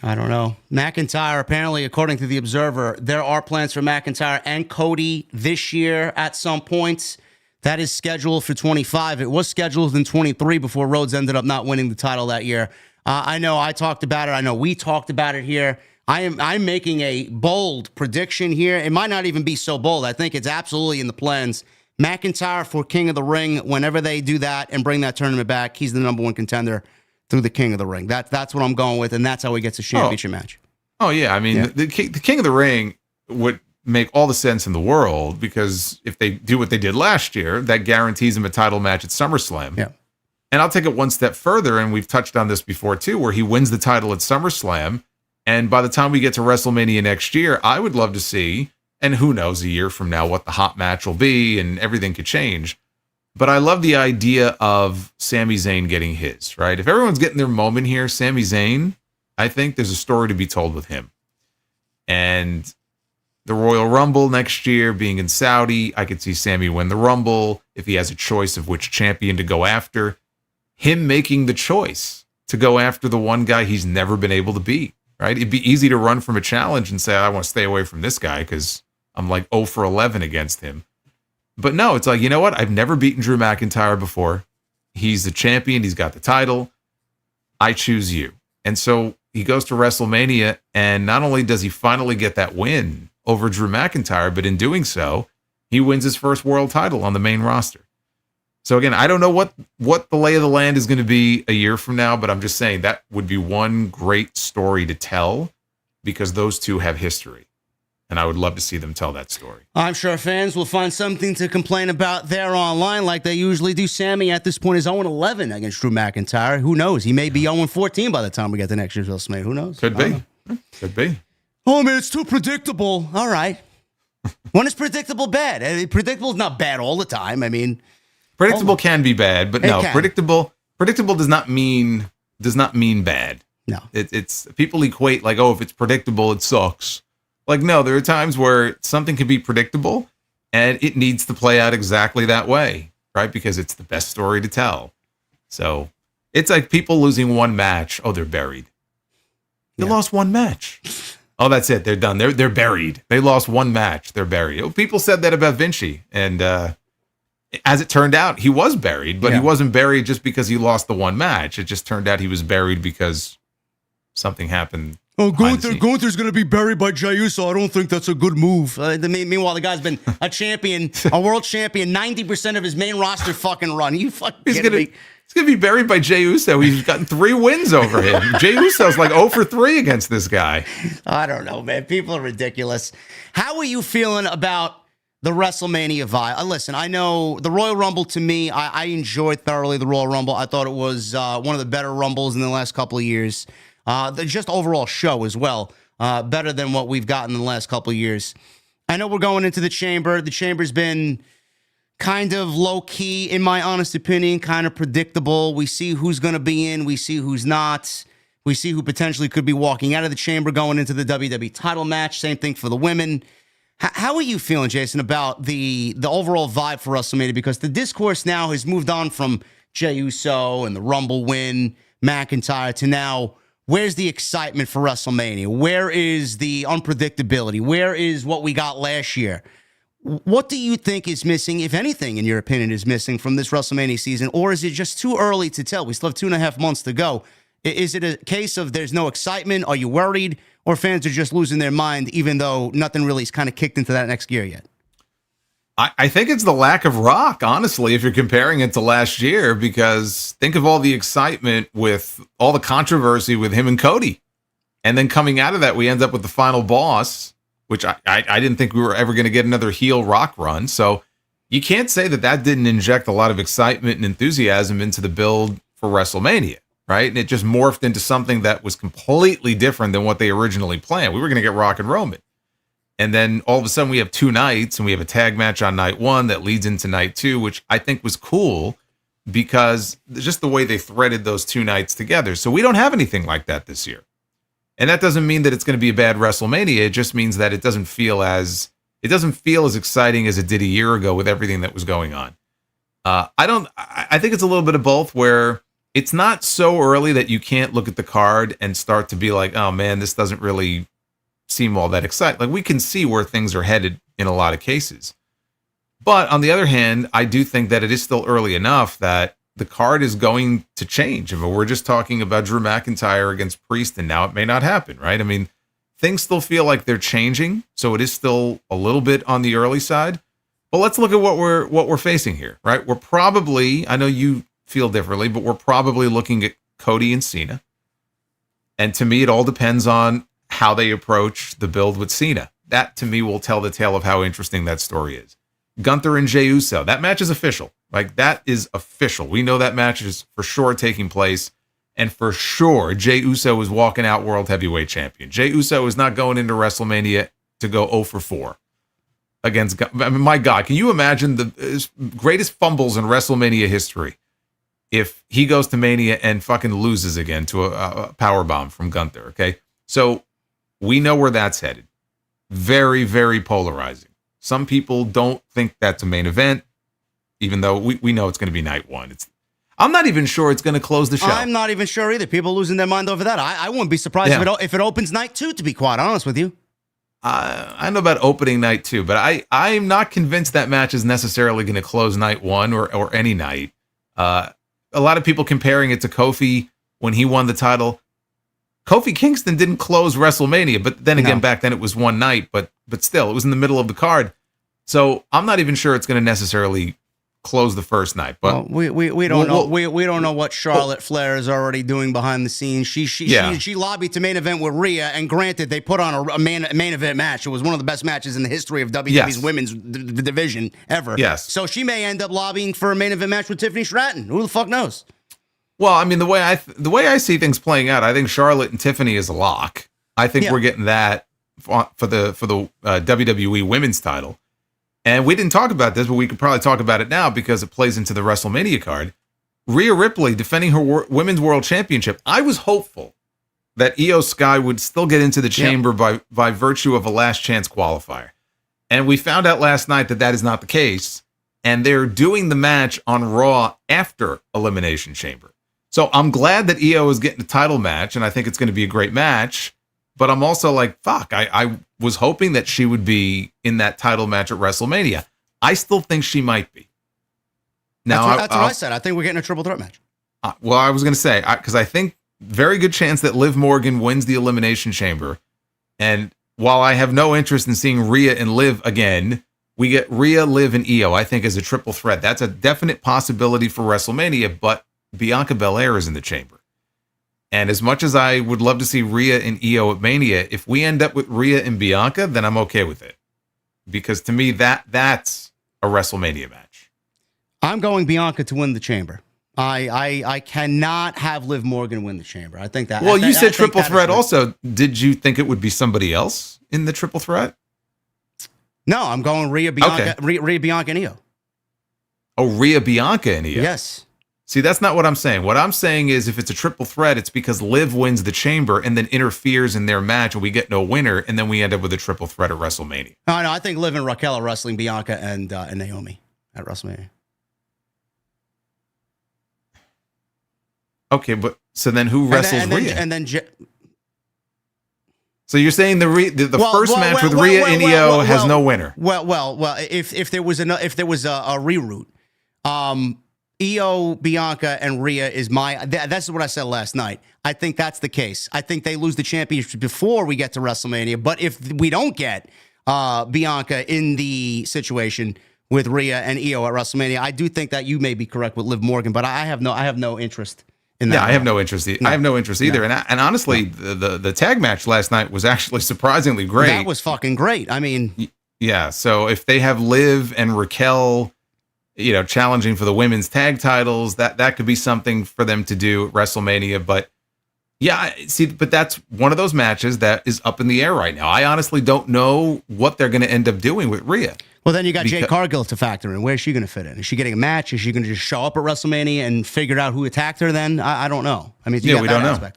I don't know. McIntyre, apparently, according to the Observer, there are plans for McIntyre and Cody this year at some point. That is scheduled for 25. It was scheduled in 23 before Rhodes ended up not winning the title that year. I know I talked about it. I know we talked about it here. I'm making a bold prediction here. It might not even be so bold. I think it's absolutely in the plans. McIntyre for King of the Ring. Whenever they do that and bring that tournament back, he's the number one contender through the King of the Ring. That's what I'm going with, and that's how he gets a championship match. Oh, yeah. I mean, the King of the Ring would make all the sense in the world, because if they do what they did last year, that guarantees him a title match at SummerSlam. Yeah. And I'll take it one step further, and we've touched on this before too, where he wins the title at SummerSlam, and by the time we get to WrestleMania next year, I would love to see, and who knows a year from now what the hot match will be, and everything could change. But I love the idea of Sami Zayn getting his, right? If everyone's getting their moment here, Sami Zayn, I think there's a story to be told with him. And the Royal Rumble next year being in Saudi, I could see Sami win the Rumble if he has a choice of which champion to go after. Him making the choice to go after the one guy he's never been able to beat, right? It'd be easy to run from a challenge and say, I want to stay away from this guy because I'm like 0 for 11 against him. But no, it's like, you know what? I've never beaten Drew McIntyre before. He's the champion. He's got the title. I choose you. And so he goes to WrestleMania, and not only does he finally get that win over Drew McIntyre, but in doing so, he wins his first world title on the main roster. So again, I don't know what the lay of the land is going to be a year from now, but I'm just saying that would be one great story to tell, because those two have history. And I would love to see them tell that story. I'm sure fans will find something to complain about there online like they usually do. Sami, at this point, is 0-11 against Drew McIntyre. Who knows? He may be 0-14 by the time we get to next year's WrestleMania. Who knows? Could be. Could be. Oh, man, it's too predictable. All right. When is predictable bad? Predictable is not bad all the time. I mean, predictable can be bad, but no, predictable does not mean bad. No. It's people equate like, oh, if it's predictable, it sucks. Like, no, there are times where something can be predictable and it needs to play out exactly that way, right? Because it's the best story to tell. So it's like people losing one match. Oh, they're buried. They lost one match. Oh, that's it. They're done. They're buried. They lost one match. They're buried. People said that about Vinci. And as it turned out, he was buried, but he wasn't buried just because he lost the one match. It just turned out he was buried because something happened. Oh, Gunther's going to be buried by Jey Uso. I don't think that's a good move. Meanwhile, the guy's been a champion, a world champion, 90% of his main roster fucking run. You fucking kidding me? He's going to be buried by Jey Uso. He's gotten 3 wins over him. Jey Uso's like 0 for 3 against this guy. I don't know, man. People are ridiculous. How are you feeling about the WrestleMania vibe? Listen, I know the Royal Rumble, to me, I enjoyed thoroughly the Royal Rumble. I thought it was one of the better Rumbles in the last couple of years. The just overall show as well, better than what we've gotten in the last couple of years. I know we're going into the Chamber. The Chamber's been kind of low-key, in my honest opinion, kind of predictable. We see who's going to be in. We see who's not. We see who potentially could be walking out of the Chamber going into the WWE title match. Same thing for the women. How are you feeling, Jason, about the overall vibe for WrestleMania? Because the discourse now has moved on from Jey Uso and the Rumble win, McIntyre, to now, where's the excitement for WrestleMania? Where is the unpredictability? Where is what we got last year? What do you think is missing, if anything, in your opinion, is missing from this WrestleMania season? Or is it just too early to tell? We still have 2.5 months to go. Is it a case of there's no excitement? Are you worried? Or fans are just losing their mind, even though nothing really is kind of kicked into that next gear yet? I think it's the lack of Rock, honestly, if you're comparing it to last year, because think of all the excitement with all the controversy with him and Cody. And then coming out of that, we end up with the final boss, which I didn't think we were ever going to get another heel Rock run. So you can't say that didn't inject a lot of excitement and enthusiasm into the build for WrestleMania, right? And it just morphed into something that was completely different than what they originally planned. We were going to get Rock and Roman. And then all of a sudden we have 2 nights and we have a tag match on night 1 that leads into night 2, which I think was cool because just the way they threaded those 2 nights together. So we don't have anything like that this year. And that doesn't mean that it's going to be a bad WrestleMania. It just means that it doesn't feel as exciting as it did a year ago with everything that was going on. I think it's a little bit of both, where it's not so early that you can't look at the card and start to be like, oh man, this doesn't really seem all that exciting. Like, we can see where things are headed in a lot of cases. But on the other hand, I do think that it is still early enough that the card is going to change. I mean, we're just talking about Drew McIntyre against Priest, and now it may not happen, right? I mean, things still feel like they're changing, so it is still a little bit on the early side. But let's look at what we're facing here, right? We're probably, I know you feel differently, but we're probably looking at Cody and Cena. And to me, it all depends on how they approach the build with Cena. That, to me, will tell the tale of how interesting that story is. Gunther and Jey Uso, that match is official. Like, that is official. We know that match is for sure taking place. And for sure, Jey Uso is walking out World Heavyweight Champion. Jey Uso is not going into WrestleMania to go 0 for 4 against, I mean, my God, can you imagine the greatest fumbles in WrestleMania history if he goes to Mania and fucking loses again to a powerbomb from Gunther, okay? So we know where that's headed. Very, very polarizing. Some people don't think that's a main event, even though we know it's going to be night 1. I'm not even sure it's going to close the show. I'm not even sure either. People losing their mind over that. I wouldn't be surprised if it opens night 2, to be quite honest with you. I know about opening night 2, but I'm not convinced that match is necessarily going to close night 1 or any night. A lot of people comparing it to Kofi when he won the title. Kofi Kingston didn't close WrestleMania, but then again, back then it was one night, but still, it was in the middle of the card. So I'm not even sure it's going to necessarily close the first night. But we don't know. We don't know what Charlotte Flair is already doing behind the scenes. She lobbied to main event with Rhea, and granted, they put on a main event match. It was one of the best matches in the history of WWE's women's division ever. Yes. So she may end up lobbying for a main event match with Tiffany Stratton. Who the fuck knows? Well, I mean, the way I see things playing out, I think Charlotte and Tiffany is a lock. I think we're getting that for the WWE women's title. And we didn't talk about this, but we could probably talk about it now because it plays into the WrestleMania card. Rhea Ripley defending her women's world championship. I was hopeful that Io Sky would still get into the chamber by virtue of a last chance qualifier. And we found out last night that is not the case. And they're doing the match on Raw after Elimination Chamber. So I'm glad that Io is getting a title match, and I think it's going to be a great match. But I'm also like, fuck, I was hoping that she would be in that title match at WrestleMania. I still think she might be. Now, that's what I said. I think we're getting a triple threat match. Well, I was going to say, because I think very good chance that Liv Morgan wins the Elimination Chamber. And while I have no interest in seeing Rhea and Liv again, we get Rhea, Liv, and Io, I think, as a triple threat. That's a definite possibility for WrestleMania, but Bianca Belair is in the chamber. And as much as I would love to see Rhea and Io at Mania, if we end up with Rhea and Bianca, then I'm okay with it. Because to me, that's a WrestleMania match. I'm going Bianca to win the chamber. I cannot have Liv Morgan win the chamber. I think that. Well, you said triple threat also. Did you think it would be somebody else in the triple threat? No, I'm going Rhea, Bianca, Okay. Rhea, Bianca, and Io. Oh, Rhea, Bianca, and Io. Yes. See, that's not what I'm saying. What I'm saying is if it's a triple threat, it's because Liv wins the chamber and then interferes in their match and we get no winner, and then we end up with a triple threat at WrestleMania. No, I think Liv and Raquel are wrestling Bianca and Naomi at WrestleMania. Okay, but so then who wrestles Rhea? So you're saying the first match with Rhea and Io has no winner? Well. If there was a reroute, Io, Bianca, and Rhea is that's what I said last night. I think that's the case. I think they lose the championship before we get to WrestleMania. But if we don't get Bianca in the situation with Rhea and Io at WrestleMania, I do think that you may be correct with Liv Morgan. But I have no interest in that. Yeah, I have no interest. I have no interest either. No. And honestly, the tag match last night was actually surprisingly great. That was fucking great. I mean, yeah. So if they have Liv and Raquel challenging for the women's tag titles. That could be something for them to do at WrestleMania. But yeah, see, but that's one of those matches that is up in the air right now. I honestly don't know what they're going to end up doing with Rhea. Well, then you got Jade Cargill to factor in. Where's she going to fit in? Is she getting a match? Is she going to just show up at WrestleMania and figure out who attacked her then? I don't know. I mean, we don't know.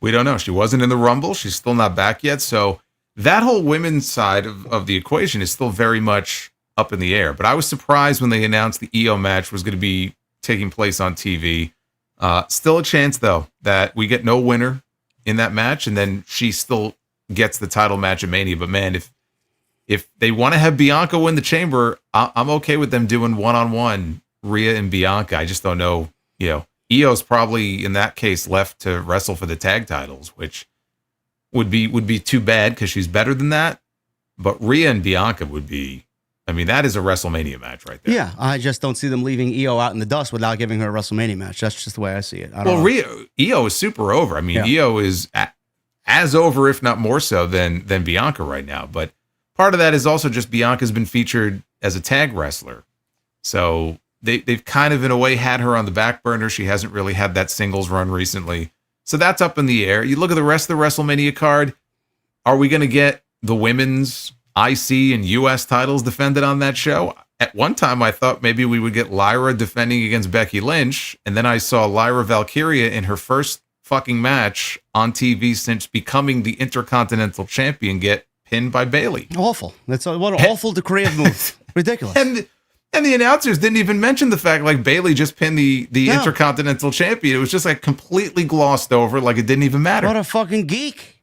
We don't know. She wasn't in the Rumble. She's still not back yet. So that whole women's side of the equation is still very much up in the air. But I was surprised when they announced the EO match was going to be taking place on TV. Still a chance, though, that we get no winner in that match, and then she still gets the title match at Mania. But man, if they want to have Bianca win the Chamber, I'm okay with them doing one-on-one Rhea and Bianca. I just don't know. EO's probably in that case left to wrestle for the tag titles, which would be too bad because she's better than that. But Rhea and Bianca would be. I mean, that is a WrestleMania match right there. Yeah, I just don't see them leaving EO out in the dust without giving her a WrestleMania match. That's just the way I see it. EO is super over. I mean, EO is as over, if not more so, than Bianca right now. But part of that is also just Bianca's been featured as a tag wrestler. So they've kind of, in a way, had her on the back burner. She hasn't really had that singles run recently. So that's up in the air. You look at the rest of the WrestleMania card. Are we going to get the women's IC and US titles defended on that show? At one time, I thought maybe we would get Lyra defending against Becky Lynch. And then I saw Lyra Valkyria in her first fucking match on TV since becoming the Intercontinental Champion get pinned by Bayley. Awful. What an awful creative move. Ridiculous. And the announcers didn't even mention the fact like Bayley just pinned the Intercontinental Champion. It was just like completely glossed over, like it didn't even matter. What a fucking geek.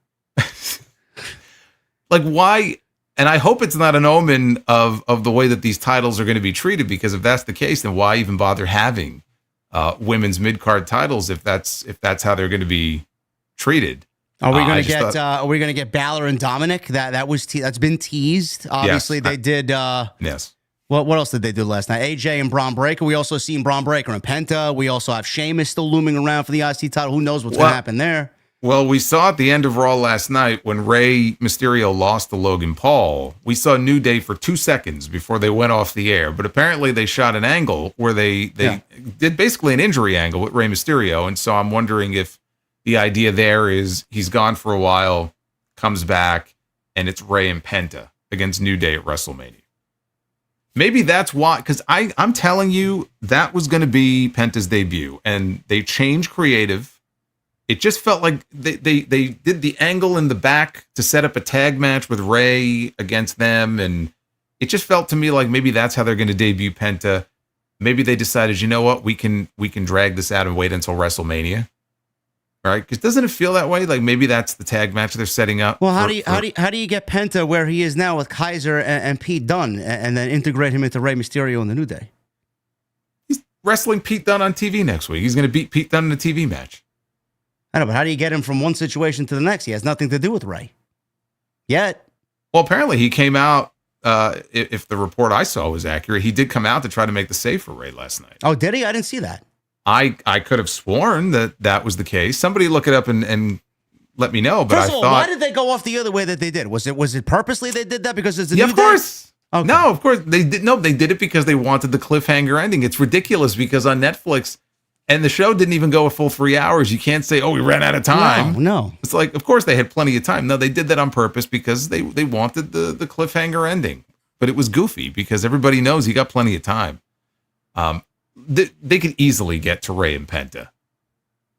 Like, why? And I hope it's not an omen of the way that these titles are going to be treated, because if that's the case, then why even bother having women's mid-card titles if that's how they're going to be treated? Are we going to get Balor and Dominic? That's been teased. Obviously, yes. They did. Yes. What else did they do last night? AJ and Braun Breaker. We also seen Braun Breaker and Penta. We also have Sheamus still looming around for the IC title. Who knows what's going to happen there? Well, we saw at the end of Raw last night when Rey Mysterio lost to Logan Paul, we saw New Day for 2 seconds before they went off the air. But apparently they shot an angle where they did basically an injury angle with Rey Mysterio. And so I'm wondering if the idea there is he's gone for a while, comes back, and it's Rey and Penta against New Day at WrestleMania. Maybe that's why, because I'm telling you, that was going to be Penta's debut. And they changed creative. It just felt like they did the angle in the back to set up a tag match with Rey against them. And it just felt to me like maybe that's how they're going to debut Penta. Maybe they decided, you know what, we can drag this out and wait until WrestleMania. Right? Because doesn't it feel that way? Like maybe that's the tag match they're setting up. Well, how do you get Penta where he is now with Kaiser and Pete Dunne and then integrate him into Rey Mysterio in the New Day? He's wrestling Pete Dunne on TV next week. He's going to beat Pete Dunne in a TV match. I know, but how do you get him from one situation to the next? He has nothing to do with Rey. Yet. Well, apparently he came out, if the report I saw was accurate, he did come out to try to make the save for Rey last night. Oh, did he? I didn't see that. I could have sworn that was the case. Somebody look it up and let me know. But First of all, why did they go off the other way that they did? Was it purposely they did that because it's a new of course. Okay. No, of course they did. No, they did it because they wanted the cliffhanger ending. It's ridiculous because on Netflix, and the show didn't even go a full 3 hours. You can't say, oh, we ran out of time. No. It's like, of course they had plenty of time. No, they did that on purpose because they wanted the cliffhanger ending. But it was goofy because everybody knows he got plenty of time. They could easily get to Rey and Penta.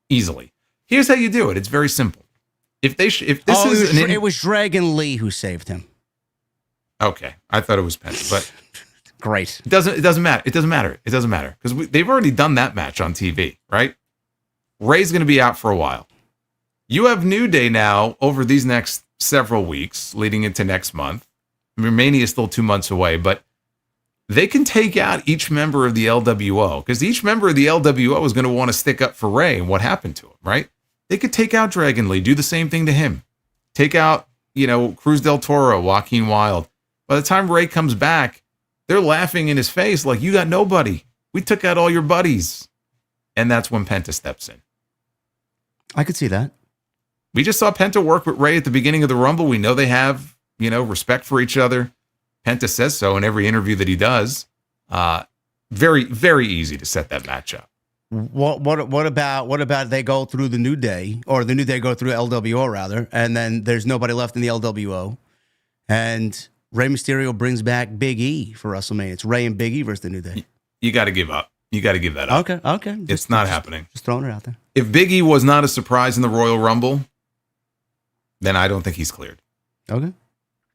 Easily. Here's how you do it. It's very simple. It was Dragon Lee who saved him. Okay. I thought it was Penta, but great. It doesn't matter. It doesn't matter because they've already done that match on TV, right? Rey's going to be out for a while. You have New Day now over these next several weeks leading into next month. I mean, Mania is still 2 months away, but they can take out each member of the LWO because each member of the LWO is going to want to stick up for Rey and what happened to him, right? They could take out Dragon Lee, do the same thing to him. Take out, Cruz del Toro, Joaquin Wilde. By the time Rey comes back, they're laughing in his face like, you got nobody. We took out all your buddies. And that's when Penta steps in. I could see that. We just saw Penta work with Rey at the beginning of the Rumble. We know they have, respect for each other. Penta says so in every interview that he does. Very, very easy to set that match up. What about they go through the New Day, or the New Day go through LWO rather, and then there's nobody left in the LWO, and Rey Mysterio brings back Big E for WrestleMania. It's Rey and Big E versus the New Day. You got to give up. You got to give that up. Okay. It's not happening. Just throwing it out there. If Big E was not a surprise in the Royal Rumble, then I don't think he's cleared. Okay.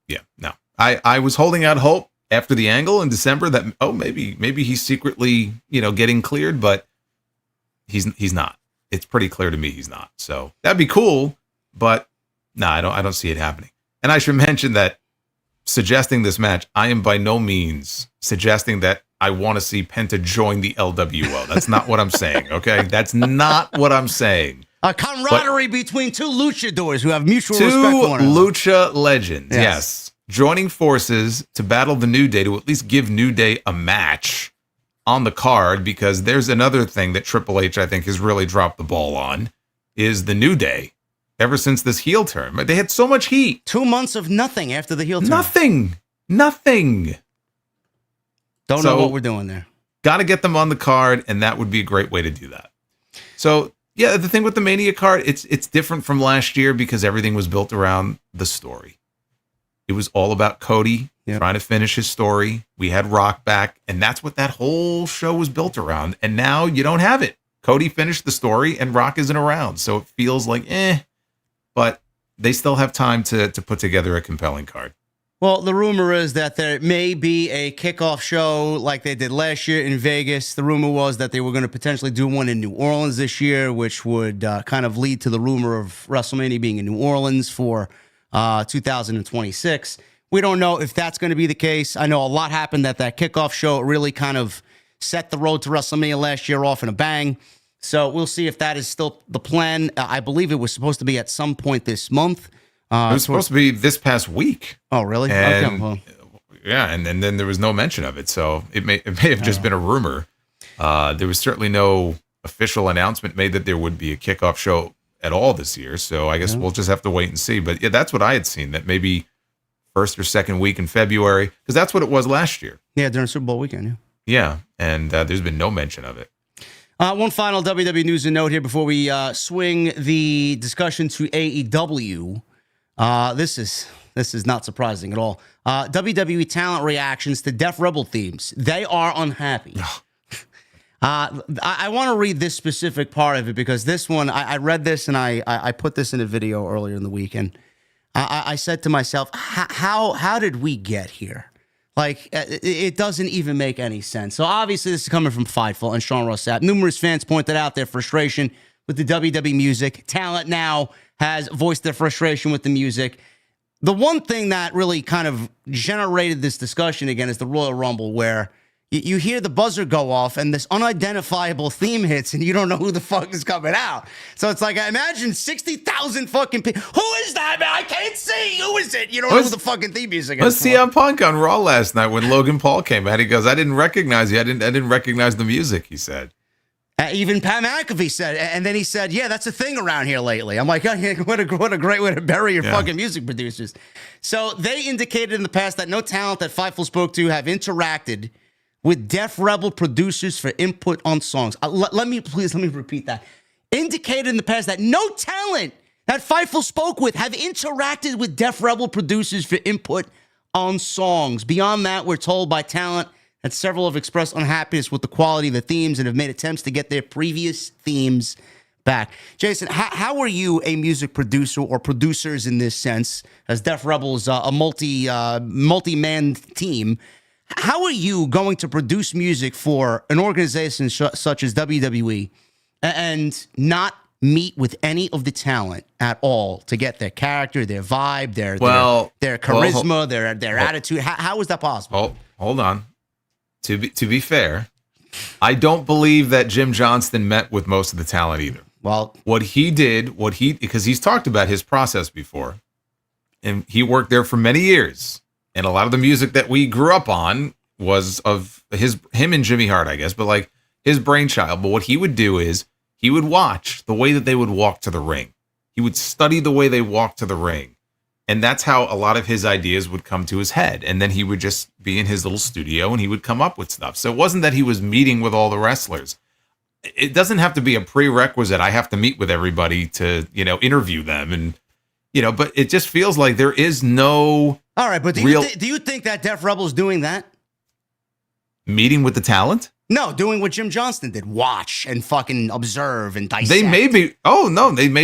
Yeah, no. I was holding out hope after the Angle in December that maybe he's secretly getting cleared, but he's not. It's pretty clear to me he's not. So that'd be cool, but no, I don't see it happening. And I should mention that suggesting this match, I am by no means suggesting that I want to see Penta join the LWO. That's not what I'm saying. Okay, that's not what I'm saying. A camaraderie between two luchadors who have mutual two respect for one another. Lucha legends, yes, joining forces to battle the New Day, to at least give New Day a match on the card, because there's another thing that Triple H, I think, has really dropped the ball on, is the New Day. Ever since this heel turn, they had so much heat. 2 months of nothing after the heel turn. Nothing. Don't know what we're doing there. Got to get them on the card, and that would be a great way to do that. So, yeah, the thing with the Mania card, it's different from last year because everything was built around the story. It was all about Cody trying to finish his story. We had Rock back, and that's what that whole show was built around. And now you don't have it. Cody finished the story, and Rock isn't around. So it feels like, but they still have time to put together a compelling card. Well, the rumor is that there may be a kickoff show like they did last year in Vegas. The rumor was that they were going to potentially do one in New Orleans this year, which would kind of lead to the rumor of WrestleMania being in New Orleans for 2026. We don't know if that's going to be the case. I know a lot happened at that kickoff show. It really kind of set the road to WrestleMania last year off in a bang. So we'll see if that is still the plan. I believe it was supposed to be at some point this month. It was supposed to be this past week. Oh, really? And, okay. Well. Yeah, and then there was no mention of it, so it may have just been a rumor. There was certainly no official announcement made that there would be a kickoff show at all this year, so I guess we'll just have to wait and see. But yeah, that's what I had seen, that maybe first or second week in February, because that's what it was last year. Yeah, during Super Bowl weekend, Yeah, and there's been no mention of it. One final WWE news and note here before we swing the discussion to AEW. This is not surprising at all. WWE talent reactions to Def Rebel themes. They are unhappy. I want to read this specific part of it because this one, I read this and I put this in a video earlier in the week, and I said to myself, how did we get here? Like, it doesn't even make any sense. So obviously this is coming from Fightful and Sean Ross Sapp. Numerous fans pointed out their frustration with the WWE music. Talent now has voiced their frustration with the music. The one thing that really kind of generated this discussion again is the Royal Rumble, where you hear the buzzer go off and this unidentifiable theme hits and you don't know who the fuck is coming out. So it's like, I imagine 60,000 fucking people. Who is that, man? I can't see. Who is it? You don't know who the fucking theme music is. Let's see CM Punk on Raw last night when Logan Paul came out. He goes, I didn't recognize you. I didn't recognize the music, he said. Even Pat McAfee said, and then he said, yeah, that's a thing around here lately. I'm like, oh, yeah, what a great way to bury your fucking music producers. So they indicated in the past that no talent that Fightful spoke to have interacted with Def Rebel producers for input on songs. Let me repeat that. Indicated in the past that no talent that Fightful spoke with have interacted with Def Rebel producers for input on songs. Beyond that, we're told by talent that several have expressed unhappiness with the quality of the themes and have made attempts to get their previous themes back. Jason, how are you a music producer or producers in this sense, as Def Rebel is a multi-man team? How are you going to produce music for an organization such as WWE and not meet with any of the talent at all to get their character, their vibe, their charisma, their attitude? How is that possible? Hold on. To be fair, I don't believe that Jim Johnston met with most of the talent either. Well, because he's talked about his process before, and he worked there for many years. And a lot of the music that we grew up on was of him and Jimmy Hart, I guess, but like his brainchild. But what he would do is he would watch the way that they would walk to the ring. He would study the way they walked to the ring. And that's how a lot of his ideas would come to his head. And then he would just be in his little studio and he would come up with stuff. So it wasn't that he was meeting with all the wrestlers. It doesn't have to be a prerequisite. I have to meet with everybody to, interview them. And, but it just feels like there is no. All right. But do you think that Def Rebel's doing that? Meeting with the talent? No, doing what Jim Johnston did. Watch and fucking observe and dissect. They may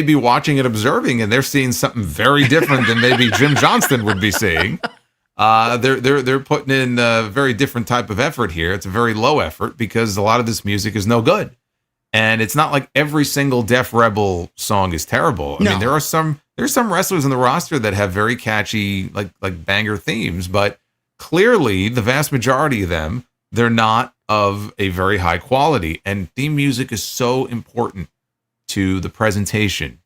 be watching and observing, and they're seeing something very different than maybe Jim Johnston would be seeing. They're putting in a very different type of effort here. It's a very low effort because a lot of this music is no good. And it's not like every single Def Rebel song is terrible. I mean, there's some wrestlers in the roster that have very catchy, like banger themes, but clearly the vast majority of them, they're not of a very high quality. And theme music is so important to the presentation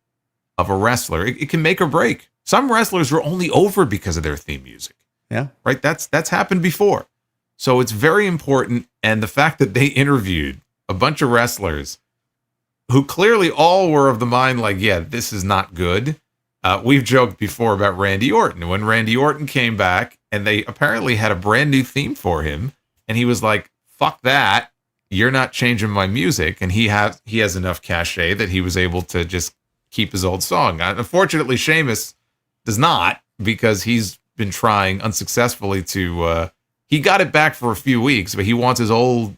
of a wrestler. It can make or break. Some wrestlers are only over because of their theme music. Yeah. Right? That's happened before. So it's very important. And the fact that they interviewed a bunch of wrestlers who clearly all were of the mind like, yeah, this is not good. We've joked before about Randy Orton. When Randy Orton came back and they apparently had a brand new theme for him, and he was like, fuck that. You're not changing my music. And he has enough cachet that he was able to just keep his old song. Unfortunately, Sheamus does not, because he's been trying unsuccessfully to, he got it back for a few weeks, but he wants his old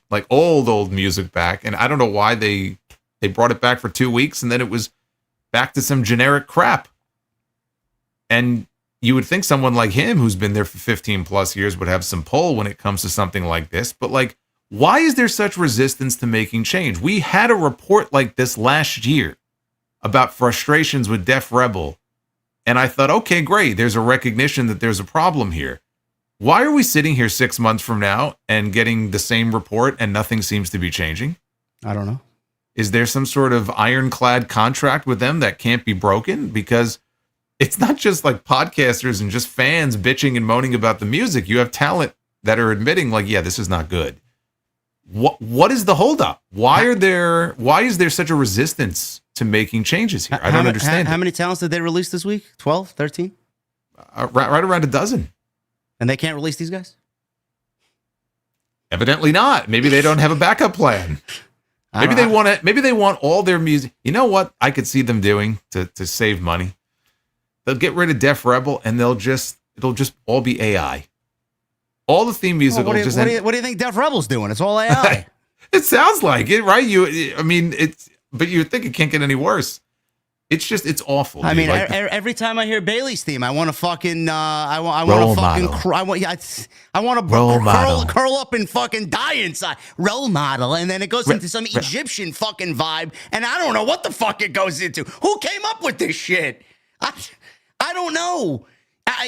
music back. And I don't know why they brought it back for 2 weeks and then it was back to some generic crap. And you would think someone like him, who's been there for 15 plus years, would have some pull when it comes to something like this. But why is there such resistance to making change? We had a report like this last year about frustrations with Def Rebel. And I thought, okay, great. There's a recognition that there's a problem here. Why are we sitting here 6 months from now and getting the same report and nothing seems to be changing? I don't know. Is there some sort of ironclad contract with them that can't be broken? Because it's not just like podcasters and just fans bitching and moaning about the music. You have talent that are admitting yeah, this is not good. What is the holdup? Why is there such a resistance to making changes here? I don't understand. How many talents did they release this week? 12, 13? Right around a dozen. And they can't release these guys? Evidently not. Maybe they don't have a backup plan. Maybe they want all their music. You know what I could see them doing to save money? They'll get rid of Def Rebel and it'll just all be AI. All the theme music will just. What do you think Def Rebel's doing? It's all AI. It sounds like it, right? But you think it can't get any worse. It's awful. I mean, every time I hear Bailey's theme, I want to fucking, I want to fucking cry. I want to curl up and fucking die inside. Role model, and then it goes into some Egyptian fucking vibe, and I don't know what the fuck it goes into. Who came up with this shit? I don't know.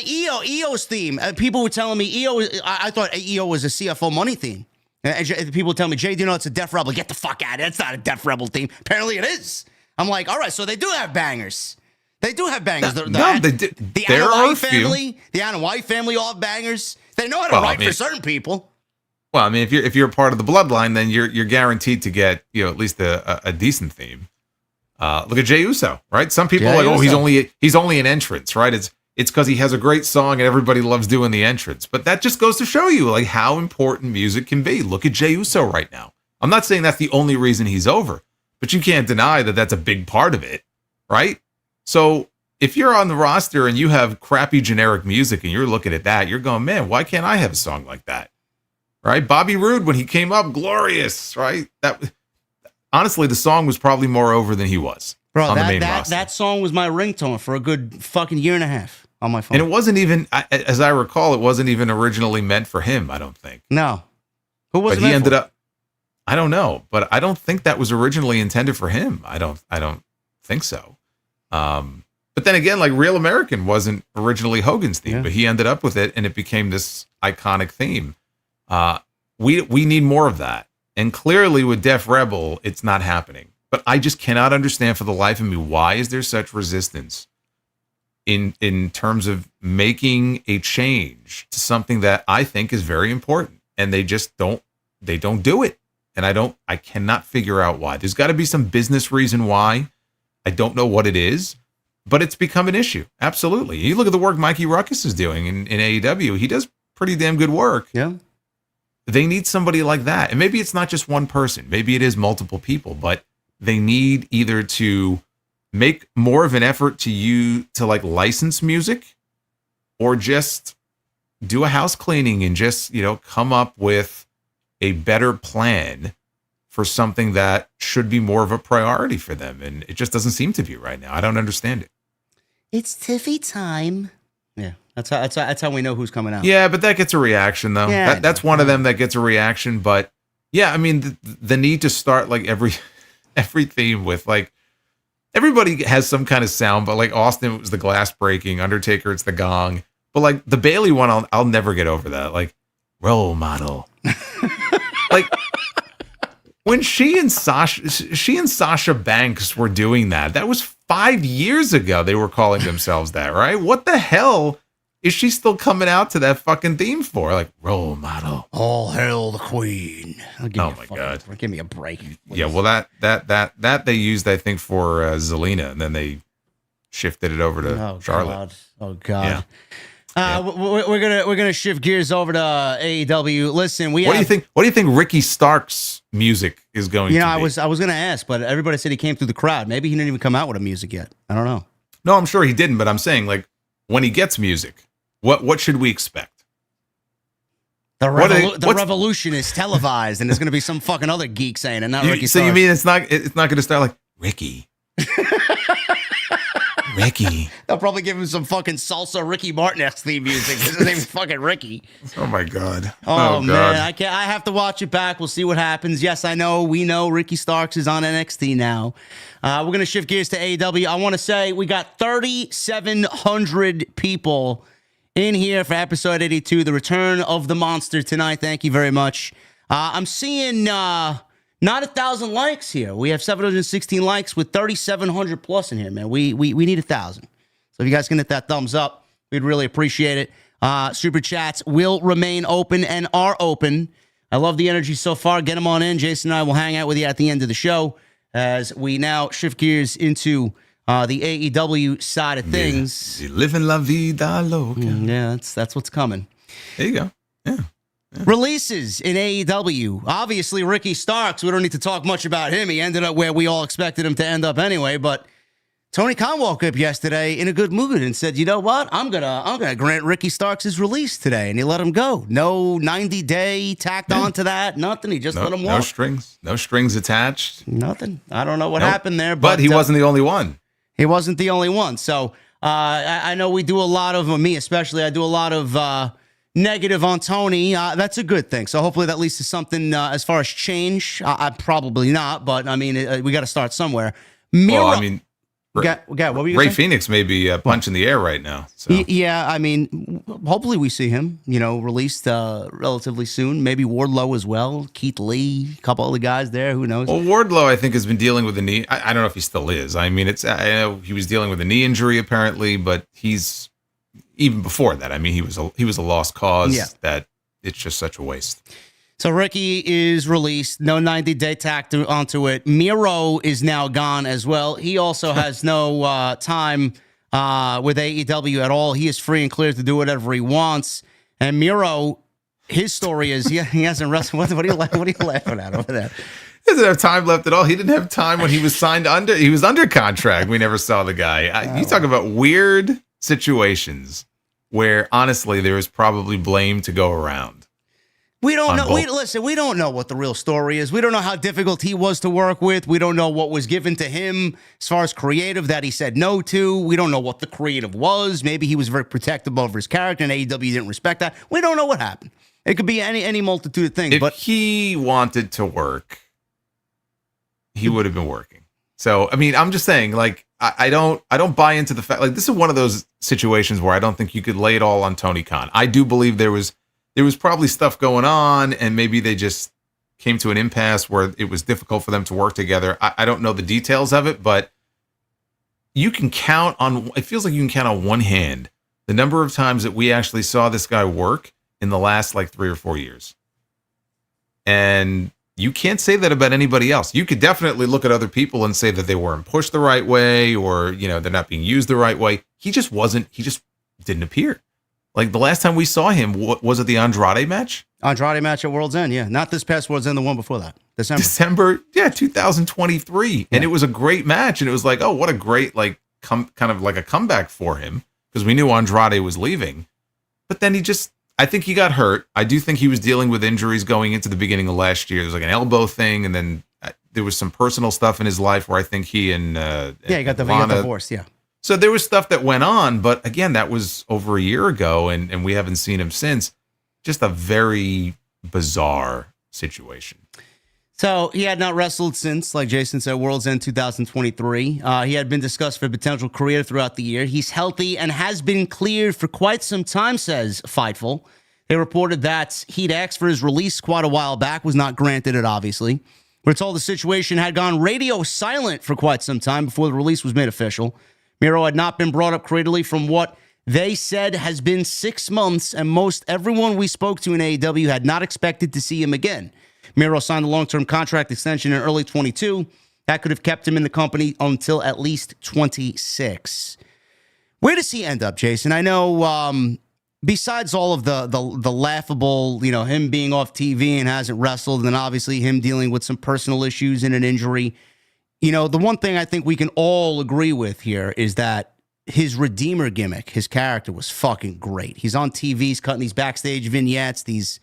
EO's theme. People were telling me EO. I thought EO was a CFO money theme. People tell me, Jay, do you know it's a Def Rebel? Get the fuck out of it. It's not a Def Rebel theme. Apparently it is. I'm like, all right, so they do have bangers. They do have bangers. The Anawai family, the Anawai family all have bangers. They know how to write for certain people. Well, I mean, if you're part of the bloodline, then you're guaranteed to get at least a decent theme. Look at Jey Uso, right? Some people are like, he's only an entrance, right? It's because he has a great song and everybody loves doing the entrance. But that just goes to show you how important music can be. Look at Jey Uso right now. I'm not saying that's the only reason he's over, but you can't deny that that's a big part of it, right? So if you're on the roster and you have crappy generic music and you're looking at that, you're going, man, why can't I have a song like that? Right? Bobby Roode, when he came up, glorious, right? Honestly, the song was probably more over than he was. Bro, on the main roster. That song was my ringtone for a good fucking year and a half on my phone. And it wasn't even, as I recall, it wasn't even originally meant for him, I don't think. No. Who was it? But he ended up, I don't know, but I don't think that was originally intended for him. I don't think so. But then again, Real American wasn't originally Hogan's theme, but he ended up with it and it became this iconic theme. We need more of that. And clearly with Def Rebel, it's not happening. But I just cannot understand for the life of me, why is there such resistance in terms of making a change to something that I think is very important? And they just don't do it. And I cannot figure out why. There's got to be some business reason why. I don't know what it is, but it's become an issue. Absolutely. You look at the work Mikey Ruckus is doing in AEW. He does pretty damn good work. Yeah. They need somebody like that. And maybe it's not just one person. Maybe it is multiple people, but they need either to make more of an effort to like license music, or just do a house cleaning and just, come up with a better plan for something that should be more of a priority for them. And it just doesn't seem to be right now. I don't understand it. It's Tiffy time. Yeah, that's how we know who's coming out. Yeah, but that gets a reaction, though. Yeah, that's one of them that gets a reaction. But yeah, I mean, the need to start like every theme with like, everybody has some kind of sound, but like Austin, it was the glass breaking. Undertaker, it's the gong. But like the Bailey one, I'll never get over that. Like, role model. Like, when she and Sasha Banks were doing that was 5 years ago. They were calling themselves that, right? What the hell is she still coming out to that fucking theme for? Like, role model. All hail the queen. Oh my God. Give me a break. Yeah, well, that they used, I think, for Zelina, and then they shifted it over to Charlotte. Oh God. Yeah. We're gonna shift gears over to AEW. Listen, what do you think? What do you think Ricky Stark's music is going to be? I was gonna ask, but everybody said he came through the crowd. Maybe he didn't even come out with a music yet. I don't know. No, I'm sure he didn't, but I'm saying, like, when he gets music, what should we expect? The revolution is televised, and there's gonna be some fucking other geek saying it, not Ricky So Starks. you mean it's not gonna start like Ricky? Ricky. They'll probably give him some fucking salsa Ricky Martin-esque theme music. His name is fucking Ricky. Oh my God. Oh man, I have to watch it back. We'll see what happens. Yes, we know Ricky Starks is on NXT now. We're gonna shift gears to AEW. I want to say we got 3,700 people in here for episode 82, the return of the monster tonight. Thank you very much. I'm seeing not 1,000 likes here. We have 716 likes with 3,700 plus in here, man. We need 1,000. So if you guys can hit that thumbs up, we'd really appreciate it. Super chats will remain open and are open. I love the energy so far. Get them on in. Jason and I will hang out with you at the end of the show as we now shift gears into the AEW side of things. Yeah. Living la vida loca. Yeah, that's what's coming. There you go. Yeah. Releases in AEW. Obviously, Ricky Starks. We don't need to talk much about him. He ended up where we all expected him to end up anyway. But Tony Khan woke up yesterday in a good mood and said, "You know what? I'm gonna grant Ricky Starks his release today," and he let him go. No 90-day tacked on to that. Nothing. He just let him walk. No strings attached. Nothing. I don't know what happened there, but he wasn't the only one. He wasn't the only one. So I know we do a lot of me, especially. I do a lot of negative on Tony. That's a good thing. So hopefully that leads to something as far as change. Probably not, but I mean, we got to start somewhere. Miro, well, I mean, what were you Ray saying? Phoenix may be punching the air right now. So. Yeah, I mean, hopefully we see him, released relatively soon. Maybe Wardlow as well. Keith Lee, a couple other guys there. Who knows? Well, Wardlow, I think, has been dealing with a knee. I don't know if he still is. I mean, I know he was dealing with a knee injury apparently, but he's even before that. I mean, he was a lost cause. Yeah. That it's just such a waste. So Ricky is released. No 90-day tack onto it. Miro is now gone as well. He also has no time with AEW at all. He is free and clear to do whatever he wants. And Miro, his story is he hasn't wrestled. What are you laughing at over there? He doesn't have time left at all. He didn't have time when he was signed under. He was under contract. We never saw the guy. You talk about weird situations where honestly there was probably blame to go around. We don't know. We don't know what the real story is. We don't know how difficult he was to work with. We don't know what was given to him as far as creative that he said no to. We don't know what the creative was. Maybe he was very protective over his character and AEW didn't respect that. We don't know what happened. It could be any multitude of things. If he wanted to work, he would have been working. So, I mean, I'm just saying, like, I don't buy into the fact, like, this is one of those situations where I don't think you could lay it all on Tony Khan. I do believe there was probably stuff going on, and maybe they just came to an impasse where it was difficult for them to work together. I don't know the details of it, but you can count on, it feels like you can count on one hand the number of times that we actually saw this guy work in the last like 3 or 4 years. And You can't say that about anybody else. You could definitely look at other people and say that they weren't pushed the right way, or, they're not being used the right way. He just didn't appear. Like the last time we saw him, was it the Andrade match? Andrade match at World's End, yeah. Not this past World's End, the one before that. December, 2023. Yeah. And it was a great match. And it was like, oh, what a great, kind of like a comeback for him, because we knew Andrade was leaving. But then I think he got hurt. I do think he was dealing with injuries going into the beginning of last year. There was like an elbow thing, and then there was some personal stuff in his life where I think he and he got divorced, yeah. So there was stuff that went on, but again, that was over a year ago, and we haven't seen him since. Just a very bizarre situation. So he had not wrestled since, like Jason said, World's End 2023. He had been discussed for potential career throughout the year. He's healthy and has been cleared for quite some time, says Fightful. They reported that he'd asked for his release quite a while back, was not granted it, obviously. We're told the situation had gone radio silent for quite some time before the release was made official. Miro had not been brought up creatively from what they said has been 6 months, and most everyone we spoke to in AEW had not expected to see him again. Miro signed a long-term contract extension in early 22. That could have kept him in the company until at least 26. Where does he end up, Jason? I know besides all of the laughable, him being off TV and hasn't wrestled, and then obviously him dealing with some personal issues and an injury, the one thing I think we can all agree with here is that his Redeemer gimmick, his character, was fucking great. He's on TV, he's cutting these backstage vignettes, these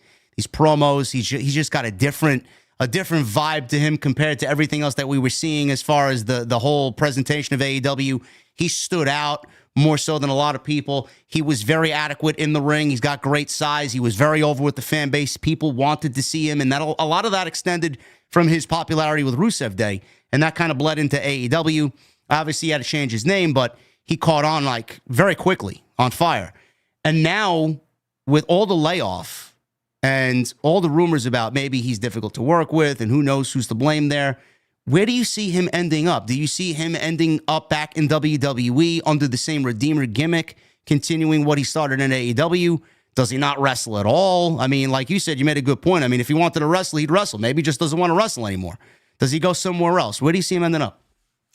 promos. He's just got a different vibe to him compared to everything else that we were seeing as far as the whole presentation of AEW. He stood out more so than a lot of people. He was very adequate in the ring. He's got great size. He was very over with the fan base. People wanted to see him, and that a lot of that extended from his popularity with Rusev Day, and that kind of bled into AEW. Obviously, he had to change his name, but he caught on very quickly, on fire. And now, with all the layoff and all the rumors about maybe he's difficult to work with and who knows who's to blame there, where do you see him ending up? Do you see him ending up back in WWE under the same Redeemer gimmick, continuing what he started in AEW? Does he not wrestle at all? I mean, like you said, you made a good point. I mean, if he wanted to wrestle, he'd wrestle. Maybe he just doesn't want to wrestle anymore. Does he go somewhere else? Where do you see him ending up?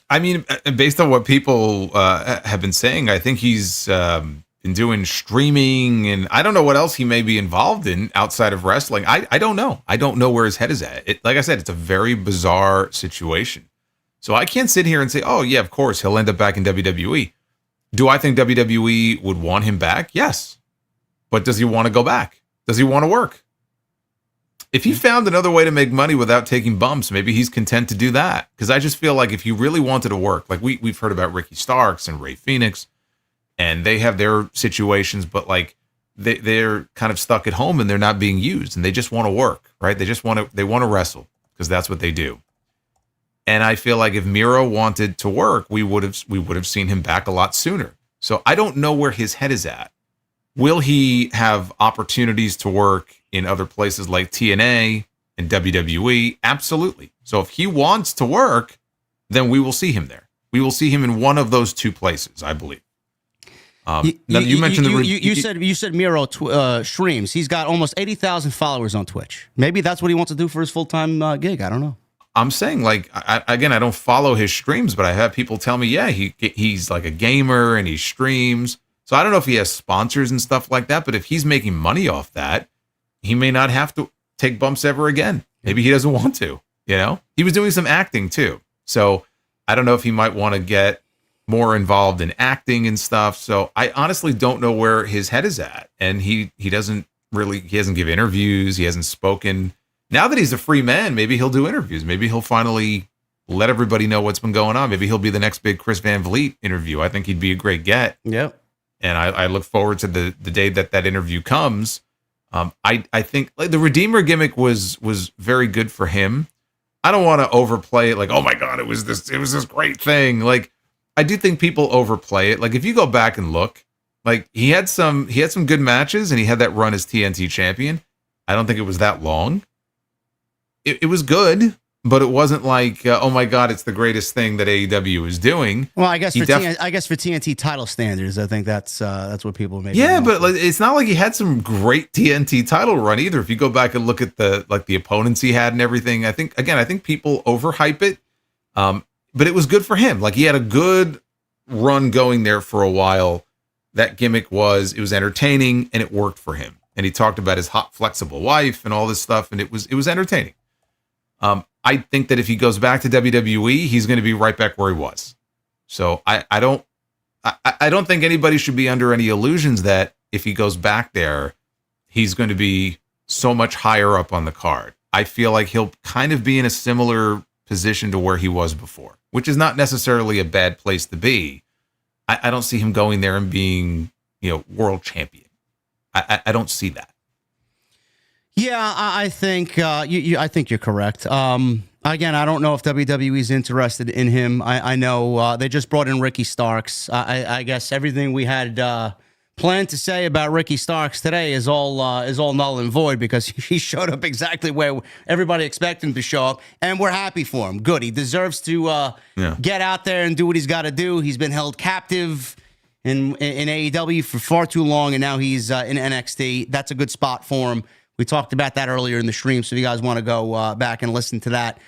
I mean, based on what people have been saying, I think he's been doing streaming, and I don't know what else he may be involved in outside of wrestling. I don't know. I don't know where his head is at. Like I said, it's a very bizarre situation. So I can't sit here and say, oh, yeah, of course, he'll end up back in WWE. Do I think WWE would want him back? Yes. But does he want to go back? Does he want to work? If he found another way to make money without taking bumps, maybe he's content to do that. Because I just feel like if he really wanted to work, like we've heard about Ricky Starks and Ray Phoenix, and they have their situations, but they're kind of stuck at home and they're not being used, and they just want to work, right? They want to wrestle because that's what they do. And I feel like if Miro wanted to work, we would have seen him back a lot sooner. So I don't know where his head is at. Will he have opportunities to work in other places like TNA and WWE? Absolutely. So if he wants to work, then we will see him there. We will see him in one of those two places, I believe. You mentioned you said Miro streams. He's got almost 80,000 followers on Twitch. Maybe that's what he wants to do for his full-time gig. I don't know. I'm saying, I don't follow his streams, but I have people tell me, yeah, he's like a gamer and he streams. So I don't know if he has sponsors and stuff like that, but if he's making money off that, he may not have to take bumps ever again. Maybe he doesn't want to, He was doing some acting too. So I don't know if he might want to get more involved in acting and stuff. So I honestly don't know where his head is at. And he hasn't given interviews. He hasn't spoken. Now that he's a free man, maybe he'll do interviews. Maybe he'll finally let everybody know what's been going on. Maybe he'll be the next big Chris Van Vliet interview. I think he'd be a great get. Yep. And I look forward to the day that interview comes. I think the Redeemer gimmick was very good for him. I don't want to overplay it. Oh my God, it was this great thing. I do think people overplay it. If you go back and look, he had some good matches, and he had that run as TNT champion. I don't think it was that long. It was good, but it wasn't like, oh my God, it's the greatest thing that AEW is doing. Well, I guess for TNT title standards, I think that's what people maybe. Yeah, but like, it's not like he had some great TNT title run either. If you go back and look at the opponents he had and everything, I think people overhype it. But it was good for him. Like, he had a good run going there for a while. That gimmick was entertaining and it worked for him. And he talked about his hot, flexible wife and all this stuff, and it was entertaining. I think that if he goes back to WWE, he's going to be right back where he was. So I don't think anybody should be under any illusions that if he goes back there, he's going to be so much higher up on the card. I feel like he'll kind of be in a similar position to where he was before, which is not necessarily a bad place to be. I don't see him going there and being, world champion. I don't see that. Yeah, I think I think you're correct. Again, I don't know if WWE's interested in him. I know they just brought in Ricky Starks. I guess everything we had planned to say about Ricky Starks today is all null and void because he showed up exactly where everybody expected him to show up, and we're happy for him. Good, he deserves to get out there and do what he's got to do. He's been held captive in AEW for far too long, and now he's in NXT. That's a good spot for him. We talked about that earlier in the stream, so if you guys want to go back and listen to that,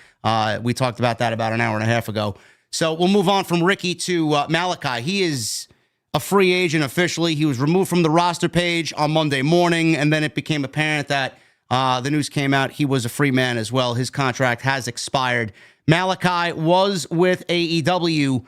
we talked about that about an hour and a half ago. So we'll move on from Ricky to Malakai. He is a free agent officially. He was removed from the roster page on Monday morning, and then it became apparent that the news came out he was a free man as well. His contract has expired. Malakai was with AEW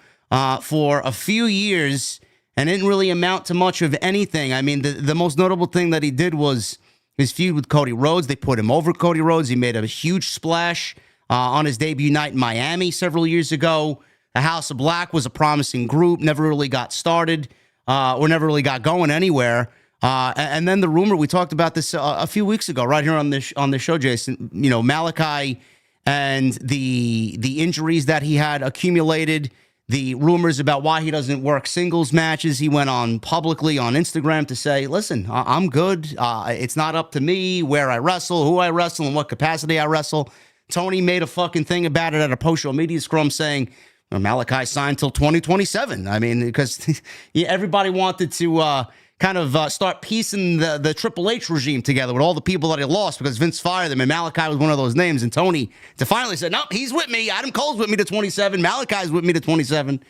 for a few years and didn't really amount to much of anything. I mean, the most notable thing that he did was his feud with Cody Rhodes. They put him over Cody Rhodes. He made a huge splash on his debut night in Miami several years ago. The House of Black was a promising group, never really got started or never really got going anywhere. And then the rumor, we talked about this a few weeks ago right here on the show, Jason, Malakai and the injuries that he had accumulated, the rumors about why he doesn't work singles matches. He went on publicly on Instagram to say, listen, I'm good. It's not up to me where I wrestle, who I wrestle, and what capacity I wrestle. Tony made a fucking thing about it at a post-show media scrum saying, Malakai signed till 2027. I mean, because everybody wanted to kind of start piecing the Triple H regime together with all the people that he lost because Vince fired them, and Malakai was one of those names. And Tony to finally said, nope, he's with me. Adam Cole's with me to 27. Malakai's with me to 27.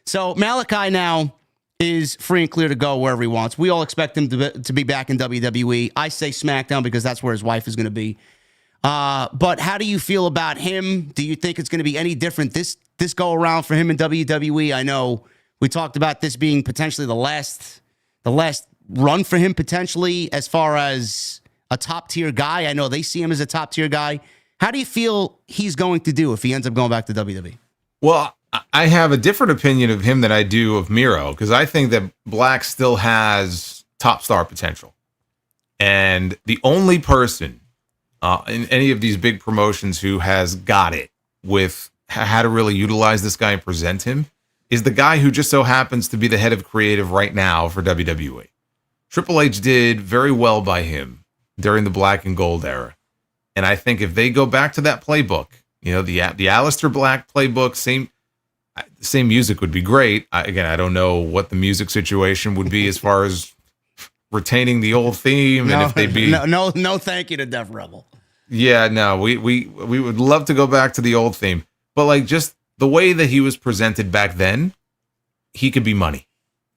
So Malakai now is free and clear to go wherever he wants. We all expect him to be back in WWE. I say SmackDown because that's where his wife is going to be. But how do you feel about him? Do you think it's going to be any different this go around for him in WWE? I know we talked about this being potentially the last run for him potentially as far as a top tier guy. I know they see him as a top tier guy. How do you feel he's going to do if he ends up going back to WWE? Well, I have a different opinion of him than I do of Miro because I think that Black still has top star potential. And the only person in any of these big promotions who has got it with how to really utilize this guy and present him is the guy who just so happens to be the head of creative right now for WWE. Triple H did very well by him during the Black and Gold era. And I think if they go back to that playbook, the Aleister Black playbook, same music would be great. I don't know what the music situation would be as far as retaining the old theme. And if they'd be no, thank you to Def Rebel. Yeah, no, we would love to go back to the old theme. But like just the way that he was presented back then, he could be money.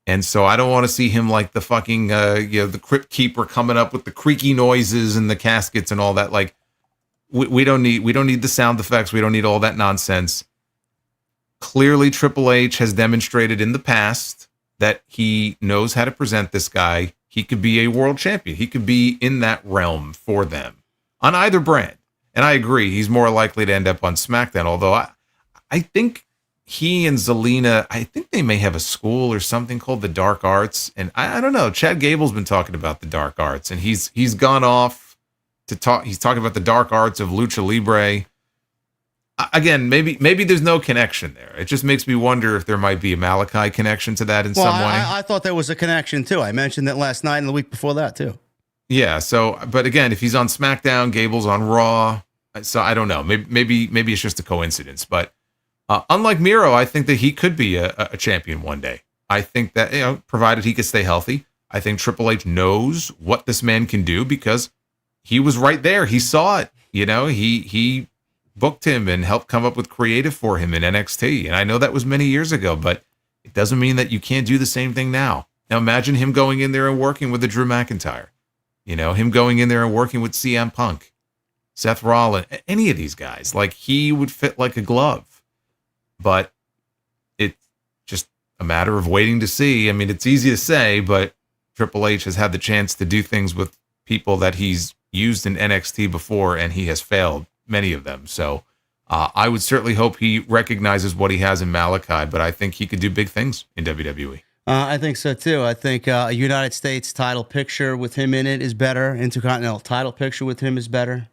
And so I don't want to see him like the fucking, the crypt keeper coming up with the creaky noises and the caskets and all that. Like we don't need the sound effects. We don't need all that nonsense. Clearly Triple H has demonstrated in the past that he knows how to present this guy. He could be a world champion. He could be in that realm for them on either brand. And I agree, he's more likely to end up on SmackDown, although I think he and Zelina, I think they may have a school or something called the Dark Arts. And I don't know, Chad Gable's been talking about the Dark Arts, and he's gone off to talk. He's talking about the Dark Arts of Lucha Libre. Again, maybe there's no connection there. It just makes me wonder if there might be a Malakai connection to that in some way. I thought there was a connection too. I mentioned it last night and the week before that too. Yeah, so, but again, if he's on SmackDown, Gable's on Raw, So I don't know. Maybe it's just a coincidence. But unlike Miro, I think that he could be a champion one day. I think that, provided he could stay healthy, I think Triple H knows what this man can do because he was right there. He saw it. He booked him and helped come up with creative for him in NXT. And I know that was many years ago, but it doesn't mean that you can't do the same thing now. Now imagine him going in there and working with a Drew McIntyre. Him going in there and working with CM Punk, Seth Rollins, any of these guys. Like, he would fit like a glove. But it's just a matter of waiting to see. I mean, it's easy to say, but Triple H has had the chance to do things with people that he's used in NXT before, and he has failed many of them. So I would certainly hope he recognizes what he has in Malakai, but I think he could do big things in WWE. I think so too. I think a United States title picture with him in it is better. Intercontinental title picture with him is better.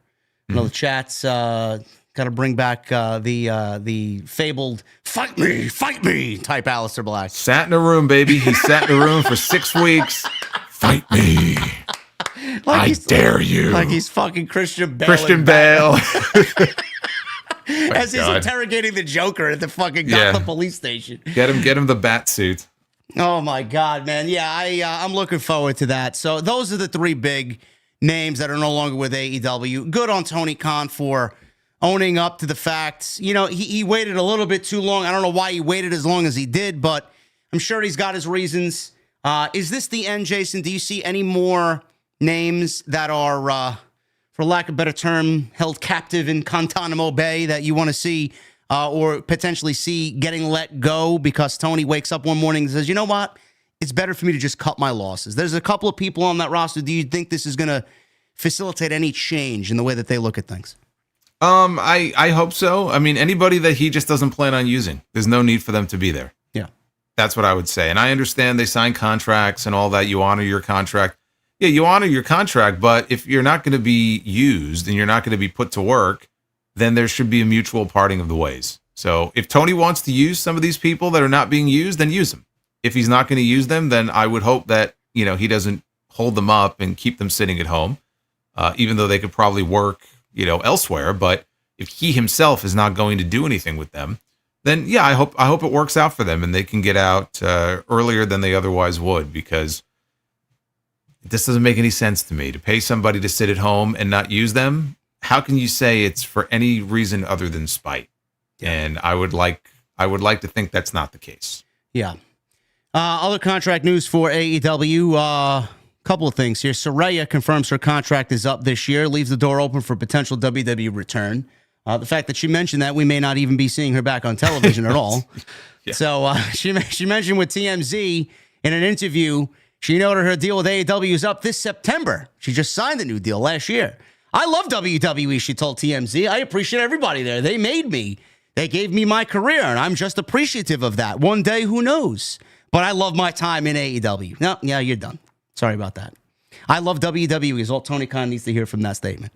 The chat's got to bring back the fabled fight me type Aleister Black. Sat in a room, baby. He sat in a room for 6 weeks. Fight me. I dare you. Like he's fucking Christian Bale. As he's interrogating the Joker at the fucking Gotham police station. Get him the bat suit. Oh my God, man. Yeah, I'm looking forward to that. So those are the three big names that are no longer with AEW. Good on Tony Khan for owning up to the facts. He waited a little bit too long. I don't know why he waited as long as he did, but I'm sure he's got his reasons. Is this the end, Jason? Do you see any more names that are, for lack of a better term, held captive in Guantanamo Bay that you want to see or potentially see getting let go because Tony wakes up one morning and says, you know what? It's better for me to just cut my losses. There's a couple of people on that roster. Do you think this is going to facilitate any change in the way that they look at things? I hope so. I mean, anybody that he just doesn't plan on using, there's no need for them to be there. Yeah. That's what I would say. And I understand they sign contracts and all that. You honor your contract. Yeah, you honor your contract, but if you're not going to be used and you're not going to be put to work, then there should be a mutual parting of the ways. So if Tony wants to use some of these people that are not being used, then use them. If he's not going to use them, then I would hope that, he doesn't hold them up and keep them sitting at home, even though they could probably work, elsewhere. But if he himself is not going to do anything with them, then yeah, I hope it works out for them and they can get out earlier than they otherwise would, because this doesn't make any sense to me to pay somebody to sit at home and not use them. How can you say it's for any reason other than spite? Yeah. And I would like to think that's not the case. Yeah. Other contract news for AEW. Couple of things here. Saraya confirms her contract is up this year, leaves the door open for potential WWE return. The fact that she mentioned that we may not even be seeing her back on television at all. Yeah. So she mentioned with TMZ in an interview, she noted her deal with AEW is up this September. She just signed a new deal last year. I love WWE, she told TMZ. I appreciate everybody there. They made me. They gave me my career, and I'm just appreciative of that. One day, who knows? But I love my time in AEW. No, yeah, you're done. Sorry about that. I love WWE is all Tony Khan needs to hear from that statement.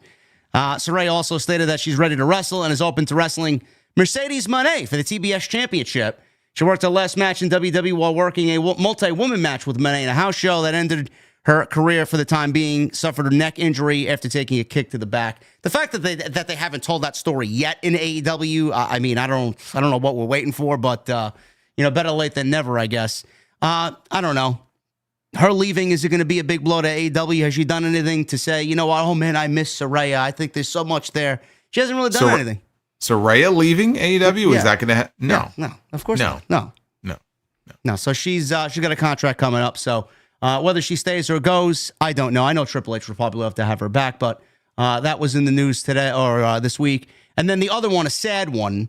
Saraya also stated that she's ready to wrestle and is open to wrestling Mercedes Moné for the TBS Championship. She worked her last match in WWE while working a multi-woman match with Moné in a house show that ended her career for the time being, suffered a neck injury after taking a kick to the back. The fact that they haven't told that story yet in AEW, I mean, I don't know what we're waiting for, but better late than never, I guess. I don't know. Her leaving, is it going to be a big blow to AEW? Has she done anything to say, you know what, oh man, I miss Saraya. I think there's so much there. She hasn't really done anything. Saraya leaving AEW? Yeah. Is that going to No. No, of course not. No. So she's got a contract coming up. So whether she stays or goes, I don't know. I know Triple H will probably love to have her back, but that was in the news today or this week. And then the other one, a sad one,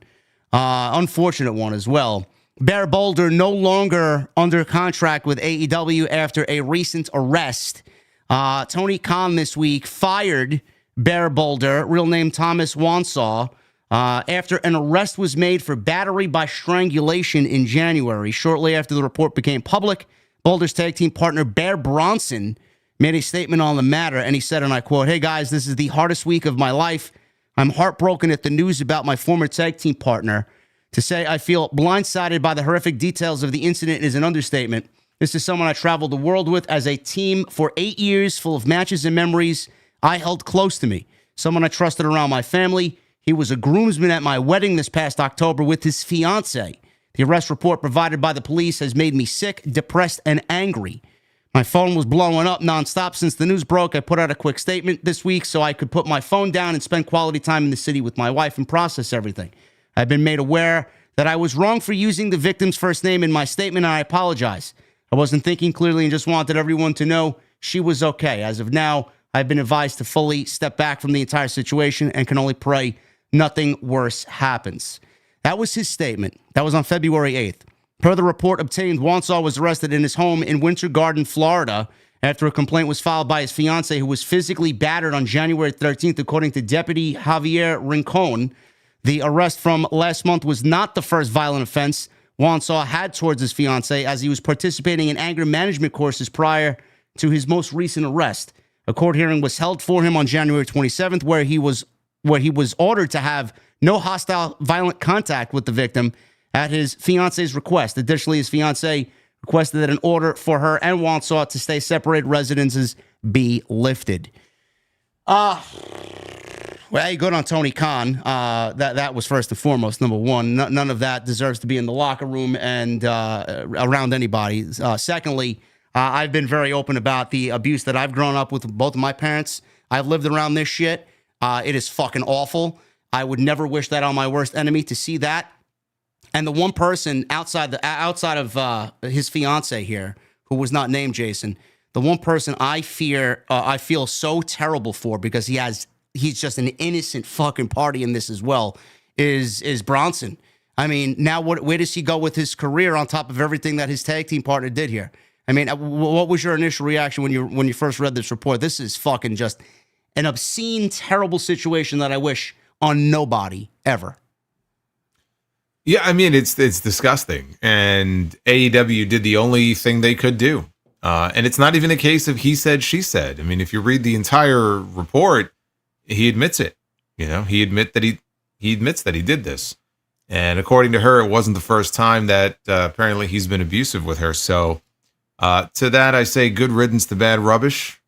unfortunate one as well. Bear Boulder no longer under contract with AEW after a recent arrest. Tony Khan this week fired Bear Boulder, real name Thomas Wansaw, after an arrest was made for battery by strangulation in January. Shortly after the report became public, Boulder's tag team partner Bear Bronson made a statement on the matter, and he said, and I quote, "Hey guys, this is the hardest week of my life. I'm heartbroken at the news about my former tag team partner. To say I feel blindsided by the horrific details of the incident is an understatement. This is someone I traveled the world with as a team for 8 years, full of matches and memories I held close to me. someone I trusted around my family. He was a groomsman at my wedding this past October with his fiance. The arrest report provided by the police has made me sick, depressed, and angry. My phone was blowing up nonstop since the news broke. I put out a quick statement this week so I could put my phone down and spend quality time in the city with my wife and process everything. I've been made aware that I was wrong for using the victim's first name in my statement, and I apologize. I wasn't thinking clearly and just wanted everyone to know she was okay. As of now, I've been advised to fully step back from the entire situation and can only pray nothing worse happens. That was his statement. That was on February 8th. Per the report obtained, Wansaw was arrested in his home in Winter Garden, Florida, after a complaint was filed by his fiancée, who was physically battered on January 13th, according to Deputy Javier Rincon. The arrest from last month was not the first violent offense Wansaw had towards his fiancée, as he was participating in anger management courses prior to his most recent arrest. A court hearing was held for him on January 27th, where he was ordered to have no hostile violent contact with the victim at his fiance's request. Additionally, his fiancée requested that an order for her and Wansaw to stay separated residences be lifted. Well, good on Tony Khan. That was first and foremost, number one. None of that deserves to be in the locker room and around anybody. Secondly, I've been very open about the abuse that I've grown up with both of my parents. I've lived around this shit. It is fucking awful. I would never wish that on my worst enemy, to see that. And the one person outside of his fiance here, who was not named Jason, the one person I feel so terrible for, because he's just an innocent fucking party in this as well, is Bronson. I mean, now where does he go with his career on top of everything that his tag team partner did here? I mean, what was your initial reaction when you first read this report? This is fucking just an obscene, terrible situation that I wish on nobody ever. Yeah, I mean, it's disgusting. And AEW did the only thing they could do. And it's not even a case of he said, she said. I mean, if you read the entire report, he admits it. You know, he admits that he did this. And according to her, it wasn't the first time that apparently he's been abusive with her. So to that, I say good riddance to bad rubbish.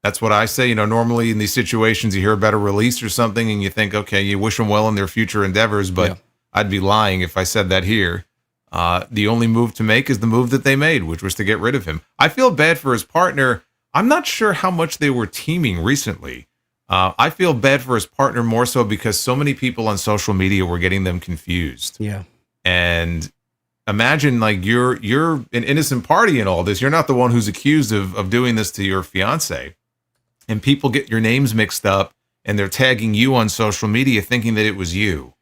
That's what I say. You know, normally in these situations, you hear about a release or something and you think, okay, you wish them well in their future endeavors, but yeah. I'd be lying if I said that here. The only move to make is the move that they made, which was to get rid of him. I feel bad for his partner. I'm not sure how much they were teaming recently. I feel bad for his partner more so because so many people on social media were getting them confused. Yeah. And imagine, like, you're an innocent party in all this. You're not the one who's accused of doing this to your fiance. And people get your names mixed up and they're tagging you on social media thinking that it was you.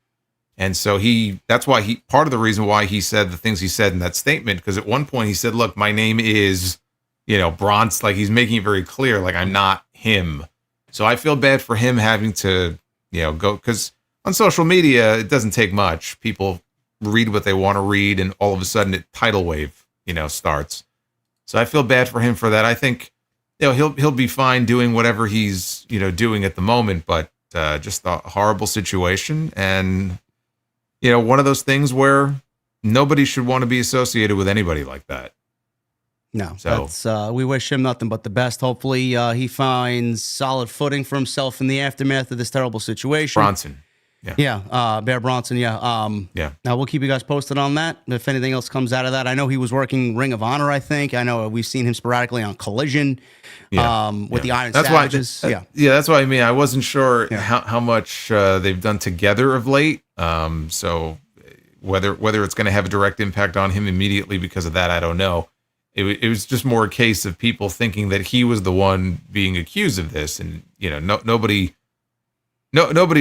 And so that's why part of the reason why he said the things he said in that statement, because at one point he said, look, my name is, Bronze. Like, he's making it very clear, like, I'm not him. So I feel bad for him having to, go, because on social media, it doesn't take much. People read what they want to read, and all of a sudden tidal wave, starts. So I feel bad for him for that. I think, he'll be fine doing whatever he's, doing at the moment, but just a horrible situation. And, one of those things where nobody should want to be associated with anybody like that. No, so we wish him nothing but the best. Hopefully he finds solid footing for himself in the aftermath of this terrible situation. Bronson. Yeah. Bear Bronson. Yeah. Yeah. Now we'll keep you guys posted on that. If anything else comes out of that, I know he was working Ring of Honor. I think I know we've seen him sporadically on Collision, with the Iron Savages. That's what I mean. I wasn't sure how much they've done together of late. So whether it's going to have a direct impact on him immediately because of that, I don't know. It was just more a case of people thinking that he was the one being accused of this, and nobody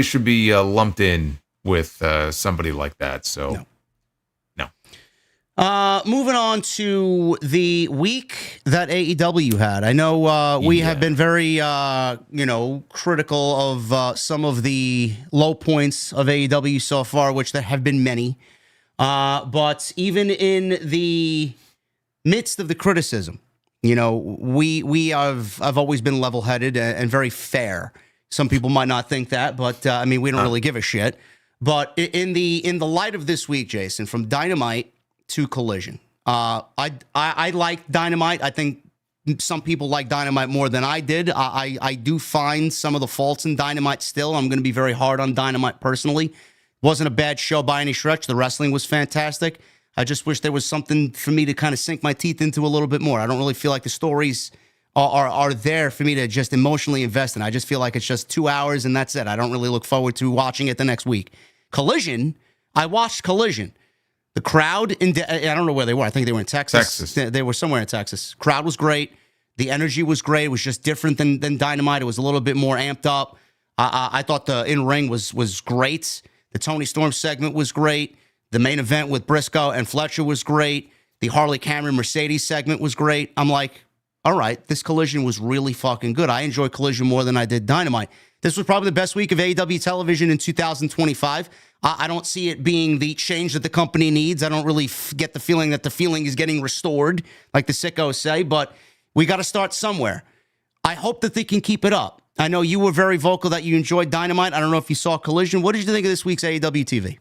should be lumped in with somebody like that. So, no. Moving on to the week that AEW had. I know we have been very critical of some of the low points of AEW so far, which there have been many. But even in the midst of the criticism, we have always been level-headed and very fair. Some people might not think that, but we don't really give a shit. But in the light of this week, Jason, from Dynamite to Collision, I like Dynamite. I think some people like Dynamite more than I did. I do find some of the faults in Dynamite still. I'm going to be very hard on Dynamite personally. Wasn't a bad show by any stretch. The wrestling was fantastic. I just wish there was something for me to kind of sink my teeth into a little bit more. I don't really feel like the stories are there for me to just emotionally invest in. I just feel like it's just 2 hours and that's it. I don't really look forward to watching it the next week. Collision, I watched Collision. The crowd, I don't know where they were. I think they were in Texas. They were somewhere in Texas. Crowd was great. The energy was great. It was just different than Dynamite. It was a little bit more amped up. I thought the in-ring was great. The Tony Storm segment was great. The main event with Briscoe and Fletcher was great. The Harley Cameron Mercedes segment was great. I'm like, all right, this Collision was really fucking good. I enjoyed Collision more than I did Dynamite. This was probably the best week of AEW television in 2025. I don't see it being the change that the company needs. I don't really get the feeling that the feeling is getting restored, like the sickos say, but we got to start somewhere. I hope that they can keep it up. I know you were very vocal that you enjoyed Dynamite. I don't know if you saw Collision. What did you think of this week's AEW TV?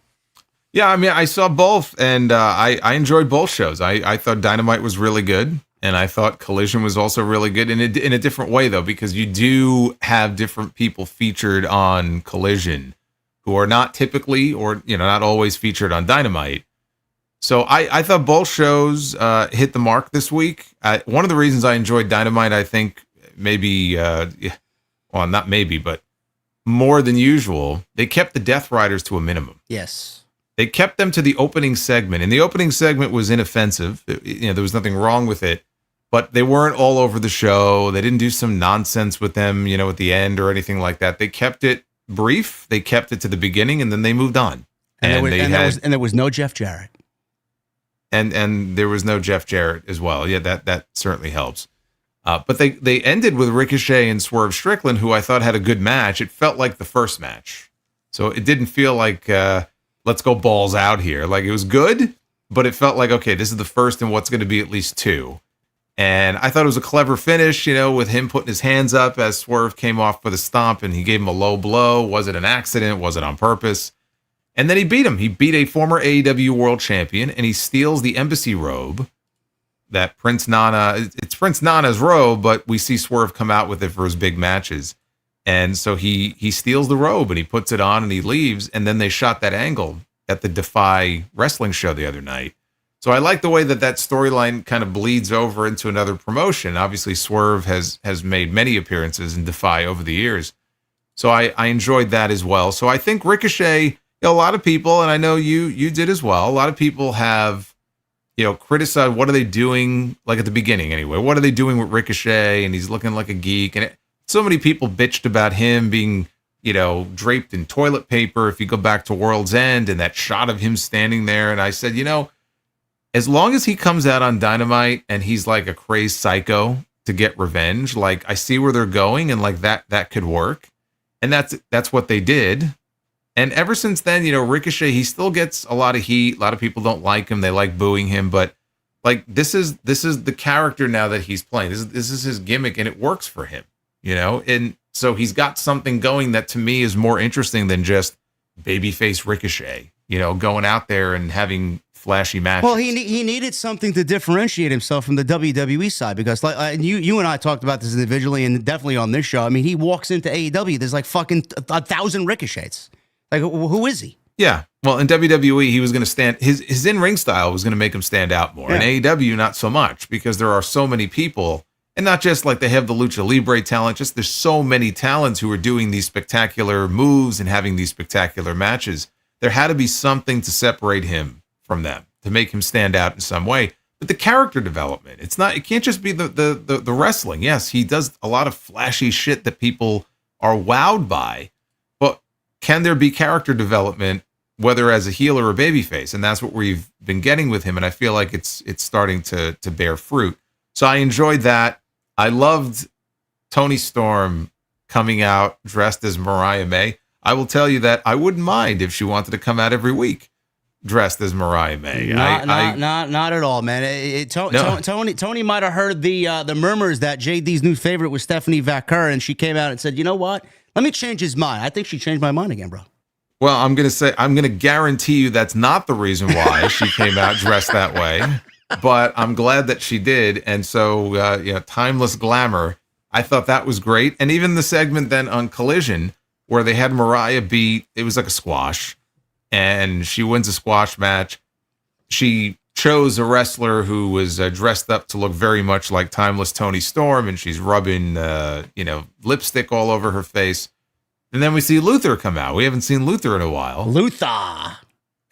Yeah, I mean, I saw both, and I enjoyed both shows. I thought Dynamite was really good, and I thought Collision was also really good in a different way, though, because you do have different people featured on Collision who are not typically or, not always featured on Dynamite. So I thought both shows hit the mark this week. One of the reasons I enjoyed Dynamite, I think, maybe, well, not maybe, but more than usual, they kept the Death Riders to a minimum. Yes. They kept them to the opening segment, and the opening segment was inoffensive. There was nothing wrong with it, but they weren't all over the show. They didn't do some nonsense with them, at the end or anything like that. They kept it brief. They kept it to the beginning, and then they moved on. And there was no Jeff Jarrett. And there was no Jeff Jarrett as well. Yeah, that certainly helps. But they ended with Ricochet and Swerve Strickland, who I thought had a good match. It felt like the first match. So it didn't feel like, let's go balls out here. Like, it was good, but it felt like, okay, this is the first in what's going to be at least two. And I thought it was a clever finish, with him putting his hands up as Swerve came off with a stomp and he gave him a low blow. Was it an accident? Was it on purpose? And then he beat him. He beat a former AEW world champion, and he steals the embassy robe that Prince Nana, it's Prince Nana's robe, but we see Swerve come out with it for his big matches. And so he steals the robe and he puts it on and he leaves. And then they shot that angle at the Defy wrestling show the other night. So I like the way that storyline kind of bleeds over into another promotion. Obviously, Swerve has made many appearances in Defy over the years. So I enjoyed that as well. So I think Ricochet, a lot of people, and I know you did as well, a lot of people have, criticized what are they doing, like at the beginning anyway, what are they doing with Ricochet? And he's looking like a geek. And so many people bitched about him being, draped in toilet paper. If you go back to World's End and that shot of him standing there. And I said, as long as he comes out on Dynamite and he's like a crazed psycho to get revenge, like I see where they're going and like that could work. And that's what they did. And ever since then, Ricochet, he still gets a lot of heat. A lot of people don't like him. They like booing him, but like this is the character now that he's playing. This is his gimmick and it works for him, And so he's got something going that to me is more interesting than just babyface Ricochet, going out there and having flashy matches. Well, he needed something to differentiate himself from the WWE side because, like, you and I talked about this individually and definitely on this show. I mean, he walks into AEW, there's like fucking 1,000 Ricochets. Like, who is he? Yeah. Well, in WWE, he was going to stand. His in-ring style was going to make him stand out more. Yeah. In AEW, not so much because there are so many people, and not just like they have the Lucha Libre talent. Just there's so many talents who are doing these spectacular moves and having these spectacular matches. There had to be something to separate him from them, to make him stand out in some way. But the character development, it can't just be the wrestling. Yes, he does a lot of flashy shit that people are wowed by, but can there be character development, whether as a heel or a babyface? And that's what we've been getting with him. And I feel like it's starting to bear fruit. So I enjoyed that. I loved Toni Storm coming out dressed as Mariah May. I will tell you that I wouldn't mind if she wanted to come out every week dressed as Mariah May. Not at all, man. Tony might have heard the murmurs that JD's new favorite was Stephanie Vaquer, and she came out and said, "You know what? Let me change his mind." I think she changed my mind again, bro. Well, I'm going to guarantee you that's not the reason why she came out dressed that way. but I'm glad that she did. And so, Timeless Glamour, I thought that was great. And even the segment then on Collision, where they had Mariah beat, it was like a squash, and she wins a squash match. She chose a wrestler who was dressed up to look very much like Timeless Toni Storm, and she's rubbing, lipstick all over her face. And then we see Luther come out. We haven't seen Luther in a while. Luther.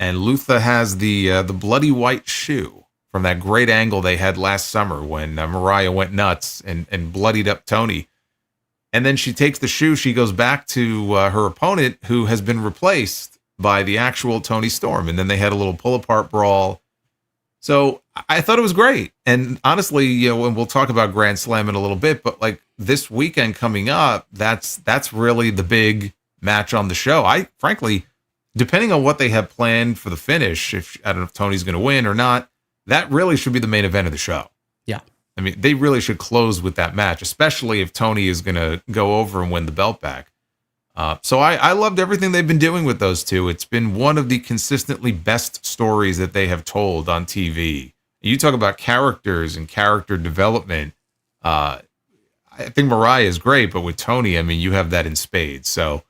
And Luther has the bloody white shoe from that great angle they had last summer when Mariah went nuts and bloodied up Tony. And then she takes the shoe. She goes back to her opponent, who has been replaced by the actual Toni Storm. And then they had a little pull-apart brawl. So I thought it was great. And honestly, and we'll talk about Grand Slam in a little bit, but like this weekend coming up, that's really the big match on the show. I frankly, depending on what they have planned for the finish, I don't know if Tony's going to win or not, that really should be the main event of the show. Yeah. I mean, they really should close with that match, especially if Tony is going to go over and win the belt back. So I loved everything they've been doing with those two. It's been one of the consistently best stories that they have told on TV. You talk about characters and character development. I think Mariah is great, but with Tony, I mean, you have that in spades. So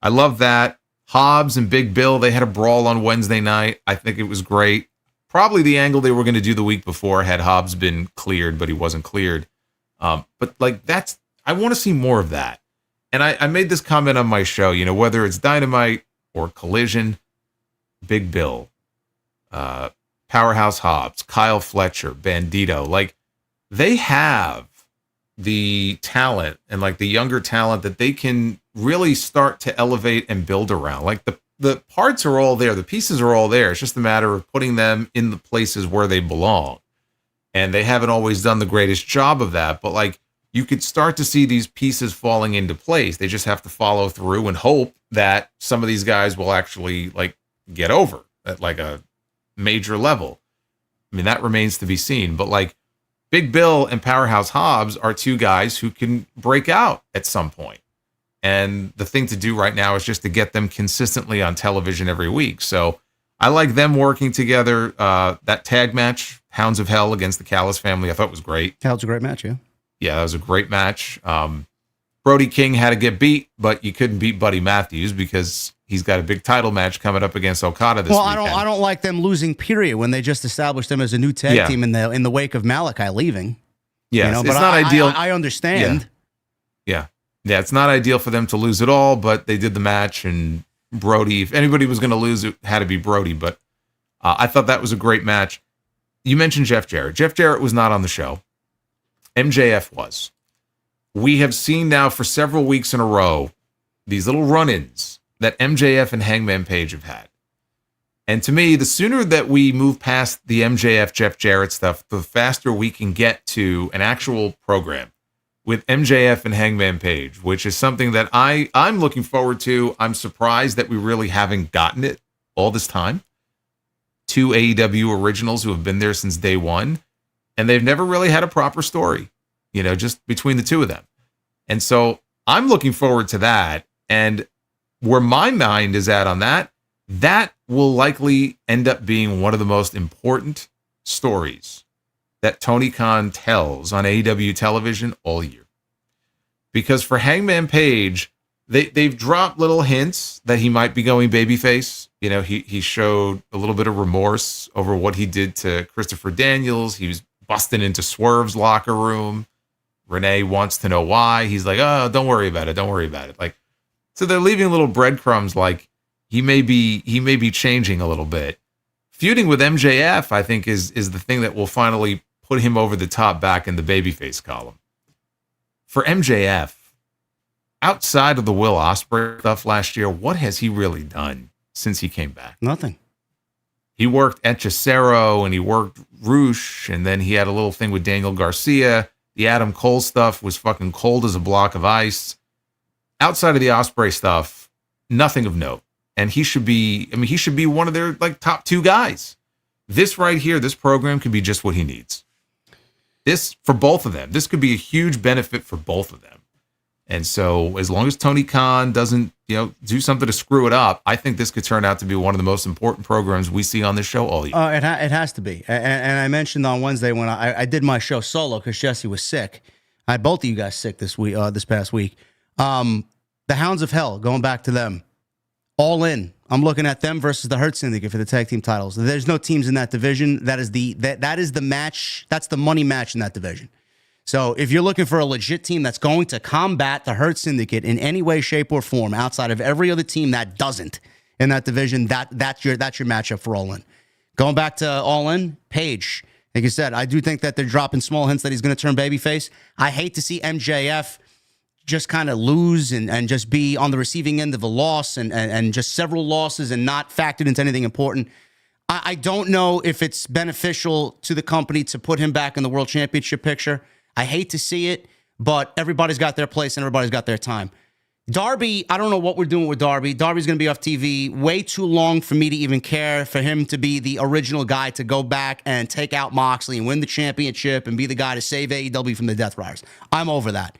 I love that. Hobbs and Big Bill, they had a brawl on Wednesday night. I think it was great. Probably the angle they were going to do the week before had Hobbs been cleared, but he wasn't cleared. But like I want to see more of that. And I made this comment on my show, whether it's Dynamite or Collision, Big Bill, Powerhouse Hobbs, Kyle Fletcher, Bandito, like they have the talent and like the younger talent that they can really start to elevate and build around. Like the parts are all there. The pieces are all there. It's just a matter of putting them in the places where they belong. And they haven't always done the greatest job of that, but like, you could start to see these pieces falling into place. They just have to follow through and hope that some of these guys will actually like get over at like a major level. I mean, that remains to be seen, but like Big Bill and Powerhouse Hobbs are two guys who can break out at some point. And the thing to do right now is just to get them consistently on television every week. So I like them working together. That tag match, Hounds of Hell against the Callis family, I thought was great. That was a great match, yeah. Yeah, that was a great match. Brody King had to get beat, but you couldn't beat Buddy Matthews because he's got a big title match coming up against Okada this weekend. I don't like them losing, period, when they just established them as a new tag team in the wake of Malakai leaving. Yeah, it's not ideal. I understand. Yeah, it's not ideal for them to lose at all, but they did the match, and Brody, if anybody was going to lose, it had to be Brody, but I thought that was a great match. You mentioned Jeff Jarrett. Jeff Jarrett was not on the show. MJF was. We have seen now for several weeks in a row these little run-ins that MJF and Hangman Page have had. And to me, the sooner that we move past the MJF Jeff Jarrett stuff, the faster we can get to an actual program with MJF and Hangman Page, which is something that I'm looking forward to. I'm surprised that we really haven't gotten it all this time. Two AEW originals who have been there since day one. And they've never really had a proper story, just between the two of them. And so I'm looking forward to that. And where my mind is at on that will likely end up being one of the most important stories that Tony Khan tells on AEW television all year. Because for Hangman Page, they've dropped little hints that he might be going babyface. He showed a little bit of remorse over what he did to Christopher Daniels. He was busting into Swerve's locker room. Renee wants to know why. He's like, oh, don't worry about it. Don't worry about it. Like, so they're leaving little breadcrumbs like he may be changing a little bit. Feuding with MJF, I think, is the thing that will finally put him over the top back in the babyface column. For MJF, outside of the Will Ospreay stuff last year, what has he really done since he came back? Nothing. He worked Hechicero and he worked Roosh, and then he had a little thing with Daniel Garcia. The Adam Cole stuff was fucking cold as a block of ice. Outside of the Ospreay stuff, nothing of note. And he should be one of their like top two guys. This right here, this program could be just what he needs. This, for both of them, this could be a huge benefit for both of them. And so as long as Tony Khan doesn't, do something to screw it up, I think this could turn out to be one of the most important programs we see on this show all year. It has to be. And I mentioned on Wednesday when I did my show solo because Jesse was sick. I had both of you guys sick this past week. The Hounds of Hell, going back to them, All In. I'm looking at them versus the Hurt Syndicate for the tag team titles. There's no teams in that division. That is the match. That's the money match in that division. So if you're looking for a legit team that's going to combat the Hurt Syndicate in any way, shape, or form, outside of every other team that doesn't in that division, that's your matchup for All In. Going back to All In, Page. Like you said, I do think that they're dropping small hints that he's going to turn babyface. I hate to see MJF just kind of lose and just be on the receiving end of a loss and just several losses and not factored into anything important. I don't know if it's beneficial to the company to put him back in the World Championship picture. I hate to see it, but everybody's got their place and everybody's got their time. Darby, I don't know what we're doing with Darby. Darby's going to be off TV way too long for me to even care for him to be the original guy to go back and take out Moxley and win the championship and be the guy to save AEW from the Death Riders. I'm over that.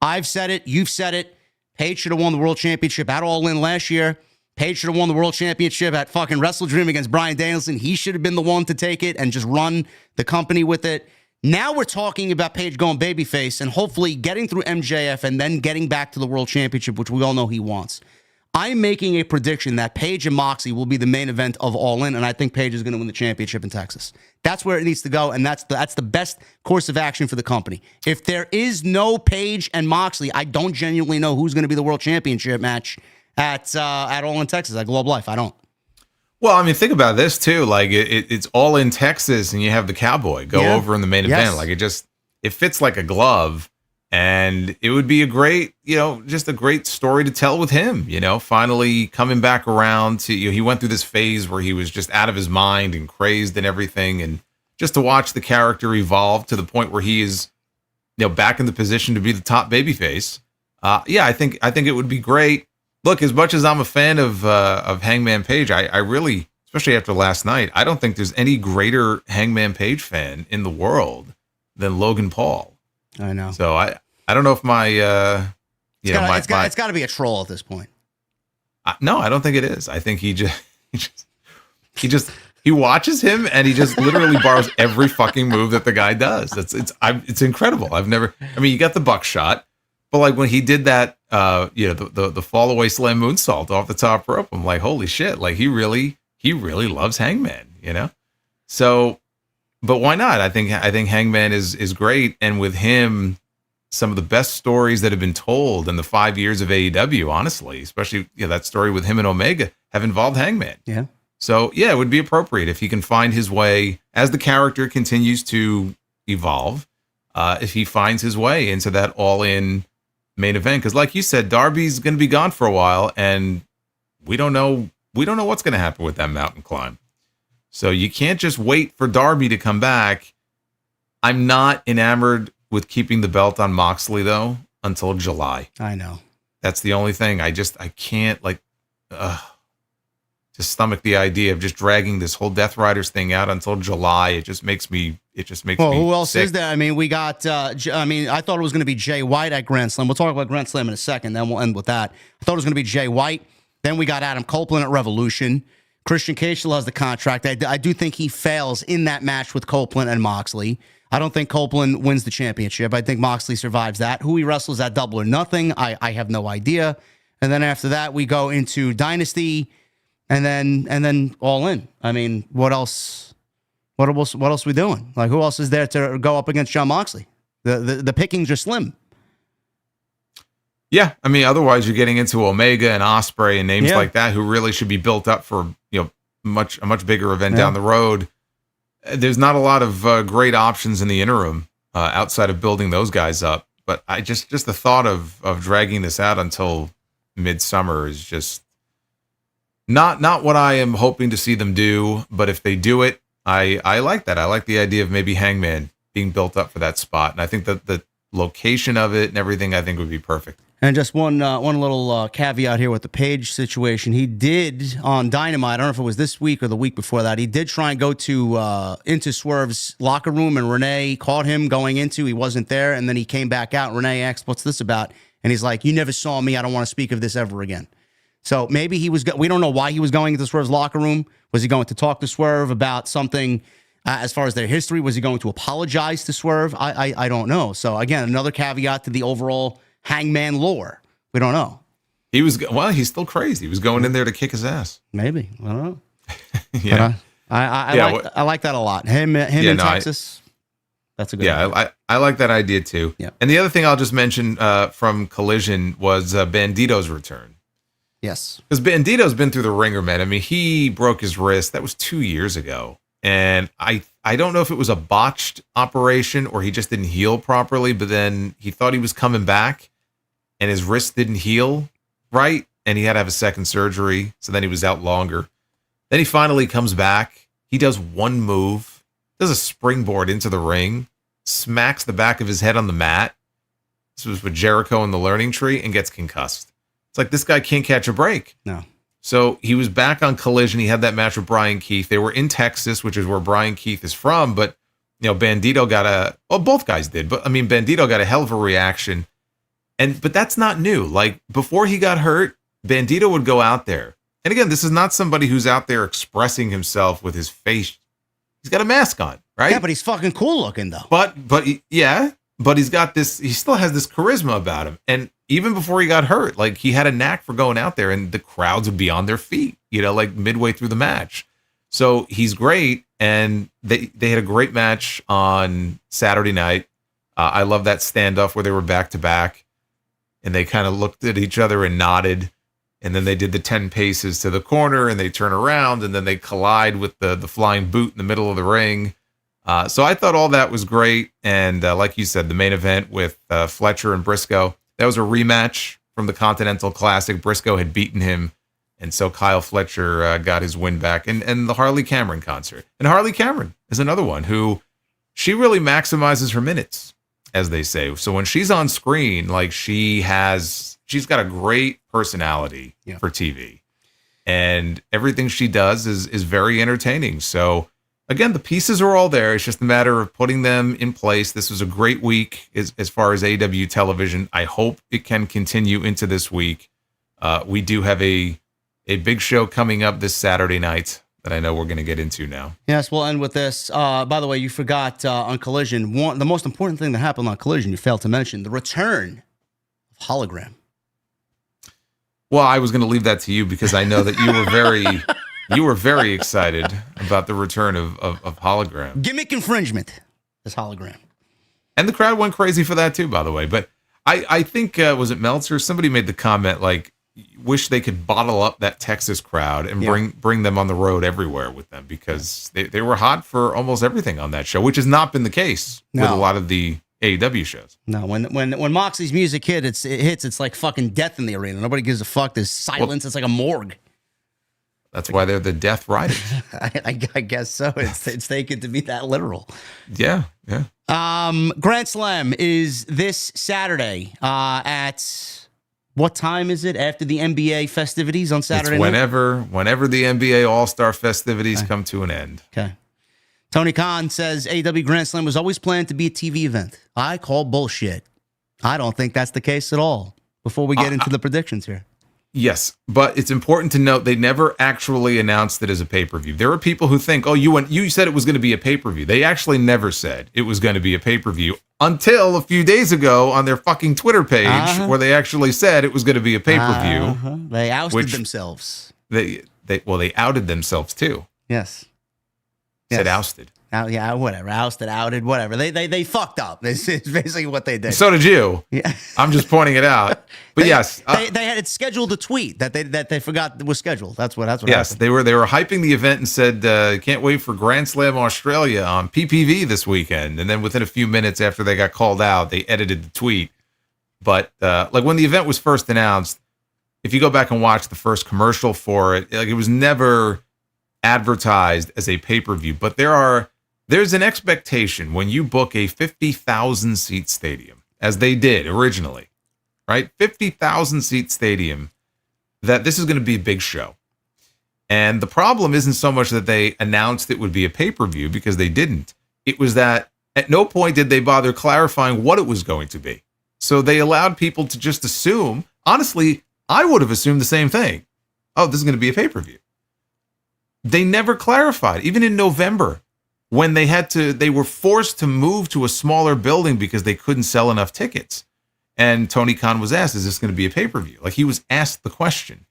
I've said it. You've said it. Page should have won the World Championship at All In last year. Page should have won the World Championship at fucking Wrestle Dream against Bryan Danielson. He should have been the one to take it and just run the company with it. Now we're talking about Page going babyface and hopefully getting through MJF and then getting back to the World Championship, which we all know he wants. I'm making a prediction that Page and Moxley will be the main event of All In, and I think Page is going to win the championship in Texas. That's where it needs to go, and that's the best course of action for the company. If there is no Page and Moxley, I don't genuinely know who's going to be the World Championship match at All In Texas, at Globe Life. I don't. Well, I mean, think about this too. Like it's All In Texas, and you have the Cowboy go over in the main event. Like it fits like a glove, and it would be a great, just a great story to tell with him. Finally coming back around to he went through this phase where he was just out of his mind and crazed and everything, and just to watch the character evolve to the point where he is, back in the position to be the top babyface. I think it would be great. Look, as much as I'm a fan of Hangman Page, I really, especially after last night, I don't think there's any greater Hangman Page fan in the world than Logan Paul. I know. So I don't know if my it's got to be a troll at this point. No, I don't think it is. I think he watches him and he just literally borrows every fucking move that the guy does. It's incredible. You got the buckshot. But like when he did that, the fall away slam moonsault off the top rope, I'm like, holy shit! Like he really loves Hangman, So, but why not? I think Hangman is great, and with him, some of the best stories that have been told in the 5 years of AEW, honestly, especially that story with him and Omega, have involved Hangman. Yeah. So yeah, it would be appropriate if he can find his way as the character continues to evolve. If he finds his way into that All In main event, because like you said, Darby's going to be gone for a while, and we don't know what's going to happen with that mountain climb. So you can't just wait for Darby to come back. I'm not enamored with keeping the belt on Moxley though until July. I know. That's the only thing. I can't just stomach the idea of just dragging this whole Death Riders thing out until July. It just makes me who else sick. is there? I mean, we got, I thought it was going to be Jay White at Grand Slam. We'll talk about Grand Slam in a second, then we'll end with that. I thought it was going to be Jay White. Then we got Adam Copeland at Revolution. Christian Cage still has the contract. I do think he fails in that match with Copeland and Moxley. I don't think Copeland wins the championship. I think Moxley survives that. Who he wrestles at Double or Nothing, I have no idea. And then after that, we go into Dynasty, and then All In. I mean, what else? What else are we doing? Like, who else is there to go up against Jon Moxley? The pickings are slim. Yeah, I mean, otherwise you're getting into Omega and Ospreay and names like that who really should be built up for a much bigger event down the road. There's not a lot of great options in the interim outside of building those guys up. But I just the thought of dragging this out until midsummer is just not what I am hoping to see them do. But if they do it, I like that. I like the idea of maybe Hangman being built up for that spot. And I think that the location of it and everything, I think would be perfect. And just one little caveat here with the Page situation. He did on Dynamite, I don't know if it was this week or the week before that, he did try and go to into Swerve's locker room, and Renee caught him going into, he wasn't there, and then he came back out. Renee asked, what's this about? And he's like, you never saw me. I don't want to speak of this ever again. So maybe he was. We don't know why he was going into Swerve's locker room. Was he going to talk to Swerve about something as far as their history? Was he going to apologize to Swerve? I don't know. So again, another caveat to the overall Hangman lore. We don't know. He's still crazy. He was going in there to kick his ass. Maybe. I don't know. Yeah. I like that a lot. Him in Texas. That's a good idea. I like that idea too. Yeah. And the other thing I'll just mention from Collision was Bandito's return. Yes. Because Bandito's been through the ringer, man. I mean, he broke his wrist. That was 2 years ago. And I don't know if it was a botched operation or he just didn't heal properly, but then he thought he was coming back and his wrist didn't heal right. And he had to have a second surgery. So then he was out longer. Then he finally comes back. He does one move, does a springboard into the ring, smacks the back of his head on the mat. This was with Jericho in the learning tree and gets concussed. It's like this guy can't catch a break. No. So he was back on Collision. He had that match with Brian Keith. They were in Texas, which is where Brian Keith is from. But, Bandito got both guys did. But, Bandito got a hell of a reaction. But that's not new. Like, before he got hurt, Bandito would go out there. And again, this is not somebody who's out there expressing himself with his face. He's got a mask on, right? Yeah, but he's fucking cool looking, though. But he's got this, he still has this charisma about him. And even before he got hurt, like, he had a knack for going out there and the crowds would be on their feet, like midway through the match. So he's great. And they had a great match on Saturday night. I love that standoff where they were back to back and they kind of looked at each other and nodded. And then they did the 10 paces to the corner and they turn around and then they collide with the flying boot in the middle of the ring. So I thought all that was great. And like you said, the main event with Fletcher and Briscoe, that was a rematch from the Continental Classic. Briscoe had beaten him. And so Kyle Fletcher got his win back. And the Harley Cameron concert. And Harley Cameron is another one who she really maximizes her minutes, as they say. So when she's on screen, like she's got a great personality for TV. And everything she does is very entertaining. So again, the pieces are all there. It's just a matter of putting them in place. This was a great week as far as AEW television. I hope it can continue into this week. We do have a big show coming up this Saturday night that I know we're going to get into now. Yes, we'll end with this. By the way, you forgot on Collision, the most important thing that happened on Collision, you failed to mention, the return of Hologram. Well, I was going to leave that to you because I know that you were very excited about the return of Hologram. Gimmick infringement is Hologram. And the crowd went crazy for that too, by the way. But I think, was it Meltzer? Somebody made the comment, like, wish they could bottle up that Texas crowd and bring them on the road everywhere with them because they were hot for almost everything on that show, which has not been the case with a lot of the AEW shows. No, when Moxley's music hits, it's like fucking death in the arena. Nobody gives a fuck. There's silence. It's like a morgue. That's why they're the Death Riders. I guess so. It's taken to be that literal. Yeah. Grand Slam is this Saturday at what time is it? After the NBA festivities on Saturday night? Whenever the NBA All-Star festivities come to an end. Okay. Tony Khan says AEW Grand Slam was always planned to be a TV event. I call bullshit. I don't think that's the case at all. Before we get into the predictions here. Yes, but it's important to note they never actually announced it as a pay-per-view. There are people who think, oh, you said it was going to be a pay-per-view. They actually never said it was going to be a pay-per-view until a few days ago on their fucking Twitter page where they actually said it was going to be a pay-per-view. They ousted themselves. They outed themselves too. Yes. Said ousted. Whatever. Ousted, outed, whatever. They fucked up. This is basically what they did. So did you. Yeah. I'm just pointing it out. But yes, they had scheduled a tweet that they forgot was scheduled. That's what yes, happened. They were hyping the event and said, can't wait for Grand Slam Australia on PPV this weekend. And then within a few minutes after they got called out, they edited the tweet. But like when the event was first announced, if you go back and watch the first commercial for it, like it was never advertised as a pay-per-view. But there's an expectation when you book a 50,000 seat stadium, as they did originally, right? 50,000 seat stadium, that this is going to be a big show. And the problem isn't so much that they announced it would be a pay-per-view, because they didn't. It was that at no point did they bother clarifying what it was going to be. So they allowed people to just assume. Honestly, I would have assumed the same thing. oh, this is going to be a pay-per-view. They never clarified, even in November, when they were forced to move to a smaller building because they couldn't sell enough tickets. And Tony Khan was asked, is this going to be a pay-per-view? Like, he was asked the question.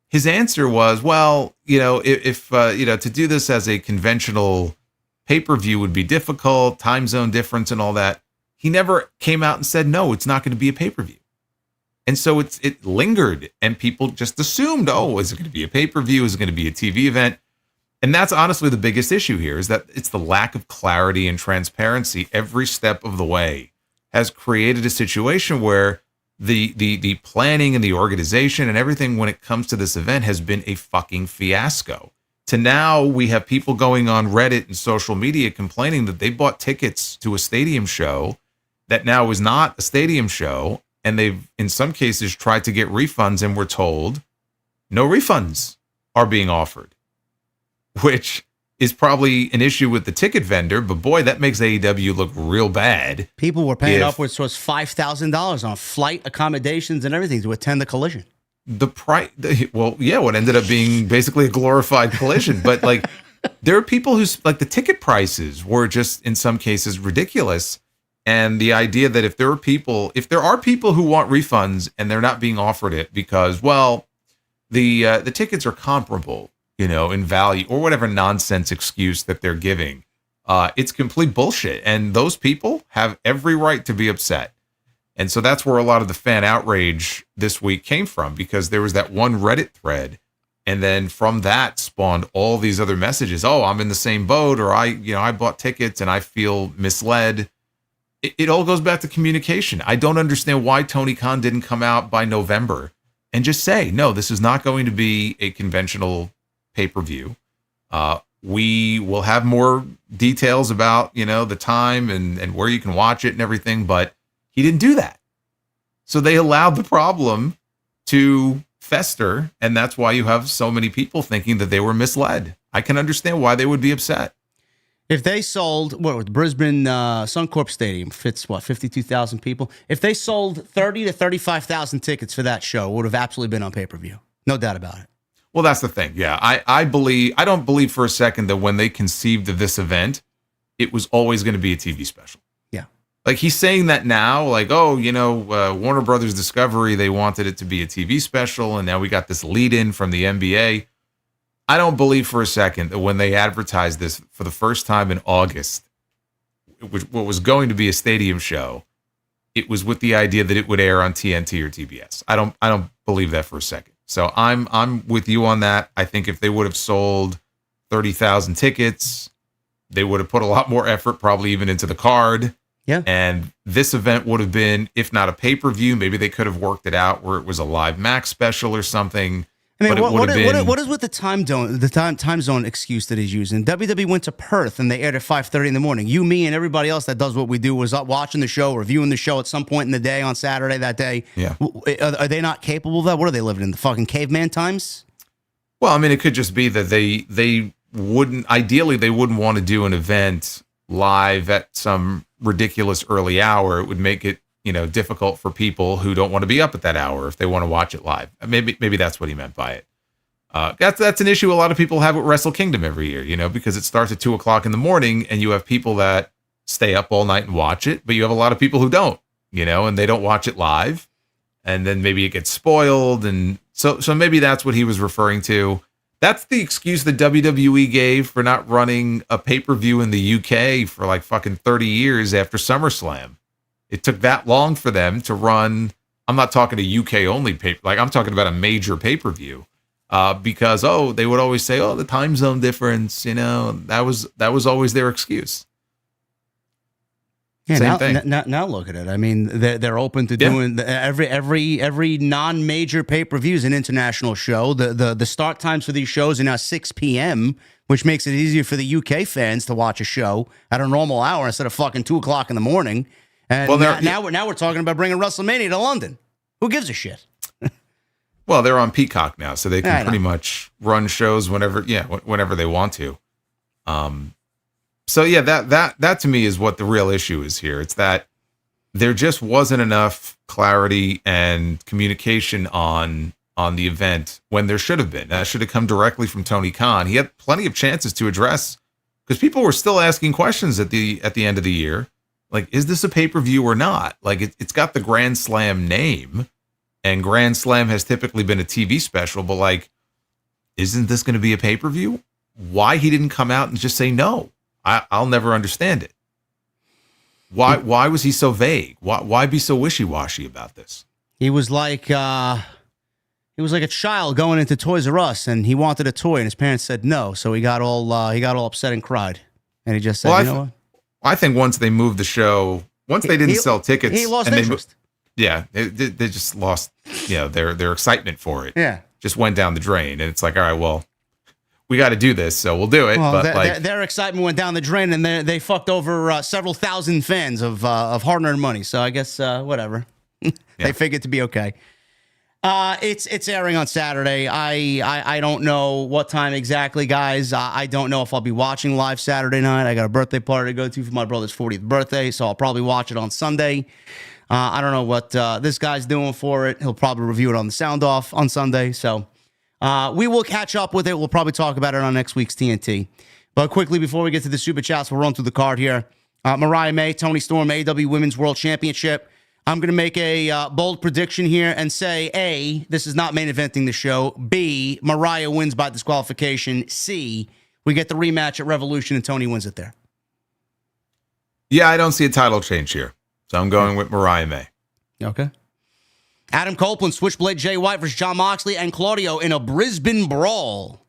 His answer was, well, if to do this as a conventional pay-per-view would be difficult, time zone difference and all that. He never came out and said, no, it's not going to be a pay-per-view. And so it lingered, and people just assumed, oh, is it going to be a pay-per-view? Is it going to be a TV event? And that's honestly the biggest issue here, is that it's the lack of clarity and transparency every step of the way has created a situation where the planning and the organization and everything when it comes to this event has been a fucking fiasco. To now we have people going on Reddit and social media complaining that they bought tickets to a stadium show that now is not a stadium show, and they've in some cases tried to get refunds and were told no refunds are being offered, which is probably an issue with the ticket vendor, but boy, that makes AEW look real bad. People were paying upwards towards $5,000 on flight accommodations and everything to attend the collision. The price, what ended up being basically a glorified collision. But like, there are people who's like, the ticket prices were just in some cases ridiculous. And the idea that if there are people who want refunds and they're not being offered it because, well, the tickets are comparable, in value or whatever nonsense excuse that they're giving, it's complete bullshit. And those people have every right to be upset. And so that's where a lot of the fan outrage this week came from, because there was that one Reddit thread. And then from that spawned all these other messages. Oh, I'm in the same boat, or I bought tickets and I feel misled. It all goes back to communication. I don't understand why Tony Khan didn't come out by November and just say, no, this is not going to be a conventional pay-per-view. We will have more details about, the time and where you can watch it and everything, but he didn't do that. So they allowed the problem to fester, and that's why you have so many people thinking that they were misled. I can understand why they would be upset. If they sold, the Brisbane Suncorp Stadium fits, 52,000 people? If they sold 30 to 35,000 tickets for that show, it would have absolutely been on pay-per-view. No doubt about it. Well, that's the thing. Yeah, I don't believe for a second that when they conceived of this event, it was always going to be a TV special. Yeah. Like, he's saying that now, like, oh, Warner Brothers Discovery, they wanted it to be a TV special, and now we got this lead-in from the NBA. I don't believe for a second that when they advertised this for the first time in August, what was going to be a stadium show, it was with the idea that it would air on TNT or TBS. I don't believe that for a second. So I'm with you on that. I think if they would have sold 30,000 tickets, they would have put a lot more effort, probably even into the card. Yeah. And this event would have been, if not a pay-per-view, maybe they could have worked it out where it was a live Max special or something. I mean, what is with the time zone excuse that he's using? WWE went to Perth and they aired at 5:30 in the morning. You, me, and everybody else that does what we do was up watching the show, reviewing the show at some point in the day on Saturday that day. Yeah. Are they not capable of that? What are they living in, the fucking caveman times? Well, I mean, it could just be that they wouldn't want to do an event live at some ridiculous early hour. It would make it, difficult for people who don't want to be up at that hour if they want to watch it live. Maybe that's what he meant by it. That's an issue a lot of people have with Wrestle Kingdom every year, because it starts at 2:00 in the morning and you have people that stay up all night and watch it, but you have a lot of people who don't, and they don't watch it live, and then maybe it gets spoiled. And so maybe that's what he was referring to. That's the excuse that WWE gave for not running a pay-per-view in the UK for like fucking 30 years after SummerSlam. It took that long for them to run. I'm not talking a UK only I'm talking about a major pay-per-view, because they would always say, the time zone difference. That was always their excuse. Yeah, Same thing. Now look at it. I mean, they're open to doing every non-major pay-per-view is an international show. The start times for these shows are now 6 p.m., which makes it easier for the UK fans to watch a show at a normal hour instead of fucking 2:00 in the morning. And now we're talking about bringing WrestleMania to London. Who gives a shit? Well, they're on Peacock now, so they can pretty much run shows whenever they want to. So yeah, that to me is what the real issue is here. It's that there just wasn't enough clarity and communication on on the event when there should have been. That should have come directly from Tony Khan. He had plenty of chances to address, because people were still asking questions at the end of the year. Like, is this a pay-per-view or not? Like, it's got the Grand Slam name, and Grand Slam has typically been a TV special, but like, isn't this going to be a pay-per-view? Why he didn't come out and just say no? I'll never understand it. Why was he so vague? Why be so wishy-washy about this? He was like a child going into Toys R Us, and he wanted a toy, and his parents said no, so he got all upset and cried, and he just said, "You know what?" I think once they moved the show, once they didn't sell tickets, he lost interest. They just lost, their excitement for it. Yeah, just went down the drain, and it's like, all right, well, we got to do this, so we'll do it. Well, but their excitement went down the drain, and they fucked over several thousand fans of hard-earned money. So I guess whatever. They figured to be okay. It's airing on Saturday. I don't know what time exactly, guys. I don't know if I'll be watching live Saturday night. I got a birthday party to go to for my brother's 40th birthday, so I'll probably watch it on Sunday. I don't know what this guy's doing for it. He'll probably review it on the Sound Off on Sunday. So we will catch up with it. We'll probably talk about it on next week's TNT. But quickly, before we get to the Super Chats, we'll run through the card here. Mariah May, Toni Storm, AEW Women's World Championship. I'm going to make a bold prediction here and say, A, this is not main eventing the show. B, Mariah wins by disqualification. C, we get the rematch at Revolution and Toni wins it there. Yeah, I don't see a title change here. So I'm going with Mariah May. Okay. Adam Copeland, Switchblade Jay White versus Jon Moxley and Claudio in a Brisbane brawl.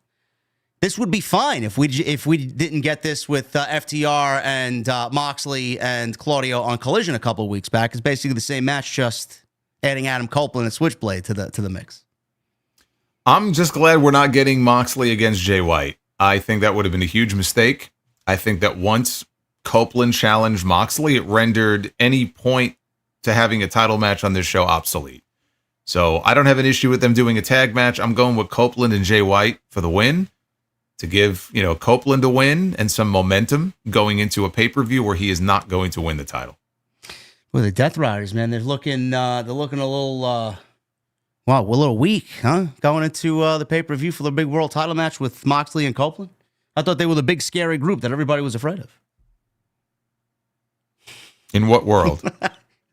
This would be fine if we didn't get this with FTR and Moxley and Claudio on Collision a couple of weeks back. It's basically the same match, just adding Adam Copeland and Switchblade to the mix. I'm just glad we're not getting Moxley against Jay White. I think that would have been a huge mistake. I think that once Copeland challenged Moxley, it rendered any point to having a title match on this show obsolete. So I don't have an issue with them doing a tag match. I'm going with Copeland and Jay White for the win, to give, Copeland a win and some momentum going into a pay-per-view where he is not going to win the title. Well, the Death Riders, man, they're looking a little we're a little weak, huh? Going into the pay-per-view for the big world title match with Moxley and Copeland. I thought they were the big scary group that everybody was afraid of. In what world?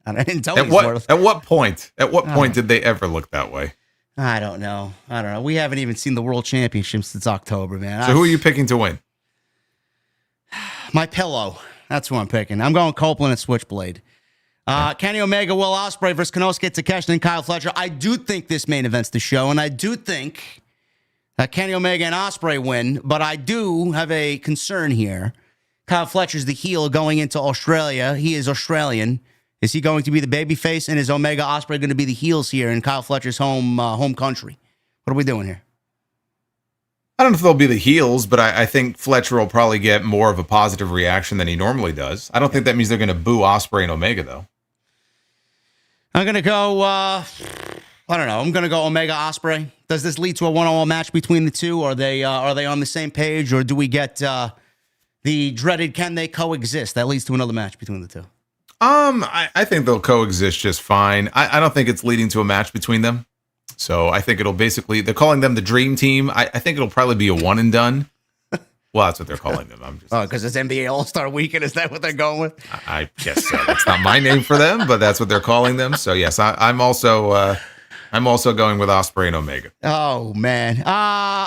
I didn't tell you. At what point did they ever look that way? I don't know. We haven't even seen the World Championship since October, man. So who are you picking to win? My pillow. That's who I'm picking. I'm going Copeland and Switchblade. Kenny Omega, Will Ospreay versus Konosuke Takeshita and Kyle Fletcher. I do think this main event's the show, and I do think that Kenny Omega and Ospreay win, but I do have a concern here. Kyle Fletcher's the heel going into Australia. He is Australian. Is he going to be the babyface, and is Omega Ospreay going to be the heels here in Kyle Fletcher's home country? What are we doing here? I don't know if they'll be the heels, but I think Fletcher will probably get more of a positive reaction than he normally does. I don't think that means they're going to boo Ospreay and Omega, though. I'm going to go, I don't know. I'm going to go Omega Ospreay. Does this lead to a one-on-one match between the two? Are they on the same page, or do we get the dreaded can they coexist? That leads to another match between the two. I think they'll coexist just fine. I don't think it's leading to a match between them. So I think it'll basically, they're calling them the Dream Team. I think it'll probably be a one and done. Well, that's what they're calling them. Because it's NBA All-Star Weekend. Is that what they're going with? I guess so. That's not my name for them, but that's what they're calling them. So yes, I'm also going with Ospreay and Omega. Oh man,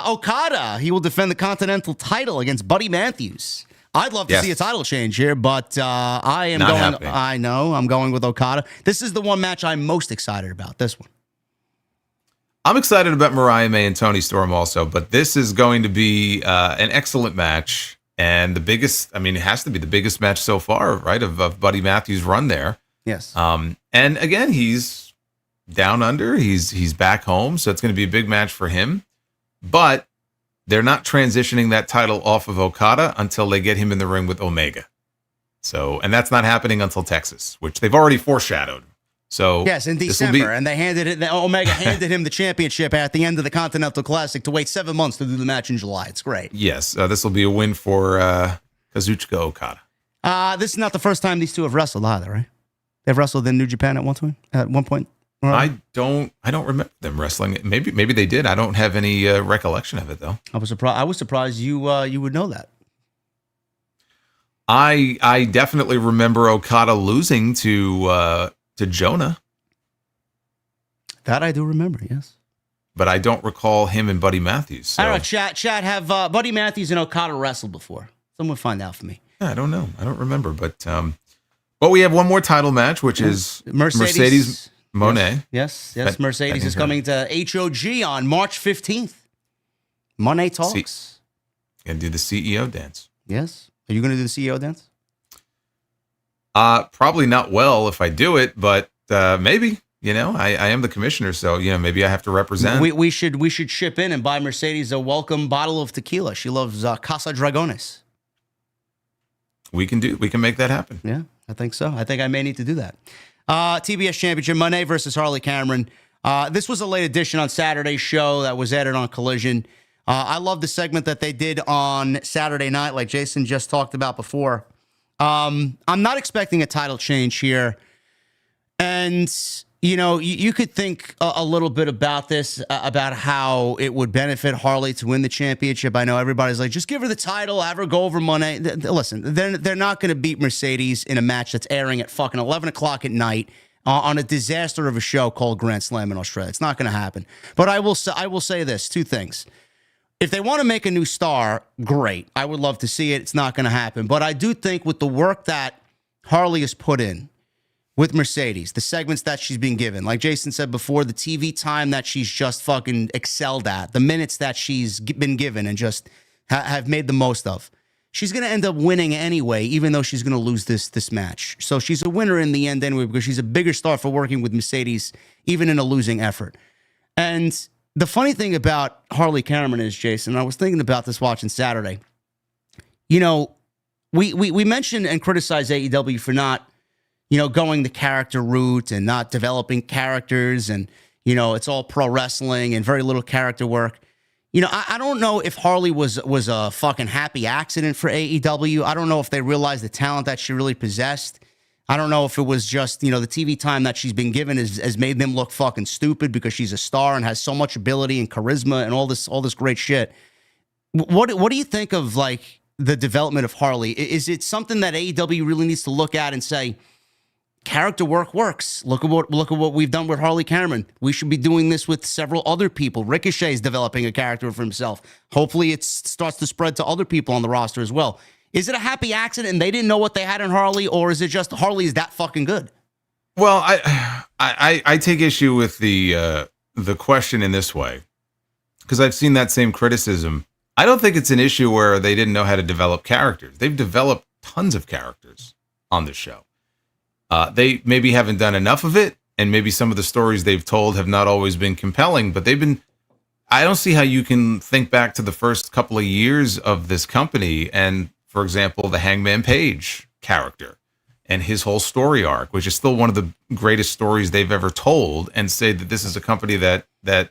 Okada. He will defend the Continental title against Buddy Matthews. I'd love to see a title change here, but I am going. Happening. I know I'm going with Okada. This is the one match I'm most excited about. This one. I'm excited about Mariah May and Toni Storm also, but this is going to be an excellent match and the biggest. I mean, it has to be the biggest match so far, right? Of Buddy Matthews' run there. Yes. And again, he's down under. He's back home, so it's going to be a big match for him. But they're not transitioning that title off of Okada until they get him in the ring with Omega. So, and that's not happening until Texas, which they've already foreshadowed. So yes, in December, and Omega handed him the championship at the end of the Continental Classic to wait 7 months to do the match in July. It's great. Yes, this will be a win for Kazuchika Okada. This is not the first time these two have wrestled either, right? They've wrestled in New Japan at one point. I don't remember them wrestling. Maybe they did. I don't have any recollection of it though. I was surprised you would know that. I definitely remember Okada losing to Jonah. That I do remember, yes. But I don't recall him and Buddy Matthews. So. All right, chat. Have Buddy Matthews and Okada wrestled before? Someone find out for me. Yeah, I don't know. I don't remember. But we have one more title match, which is Mercedes Moné. Yes. Mercedes is coming to HOG on March 15th. Moné Talks. Gonna do the CEO dance. Yes. Are you going to do the CEO dance? Probably not well if I do it, but maybe. You know, I am the commissioner, so maybe I have to represent. We should ship in and buy Mercedes a welcome bottle of tequila. She loves Casa Dragones. We can make that happen. Yeah, I think so. I think I may need to do that. TBS Championship, Moné versus Harley Cameron. This was a late edition on Saturday's show that was added on Collision. I love the segment that they did on Saturday night, like Jason just talked about before. I'm not expecting a title change here. And, you could think a little bit about this, about how it would benefit Harley to win the championship. I know everybody's like, just give her the title, have her go over Moné. Listen, they're not going to beat Mercedes in a match that's airing at fucking 11 o'clock at night on a disaster of a show called Grand Slam in Australia. It's not going to happen. But I will say this, two things. If they want to make a new star, great. I would love to see it. It's not going to happen. But I do think with the work that Harley has put in with Mercedes, the segments that she's been given, like Jason said before, the TV time that she's just fucking excelled at, the minutes that she's been given and just have made the most of, she's going to end up winning anyway, even though she's going to lose this match. So she's a winner in the end anyway because she's a bigger star for working with Mercedes, even in a losing effort. And the funny thing about Harley Cameron is, Jason, I was thinking about this watching Saturday. We mentioned and criticized AEW for not, going the character route and not developing characters, and it's all pro wrestling and very little character work. I don't know if Harley was a fucking happy accident for AEW. I don't know if they realized the talent that she really possessed. I don't know if it was just, the TV time that she's been given has made them look fucking stupid because she's a star and has so much ability and charisma and all this great shit. What do you think of like the development of Harley? Is it something that AEW really needs to look at and say, character work works? Look at what we've done with Harley Cameron. We should be doing this with several other people. Ricochet's developing a character for himself. Hopefully it starts to spread to other people on the roster as well. Is it a happy accident and they didn't know what they had in Harley, or is it just Harley is that fucking good? Well, I take issue with the question in this way, because I've seen that same criticism. I don't think it's an issue where they didn't know how to develop characters. They've developed tons of characters on this show. They maybe haven't done enough of it, and maybe some of the stories they've told have not always been compelling, but they've been. I don't see how you can think back to the first couple of years of this company and, for example, the Hangman Page character and his whole story arc, which is still one of the greatest stories they've ever told, and say that this is a company that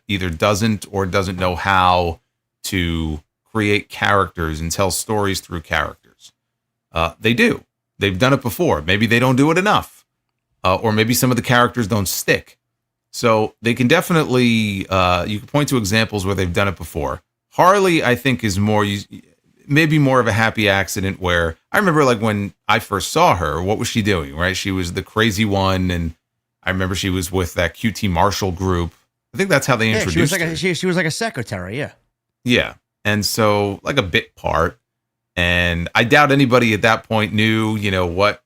either doesn't or doesn't know how to create characters and tell stories through characters. They do. They've done it before. Maybe they don't do it enough, or maybe some of the characters don't stick. So they can definitely, you can point to examples where they've done it before. Harley, I think, is maybe more of a happy accident, where I remember like when I first saw her, what was she doing, right? She was the crazy one, and I remember she was with that QT Marshall group. I think that's how they introduced her. She was like a secretary, yeah. Yeah, and so like a bit part. And I doubt anybody at that point knew, the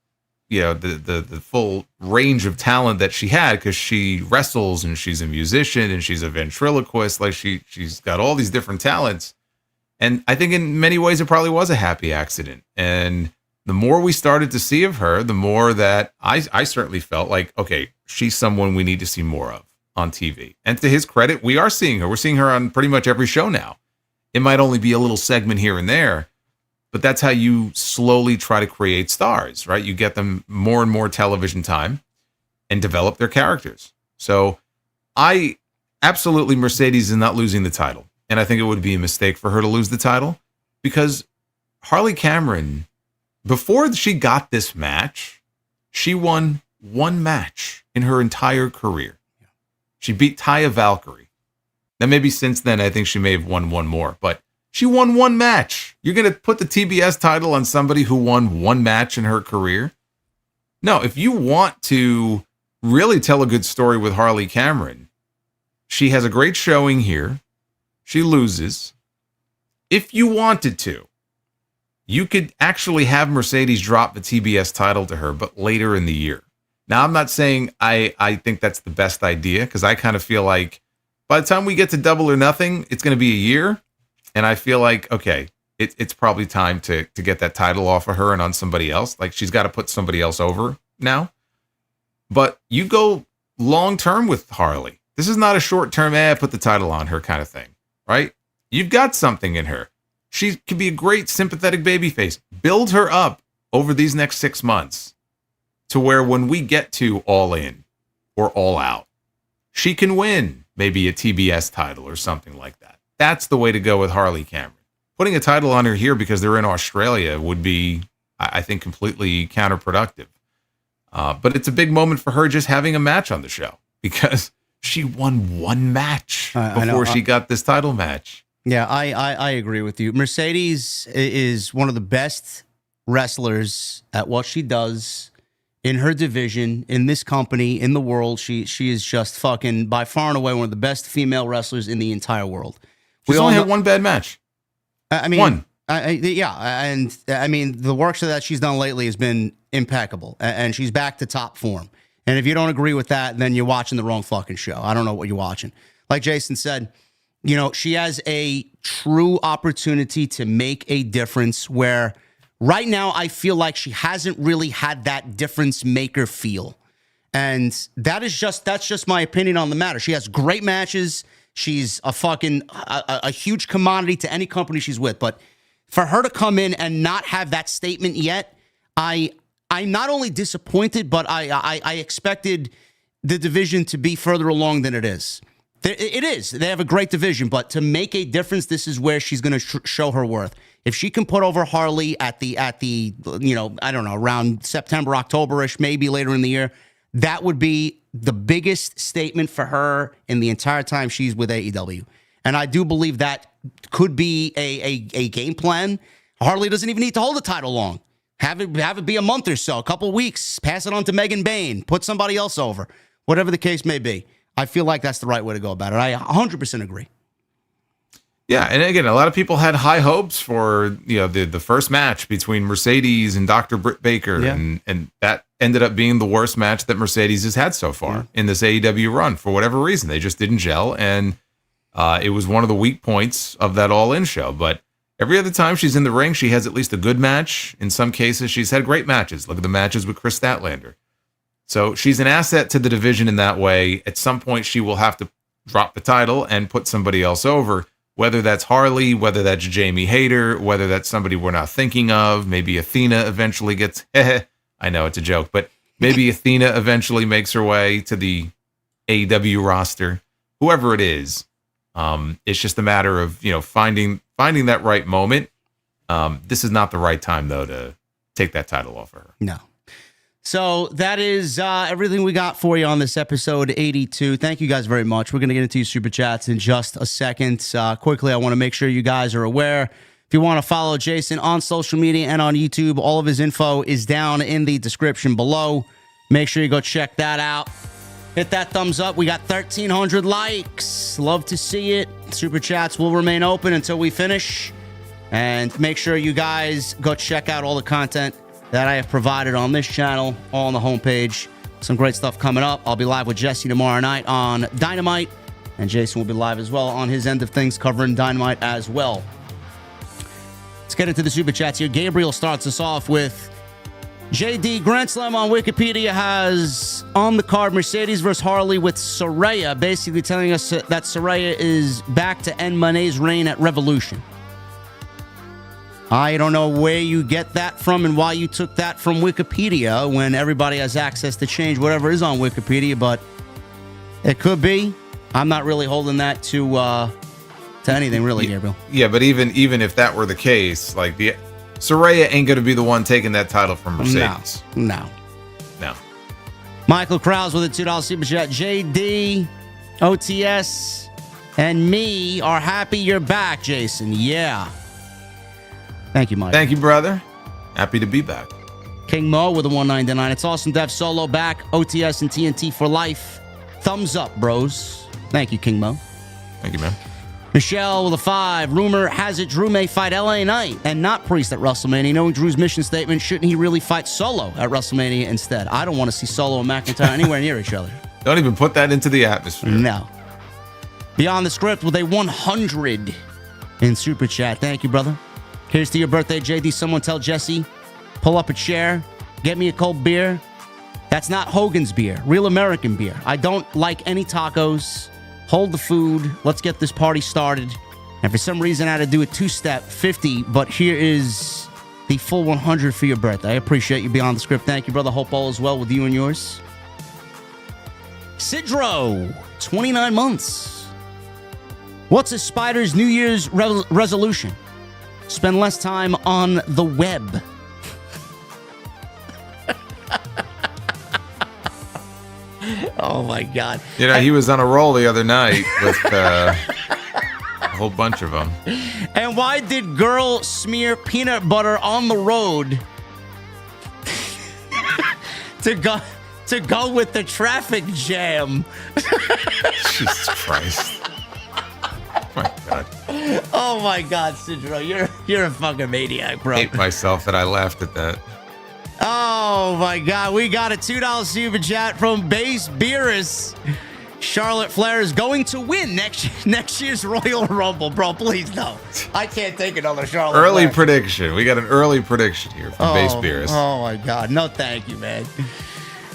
full range of talent that she had, because she wrestles and she's a musician and she's a ventriloquist. Like she's got all these different talents. And I think in many ways it probably was a happy accident. And the more we started to see of her, the more that I certainly felt like, okay, she's someone we need to see more of on TV. And to his credit, we are seeing her. We're seeing her on pretty much every show now. It might only be a little segment here and there, but that's how you slowly try to create stars, right? You get them more and more television time and develop their characters. So Mercedes is not losing the title. And I think it would be a mistake for her to lose the title, because Harley Cameron, before she got this match, she won one match in her entire career. She beat Taya Valkyrie. Now, maybe since then, I think she may have won one more, but she won one match. You're going to put the TBS title on somebody who won one match in her career? No, if you want to really tell a good story with Harley Cameron, she has a great showing here. She loses. If you wanted to, you could actually have Mercedes drop the TBS title to her, but later in the year. Now, I'm not saying I think that's the best idea, because I kind of feel like by the time we get to Double or Nothing, it's going to be a year. And I feel like, okay, it's probably time to get that title off of her and on somebody else. Like, she's got to put somebody else over now. But you go long-term with Harley. This is not a short-term, put the title on her kind of thing, right? You've got something in her. She can be a great sympathetic babyface. Build her up over these next 6 months to where when we get to All In or All Out, she can win maybe a TBS title or something like that. That's the way to go with Harley Cameron. Putting a title on her here because they're in Australia would be, I think, completely counterproductive. But it's a big moment for her just having a match on the show, because she won one match before she got this title match. Yeah, I agree with you. Mercedes is one of the best wrestlers at what she does in her division, in this company, in the world. She is just fucking, by far and away, one of the best female wrestlers in the entire world. She's only had one bad match. I mean, one. Yeah, and I mean, the work that she's done lately has been impeccable, and she's back to top form. And if you don't agree with that, then you're watching the wrong fucking show. I don't know what you're watching. Like Jason said, you know, she has a true opportunity to make a difference, where right now I feel like she hasn't really had that difference maker feel. And that's just my opinion on the matter. She has great matches. She's a huge commodity to any company she's with. But for her to come in and not have that statement yet, I'm not only disappointed, but I expected the division to be further along than it is. It is. They have a great division, but to make a difference, this is where she's going to show her worth. If she can put over Harley at the you know, I don't know, around September, October-ish, maybe later in the year, that would be the biggest statement for her in the entire time she's with AEW. And I do believe that could be a game plan. Harley doesn't even need to hold the title long. Have it be a month or so, a couple weeks, pass it on to Megan Bayne, put somebody else over, whatever the case may be. I feel like that's the right way to go about it. I 100% agree. Yeah, and again, a lot of people had high hopes for, you know, the first match between Mercedes and Dr. Britt Baker, and that ended up being the worst match that Mercedes has had so far in this AEW run. For whatever reason, they just didn't gel, and it was one of the weak points of that All-In show. But every other time she's in the ring, she has at least a good match. In some cases, she's had great matches. Look at the matches with Chris Statlander. So she's an asset to the division in that way. At some point, she will have to drop the title and put somebody else over, whether that's Harley, whether that's Jamie Hayter, whether that's somebody we're not thinking of. Maybe Athena eventually gets, I know it's a joke, but maybe Athena eventually makes her way to the AEW roster. Whoever it is, it's just a matter of, you know, finding that right moment. This is not the right time, though, to take that title off of her. No. So that is everything we got for you on this episode 82. Thank you guys very much. We're going to get into your super chats in just a second. Quickly, I want to make sure you guys are aware. If you want to follow Jason on social media and on YouTube, all of his info is down in the description below. Make sure you go check that out. Hit that thumbs up. We got 1,300 likes. Love to see it. Super chats will remain open until we finish. And make sure you guys go check out all the content that I have provided on this channel, all on the homepage. Some great stuff coming up. I'll be live with Jesse tomorrow night on Dynamite, and Jason will be live as well on his end of things, covering Dynamite as well. Let's get into the super chats here. Gabriel starts us off with JD Grand Slam on Wikipedia has on the card Mercedes versus Harley with Saraya, basically telling us that Saraya is back to end Monet's reign at Revolution. I don't know where you get that from and why you took that from Wikipedia when everybody has access to change whatever is on Wikipedia, but it could be. I'm not really holding that to anything, really, Gabriel. Yeah, but even if that were the case, like Saraya ain't going to be the one taking that title from Mercedes. No. Michael Krause with a $2 super chat. JD, OTS and me are happy you're back, Jason. Yeah. Thank you, Mike. Thank you, brother. Happy to be back. King Mo with a 199. It's awesome to have Solo back. OTS and TNT for life. Thumbs up, bros. Thank you, King Mo. Thank you, man. Michelle with a 5. Rumor has it Drew may fight LA Knight and not Priest at WrestleMania. Knowing Drew's mission statement, shouldn't he really fight Solo at WrestleMania instead? I don't want to see Solo and McIntyre anywhere near each other. Don't even put that into the atmosphere. No. Beyond the Script with a 100 in Super Chat. Thank you, brother. Here's to your birthday, JD. Someone tell Jesse, pull up a chair, get me a cold beer. That's not Hogan's beer, real American beer. I don't like any tacos. Hold the food. Let's get this party started. And for some reason, I had to do a two-step 50, but here is the full 100 for your birthday. I appreciate you Beyond the Script. Thank you, brother. Hope all is well with you and yours. Sidro, 29 months. What's a spider's New Year's resolution? Spend less time on the web. Oh, my God. You know, he was on a roll the other night with a whole bunch of them. And why did girl smear peanut butter on the road to go with the traffic jam? Jesus Christ. My God. Oh, my God, Sidro. You're a fucking maniac, bro. I hate myself that I laughed at that. Oh, my God. We got a $2 super chat from Base Beerus. Charlotte Flair is going to win next year's Royal Rumble. Bro, please, no. I can't take another Charlotte Early Flair. prediction. We got an early prediction here from Base Beerus. Oh, my God. No, thank you, man.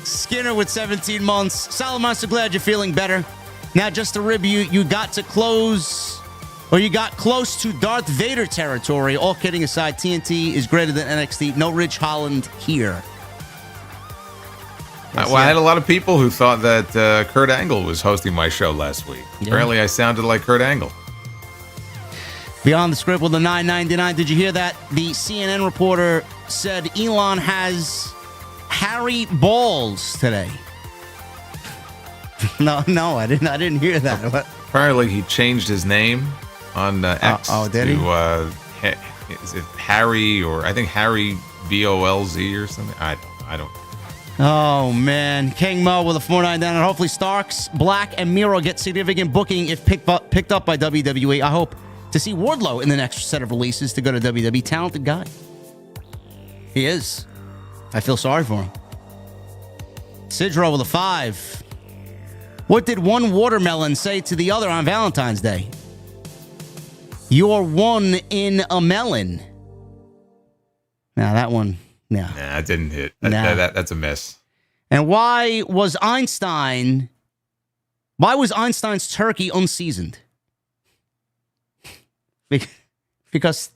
Skinner with 17 months. Solomonster, glad you're feeling better. Now, just to rib you got close to Darth Vader territory. All kidding aside, TNT is greater than NXT. No Ridge Holland here. Well, I had a lot of people who thought that Kurt Angle was hosting my show last week. Yeah. Apparently, I sounded like Kurt Angle. Beyond the Script with a 999. Did you hear that? The CNN reporter said Elon has hairy balls today. No, I didn't hear that. What? Apparently, he changed his name on X did he? is it Harry, or I think Harry Bolz or something? I don't. Oh, man. King Mo with a 499. And hopefully Starks, Black, and Miro get significant booking if picked up by WWE. I hope to see Wardlow in the next set of releases to go to WWE. Talented guy. He is. I feel sorry for him. Sidro with a 5. What did one watermelon say to the other on Valentine's Day? You're one in a melon. Now, that one... No. Nah, it didn't hit. That's a miss. And why was Einstein's turkey unseasoned? Because...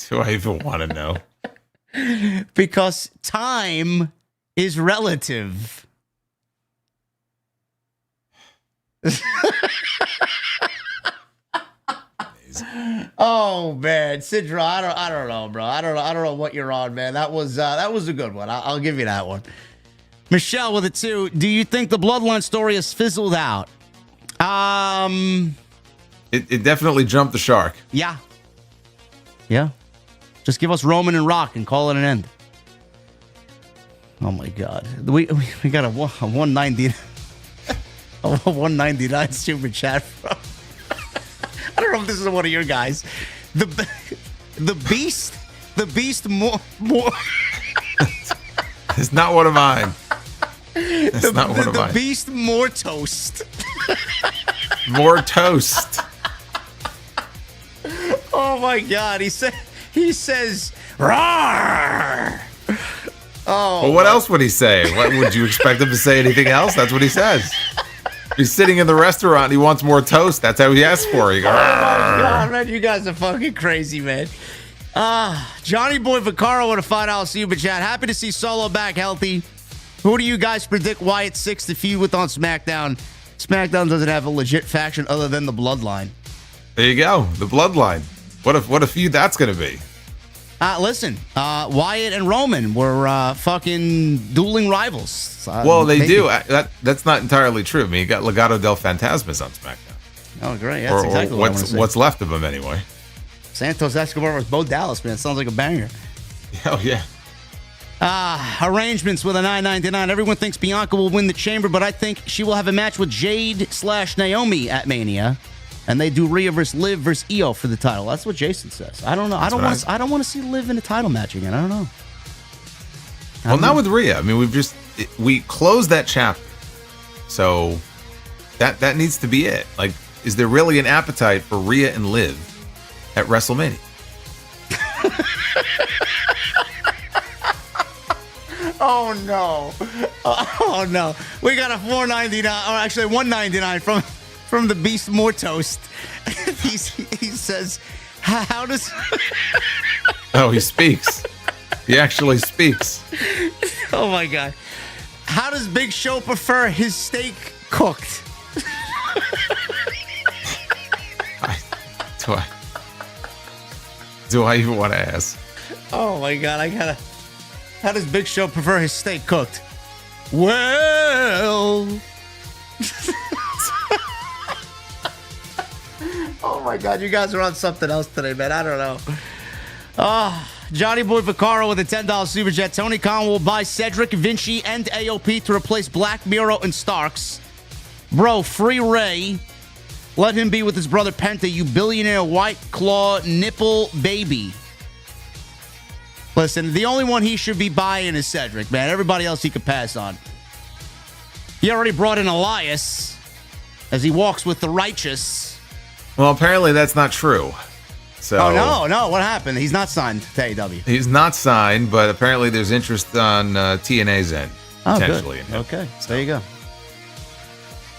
Do I even want to know? Because time is relative. Oh, man, Sidra, I don't know, bro. I don't know what you're on, man. That was a good one. I'll give you that one. Michelle with a 2. Do you think the Bloodline story has fizzled out? It definitely jumped the shark. Yeah. Just give us Roman and Rock and call it an end. Oh my God, we got a 190, a 199 super chat from. I don't know if this is one of your guys. The beast more. It's not one of mine. It's not one of mine. The beast more toast. More toast. Oh my God! He says, "Rawr." Oh. Well, what else would he say? What would you expect him to say? Anything else? That's what he says. He's sitting in the restaurant and he wants more toast. That's how he asks for it. He goes, oh my God, man, you guys are fucking crazy, man. Johnny Boy Vaccaro with a $5 super chat. Happy to see Solo back healthy. Who do you guys predict Wyatt Six to feud with on SmackDown? SmackDown doesn't have a legit faction other than the Bloodline. There you go, the Bloodline. What a feud that's going to be. Listen, Wyatt and Roman were fucking dueling rivals. Well, they do. That's not entirely true. I mean, you got Legado del Fantasmas on SmackDown. Oh, great. That's exactly what I want to say. What's left of them, anyway. Santos Escobar versus Bo Dallas, man. Sounds like a banger. Oh, yeah. Arrangements with a $9.99. Everyone thinks Bianca will win the Chamber, but I think she will have a match with Jade/Naomi at Mania, and they do Rhea versus Liv versus Io for the title. That's what Jason says. I don't know. I don't want to see Liv in a title match again. I don't know. Well, not with Rhea. I mean, we closed that chapter, so that needs to be it. Like, is there really an appetite for Rhea and Liv at WrestleMania? Oh no! Oh no! We got a $4.99, or actually $1.99 from the Beast Mortoast. He says, "How does?" Oh, he speaks. He actually speaks. Oh my God! How does Big Show prefer his steak cooked? Do I even want to ask? Oh my God! How does Big Show prefer his steak cooked? Well. Oh my God, you guys are on something else today, man. I don't know. Johnny Boy Vaccaro with a $10 super chat. Tony Khan will buy Cedric, Vinci, and AOP to replace Black, Miro, and Starks. Bro, free Ray. Let him be with his brother Penta, you billionaire white claw nipple baby. Listen, the only one he should be buying is Cedric, man. Everybody else he could pass on. He already brought in Elias as he walks with the righteous. Well, apparently that's not true. So, oh, no. What happened? He's not signed to AEW. He's not signed, but apparently there's interest on TNA's end. Oh, potentially. good. Okay, so there you go.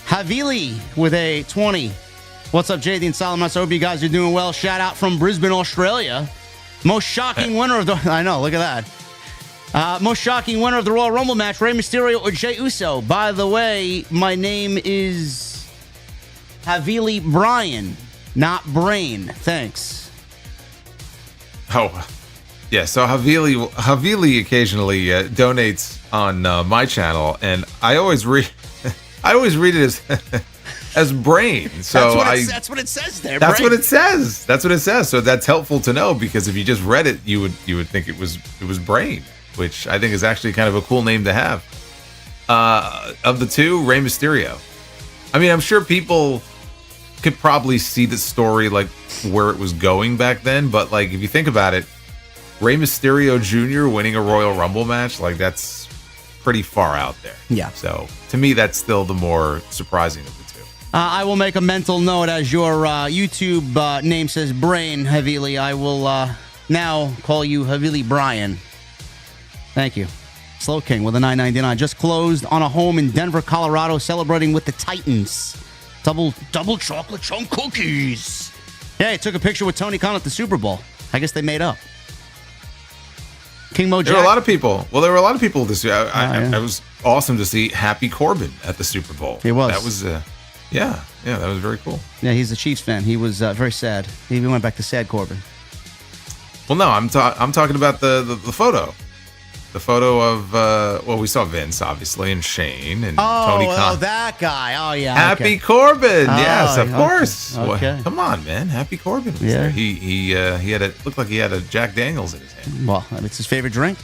Havili with a 20. What's up, JD and Solomonster? I hope you guys are doing well. Shout out from Brisbane, Australia. Most shocking winner of the... I know, look at that. Most shocking winner of the Royal Rumble match, Rey Mysterio or Jey Uso. By the way, my name is Havili Brian, not Brain. Thanks. Oh, yeah. So Havili occasionally donates on my channel, and I always read it as as Brain. So that's what it says there. That's Brain. what it says. That's what it says. So that's helpful to know, because if you just read it, you would think it was Brain, which I think is actually kind of a cool name to have. Of the two, Rey Mysterio. I mean, I'm sure people could probably see the story, like where it was going back then, but like if you think about it, Rey Mysterio Jr. winning a Royal Rumble match, like that's pretty far out there. Yeah. So to me, that's still the more surprising of the two. I will make a mental note as your YouTube name says Brain, Havili. I will now call you Havili Brian. Thank you. Slow King with a $9.99. Just closed on a home in Denver, Colorado, celebrating with the Titans. Double chocolate chunk cookies. Yeah, he took a picture with Tony Khan at the Super Bowl. I guess they made up. King Mo Jack. There were a lot of people. Well, there were a lot of people this year. It was awesome to see Happy Corbin at the Super Bowl. It was. That was, yeah, that was very cool. Yeah, he's a Chiefs fan. He was very sad. He even went back to sad Corbin. Well, no, I'm talking about the photo. The photo of, we saw Vince, obviously, and Shane, and Tony Khan. Oh, that guy. Oh, yeah. Happy Corbin. Yes, of course. Okay. Well, come on, man. Happy Corbin was there. He had looked like he had a Jack Daniels in his hand. Well, it's his favorite drink.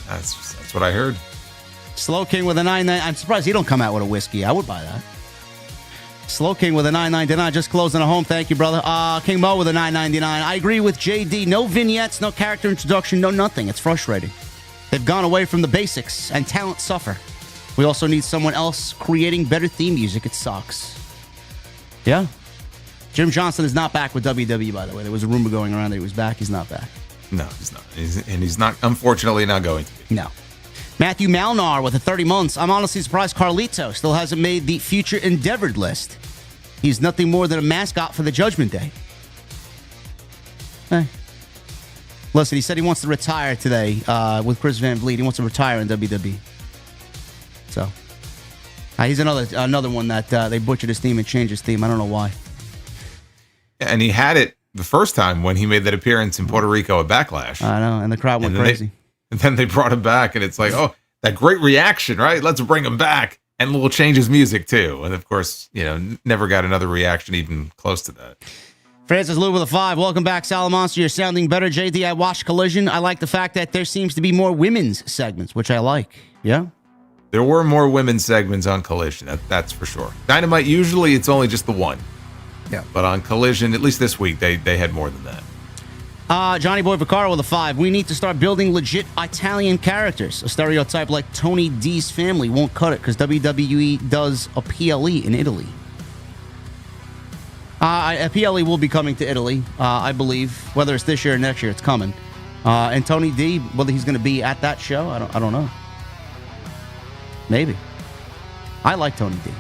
That's what I heard. Slow King with a $9.99. I'm surprised he don't come out with a whiskey. I would buy that. Slow King with a $9.99. Just closing a home. Thank you, brother. King Mo with a $9.99. I agree with JD. No vignettes, no character introduction, no nothing. It's frustrating. They've gone away from the basics, and talent suffer. We also need someone else creating better theme music. It sucks. Yeah. Jim Johnson is not back with WWE, by the way. There was a rumor going around that he was back. He's not back. No, he's not. He's not, unfortunately, not going to be. No. Matthew Malnar with a 30 months. I'm honestly surprised Carlito still hasn't made the future endeavored list. He's nothing more than a mascot for the Judgment Day. Hey. Listen, he said he wants to retire today with Chris Van Vliet. He wants to retire in WWE. So, he's another one that they butchered his theme and changed his theme. I don't know why. And he had it the first time when he made that appearance in Puerto Rico at Backlash. I know, and the crowd went crazy. And then they brought him back, and it's like, oh, that great reaction, right? Let's bring him back. And we'll change his music, too. And, of course, never got another reaction even close to that. Francis Lou with a 5. Welcome back, Solomonster. You're sounding better. JD, I watched Collision. I like the fact that there seems to be more women's segments, which I like. Yeah? There were more women's segments on Collision, that's for sure. Dynamite, usually it's only just the one. Yeah. But on Collision, at least this week, they had more than that. Johnny Boy Vaccaro with a 5. We need to start building legit Italian characters. A stereotype like Tony D's family won't cut it because WWE does a PLE in Italy. A PLE will be coming to Italy, I believe. Whether it's this year or next year, it's coming. And Tony D, whether he's going to be at that show, I don't know. Maybe. I like Tony D.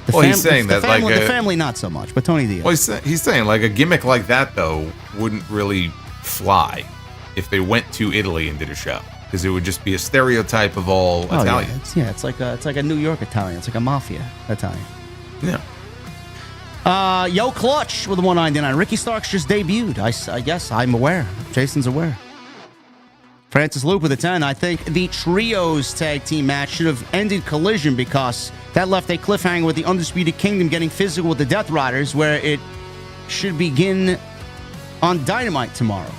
He's saying that the family not so much, but Tony D. Well, he's saying like a gimmick like that though wouldn't really fly if they went to Italy and did a show because it would just be a stereotype of all Italians. It's like a New York Italian. It's like a mafia Italian. Yeah. Yo Clutch with a 199. Ricky Starks just debuted. I guess I'm aware. Jason's aware. Francis Loop with a 10. I think the Trios tag team match should have ended Collision because that left a cliffhanger with the Undisputed Kingdom getting physical with the Death Riders, where it should begin on Dynamite tomorrow.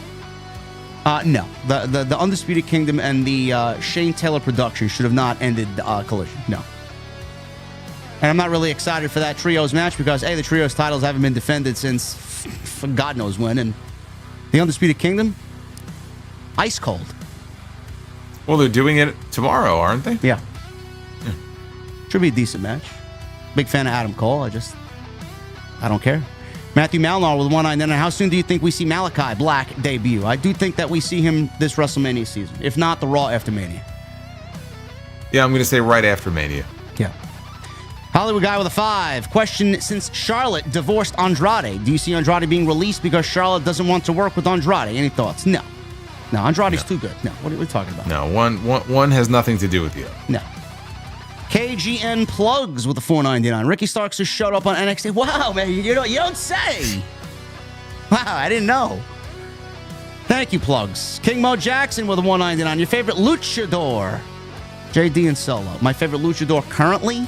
No. The Undisputed Kingdom and the Shane Taylor production should have not ended Collision. No. And I'm not really excited for that Trios match because, A, the Trios titles haven't been defended since for God knows when, and the Undisputed Kingdom, ice cold. Well, they're doing it tomorrow, aren't they? Yeah. Should be a decent match. Big fan of Adam Cole. I don't care. Matthew Malnar with 199. How soon do you think we see Malakai Black debut? I do think that we see him this WrestleMania season. If not, the Raw after Mania. Yeah, I'm going to say right after Mania. Yeah. Hollywood Guy with a 5. Question, since Charlotte divorced Andrade, do you see Andrade being released because Charlotte doesn't want to work with Andrade? Any thoughts? No. No, Andrade's too good. No, what are we talking about? No, one has nothing to do with the other. No. KGN Plugs with a 499. Ricky Starks just showed up on NXT. Wow, man, you don't say. Wow, I didn't know. Thank you, Plugs. King Mo Jackson with a 199. Your favorite luchador? JD and Solo. My favorite luchador currently?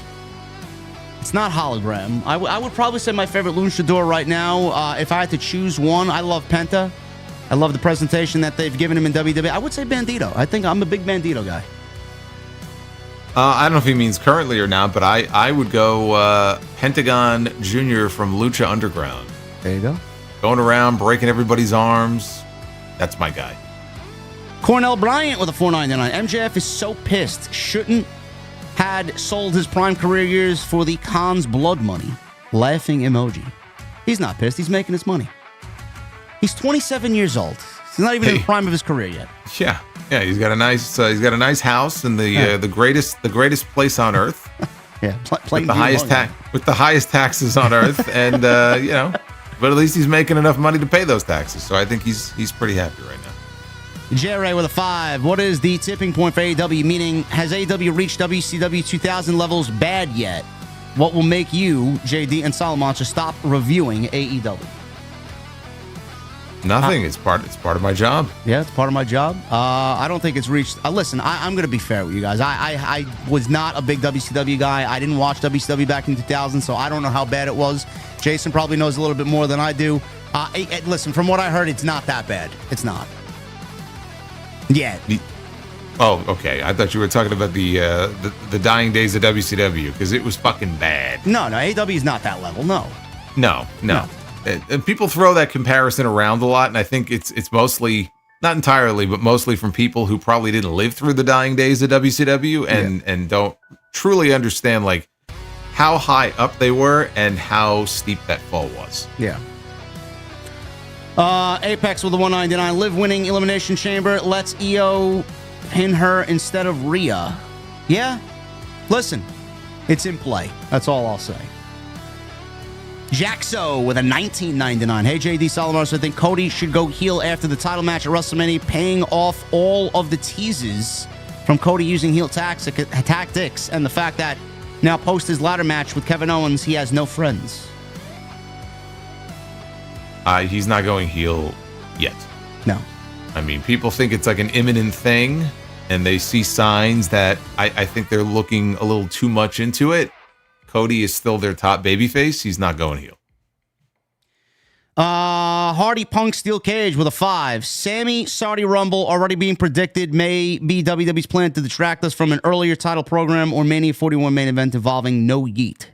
It's not Hologram. I would probably say my favorite luchador right now, if I had to choose one, I love Penta. I love the presentation that they've given him in WWE. I would say Bandito. I think I'm a big Bandito guy. I don't know if he means currently or not, but I would go Pentagon Jr. from Lucha Underground. There you go. Going around, breaking everybody's arms. That's my guy. Cornell Bryant with a 499. MJF is so pissed. Shouldn't had sold his prime career years for the Khan's blood money. Laughing emoji. He's not pissed. He's making his money. He's 27 years old. He's not even in the prime of his career yet. Yeah. He's got a nice house in the greatest place on earth. Yeah, with the highest taxes on earth, and but at least he's making enough money to pay those taxes. So I think he's pretty happy right now. J-Ray with a 5. What is the tipping point for AEW? Meaning, has AEW reached WCW 2000 levels bad yet? What will make you, JD and Solomonster, stop reviewing AEW? Nothing. It's part of my job. Yeah, it's part of my job. I don't think it's reached. Listen, I'm going to be fair with you guys. I was not a big WCW guy. I didn't watch WCW back in 2000, so I don't know how bad it was. Jason probably knows a little bit more than I do. Listen, from what I heard, it's not that bad. It's not. Yeah. Oh, okay. I thought you were talking about the dying days of WCW because it was fucking bad. No, AEW is not that level. No. And people throw that comparison around a lot, and I think it's mostly, not entirely, but mostly from people who probably didn't live through the dying days of WCW and don't truly understand like how high up they were and how steep that fall was. Yeah. Apex with the 199. Liv winning Elimination Chamber lets Io pin her instead of Rhea. Yeah. Listen, it's in play. That's all I'll say. Jaxo with a 1999. Hey, JD Solomonster, I think Cody should go heel after the title match at WrestleMania, paying off all of the teases from Cody using heel tactics and the fact that now post his ladder match with Kevin Owens, he has no friends. He's not going heel yet. No. I mean, people think it's like an imminent thing, and they see signs that I think they're looking a little too much into it. Cody is still their top babyface. He's not going heel. Hardy Punk Steel Cage with a 5. Sammy Saudi Rumble already being predicted may be WWE's plan to detract us from an earlier title program or Mania 41 main event involving No Yeet.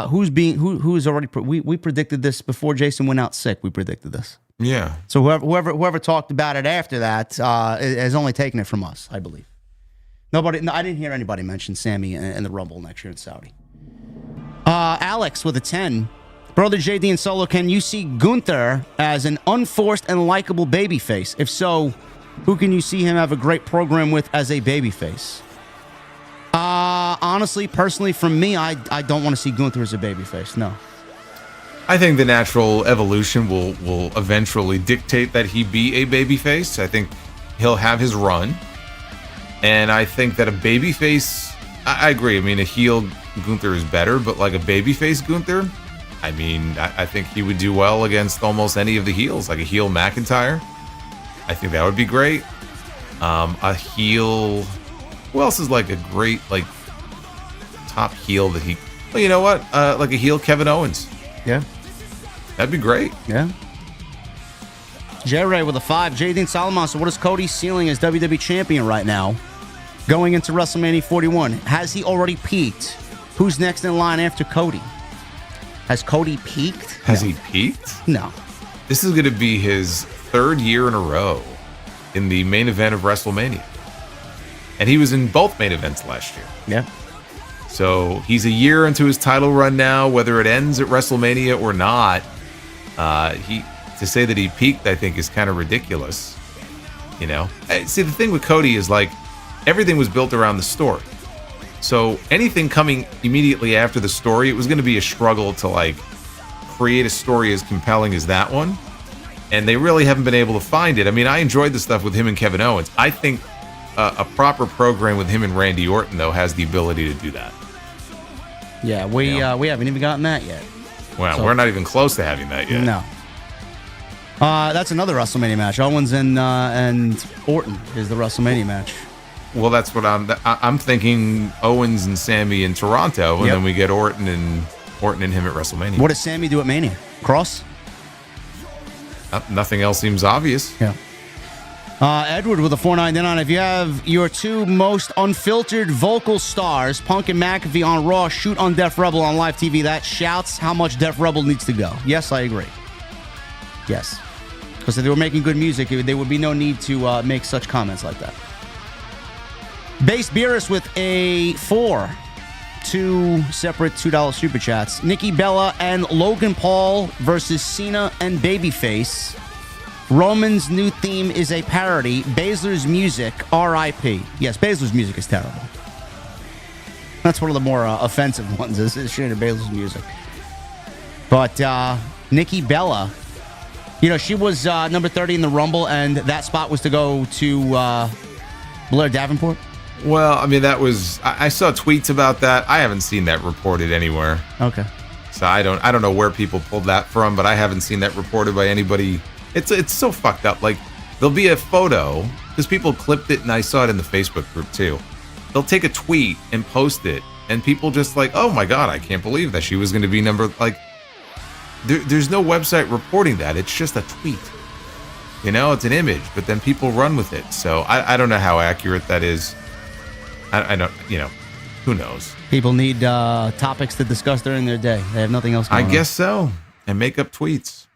Who's already we predicted this before Jason went out sick. We predicted this. Yeah. So whoever talked about it after that has only taken it from us, I believe. I didn't hear anybody mention Sammy and the Rumble next year in Saudi. Alex with a 10. Brother JD and Solo, can you see Gunther as an unforced and likable babyface? If so, who can you see him have a great program with as a babyface? Honestly, personally, from me, I don't want to see Gunther as a babyface. No. I think the natural evolution will eventually dictate that he be a babyface. I think he'll have his run. And I think that a babyface, I agree. I mean, a heel Gunther is better, but like a babyface Gunther, I mean, I think he would do well against almost any of the heels, like a heel McIntyre. I think that would be great. A heel, who else is like a great, like, top heel that he, well, you know what? Like a heel Kevin Owens. Yeah. That'd be great. Yeah. J-Ray with a 5. JD and Solomonster, what is Cody's ceiling as WWE champion right now? Going into WrestleMania 41. Has he already peaked? Who's next in line after Cody? Has Cody peaked? Has he peaked? No. This is going to be his 3rd year in a row in the main event of WrestleMania. And he was in both main events last year. Yeah. So he's a year into his title run now, whether it ends at WrestleMania or not. To say that he peaked, I think, is kind of ridiculous. You know? See, the thing with Cody is, like, everything was built around the story. So anything coming immediately after the story, it was going to be a struggle to, like, create a story as compelling as that one. And they really haven't been able to find it. I mean, I enjoyed the stuff with him and Kevin Owens. I think a proper program with him and Randy Orton, though, has the ability to do that. Yeah, we haven't even gotten that yet. Well, we're not even close to having that yet. No. That's another WrestleMania match. Owens and Orton is the WrestleMania match. Well, that's what I'm thinking. Owens and Sammy in Toronto, and then we get Orton and him at WrestleMania. What does Sammy do at Mania? Cross? Nothing else seems obvious. Yeah. Edward with a 499. If you have your 2 most unfiltered vocal stars, Punk and McAfee on Raw, shoot on Def Rebel on live TV, that shouts how much Def Rebel needs to go. Yes, I agree. Yes. Because if they were making good music, there would be no need to make such comments like that. Base Beerus with a 4. 2 separate $2 super chats. Nikki Bella and Logan Paul versus Cena and Babyface. Roman's new theme is a parody. Baszler's music, R.I.P. Yes, Baszler's music is terrible. That's one of the more offensive ones, is Shayna Baszler's music. But Nikki Bella, you know, she was number 30 in the Rumble, and that spot was to go to Blair Davenport. Well, I mean, that was, I saw tweets about that. I haven't seen that reported anywhere. Okay. So I don't know where people pulled that from, but I haven't seen that reported by anybody. It's so fucked up. Like, there'll be a photo, because people clipped it, and I saw it in the Facebook group too. They'll take a tweet and post it, and people just like, oh my God, I can't believe that she was going to be number, like, there's no website reporting that. It's just a tweet. You know, it's an image, but then people run with it. So I don't know how accurate that is. I don't, you know, who knows? People need topics to discuss during their day. They have nothing else going on. I guess so. And make up tweets.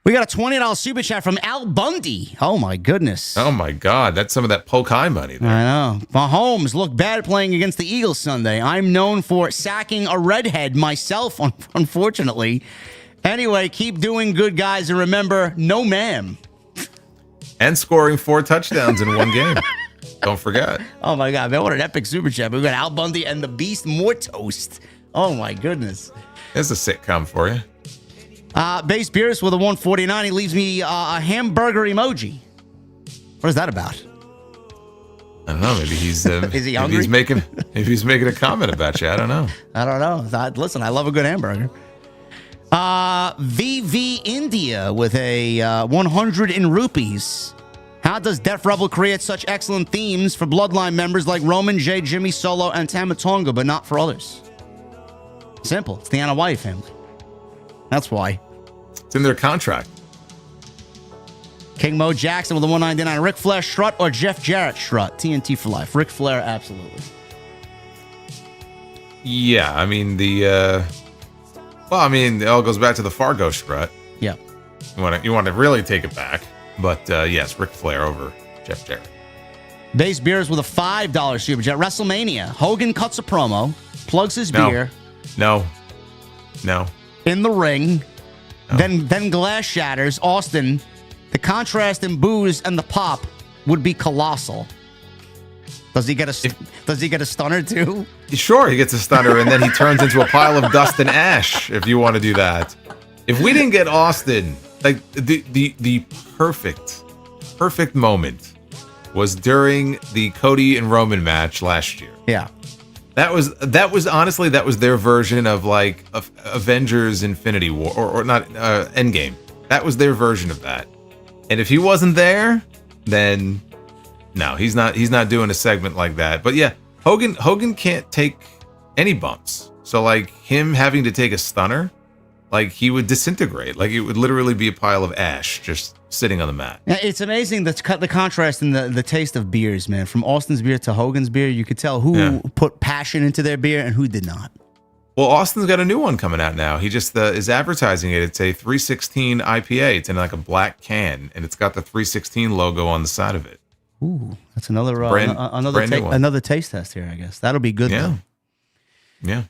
We got a $20 super chat from Al Bundy. Oh, my goodness. Oh, my God. That's some of that poke eye money there. I know. Mahomes looked bad playing against the Eagles Sunday. I'm known for sacking a redhead myself, unfortunately. Anyway, keep doing good, guys. And remember, no ma'am. And scoring 4 touchdowns in one game. Don't forget. Oh, my God, man. What an epic super chat. We got Al Bundy and the Beast More Toast. Oh, my goodness. There's a sitcom for you. Base Beerus with a 149. He leaves me a hamburger emoji. What is that about? I don't know. Maybe he's is he hungry? Maybe he's making a comment about you. I don't know. Listen, I love a good hamburger. VV India with a 100 in rupees. How does Def Rebel create such excellent themes for Bloodline members like Roman, Jay, Jimmy, Solo, and Tamatonga, but not for others? Simple. It's the Anoa'i family. That's why. It's in their contract. King Mo Jackson with a 199. Ric Flair strut or Jeff Jarrett strut? TNT for life. Ric Flair, absolutely. Yeah, I mean, it all goes back to the Fargo strut. Yeah. You want to really take it back. But yes, Ric Flair over Jeff Jarrett. Base Beers with a $5 super chat. WrestleMania. Hogan cuts a promo, plugs his beer. No. In the ring. No. Then glass shatters. Austin. The contrast in booze and the pop would be colossal. Does he get a stunner too? Sure, he gets a stunner, and then he turns into a pile of dust and ash. If you want to do that, if we didn't get Austin, like the perfect moment was during the Cody and Roman match last year. Yeah, that was honestly their version of like Avengers Infinity War or not Endgame. That was their version of that. And if he wasn't there, then no, he's not doing a segment like that. But yeah, Hogan can't take any bumps. So like him having to take a stunner, like he would disintegrate. Like it would literally be a pile of ash just sitting on the mat. It's amazing the contrast in the taste of beers, man. From Austin's beer to Hogan's beer, you could tell who put passion into their beer and who did not. Well, Austin's got a new one coming out now. He just is advertising it. It's a 316 IPA. It's in like a black can, and it's got the 316 logo on the side of it. Ooh, that's another taste test here, I guess. That'll be good, though. Yeah.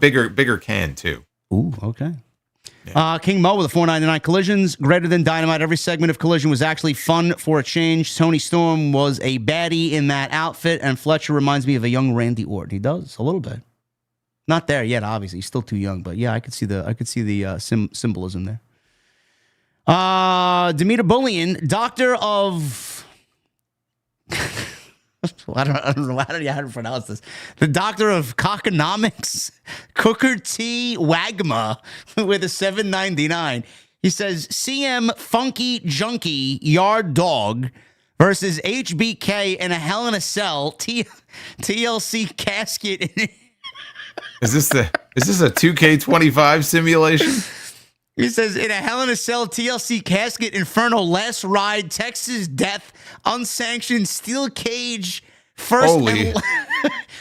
Bigger can, too. Ooh, okay. Yeah. King Mo with a 499. Collisions greater than Dynamite. Every segment of Collision was actually fun for a change. Tony Storm was a baddie in that outfit, and Fletcher reminds me of a young Randy Orton. He does, a little bit. Not there yet, obviously. He's still too young, but yeah, I could see the symbolism there. Demeter Bullion, doctor of I don't know how to pronounce this. The doctor of cockonomics, Cooker T. Wagma with a 799. He says CM Funky Junkie Yard Dog versus HBK in a Hell in a Cell TLC casket. Is this a 2K25 simulation? He says, in a Hell in a Cell TLC casket Inferno last ride, Texas death, unsanctioned steel cage, first. Holy.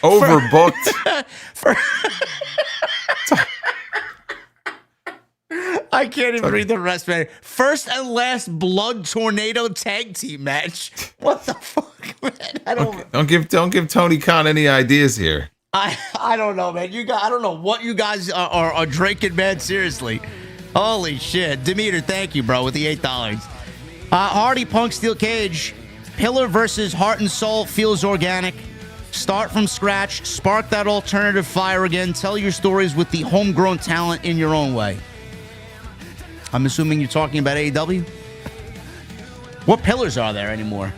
Overbooked. I can't even read the rest, man. First and last blood tornado tag team match. What the fuck, man? Don't give Tony Khan any ideas here. I don't know, man. I don't know what you guys are drinking, man. Seriously. Holy shit. Demeter, thank you, bro, with the $8. Hardy Punk Steel Cage. Pillar versus Heart and Soul feels organic. Start from scratch. Spark that alternative fire again. Tell your stories with the homegrown talent in your own way. I'm assuming you're talking about AEW? What pillars are there anymore?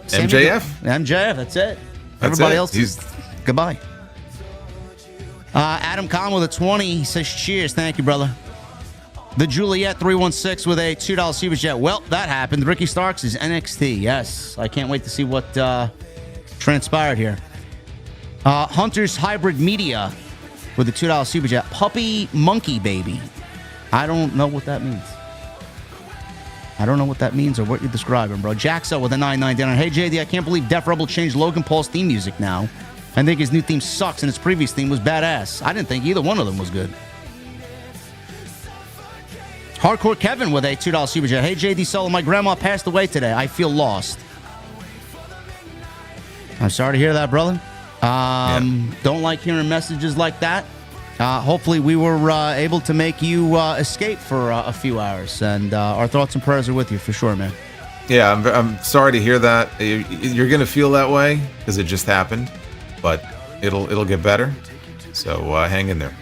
MJF? MJF, that's it. Everybody else is goodbye. Adam Kahn with a 20. He says, cheers. Thank you, brother. The Juliet 316 with a $2 super chat. Well, that happened. Ricky Starks is NXT. Yes. I can't wait to see what transpired here. Hunter's Hybrid Media with a $2 super chat. Puppy Monkey Baby. I don't know what that means. I don't know what that means or what you're describing, bro. Jaxo with a 999. Hey, JD, I can't believe Def Rebel changed Logan Paul's theme music now. I think his new theme sucks and his previous theme was badass. I didn't think either one of them was good. Hardcore Kevin with a $2 super chat. Hey, JD Solo, my grandma passed away today. I feel lost. I'm sorry to hear that, brother. Don't like hearing messages like that. Hopefully we were able to make you escape for a few hours, and our thoughts and prayers are with you for sure, man. Yeah, I'm sorry to hear that. You're gonna feel that way because it just happened, but it'll get better. So hang in there.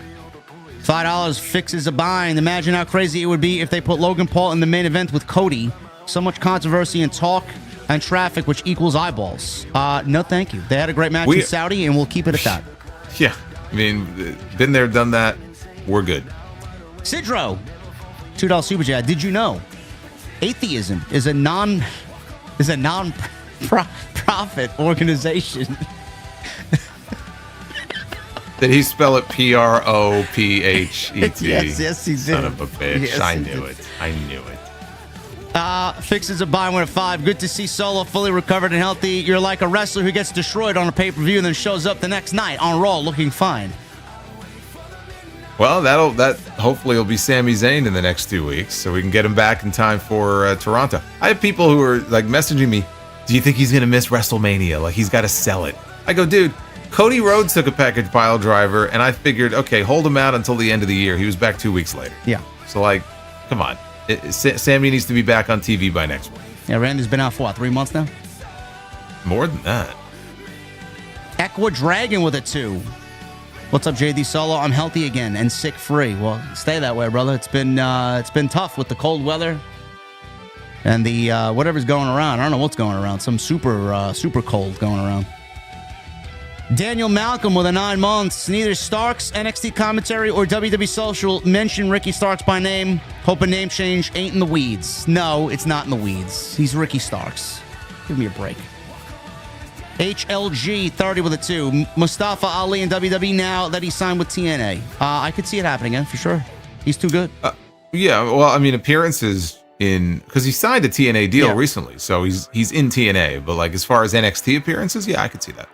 $5 fixes a bind. Imagine how crazy it would be if they put Logan Paul in the main event with Cody. So much controversy and talk and traffic, which equals eyeballs. No, thank you. They had a great match in Saudi, and we'll keep it at that. Yeah. I mean, been there, done that. we're good. Sidro, $2 super chat. Did you know atheism is a non-profit organization? Did he spell it Prophet? Yes, he did. Son of a bitch. Yes, I he knew did. it. I knew it. Fixes a buy one at 5. Good to see Solo fully recovered and healthy. You're like a wrestler who gets destroyed on a pay-per-view and then shows up the next night on Raw looking fine. Well, that hopefully will be Sami Zayn in the next 2 weeks, so we can get him back in time for Toronto. I have people who are like messaging me, do you think he's going to miss WrestleMania? Like, he's got to sell it. I go, dude, Cody Rhodes took a package pile driver, and I figured, okay, hold him out until the end of the year. He was back 2 weeks later. Yeah. So, like, come on. Sammy needs to be back on TV by next week. Yeah, Randy's been out for what, 3 months now? More than that. Equa Dragon with a 2. What's up, JD Solo? I'm healthy again and sick free. Well, stay that way, brother. It's been tough with the cold weather and the whatever's going around. I don't know what's going around. Some super cold going around. Daniel Malcolm with a 9 months. Neither Starks, NXT commentary, or WWE Social mention Ricky Starks by name. Hope a name change ain't in the weeds. No, it's not in the weeds. He's Ricky Starks. Give me a break. HLG 30 with a 2. Mustafa Ali in WWE now that he signed with TNA. I could see it happening again for sure. He's too good. Yeah, well, I mean, appearances in because he signed a TNA deal recently, so he's in TNA. But like as far as NXT appearances, yeah, I could see that.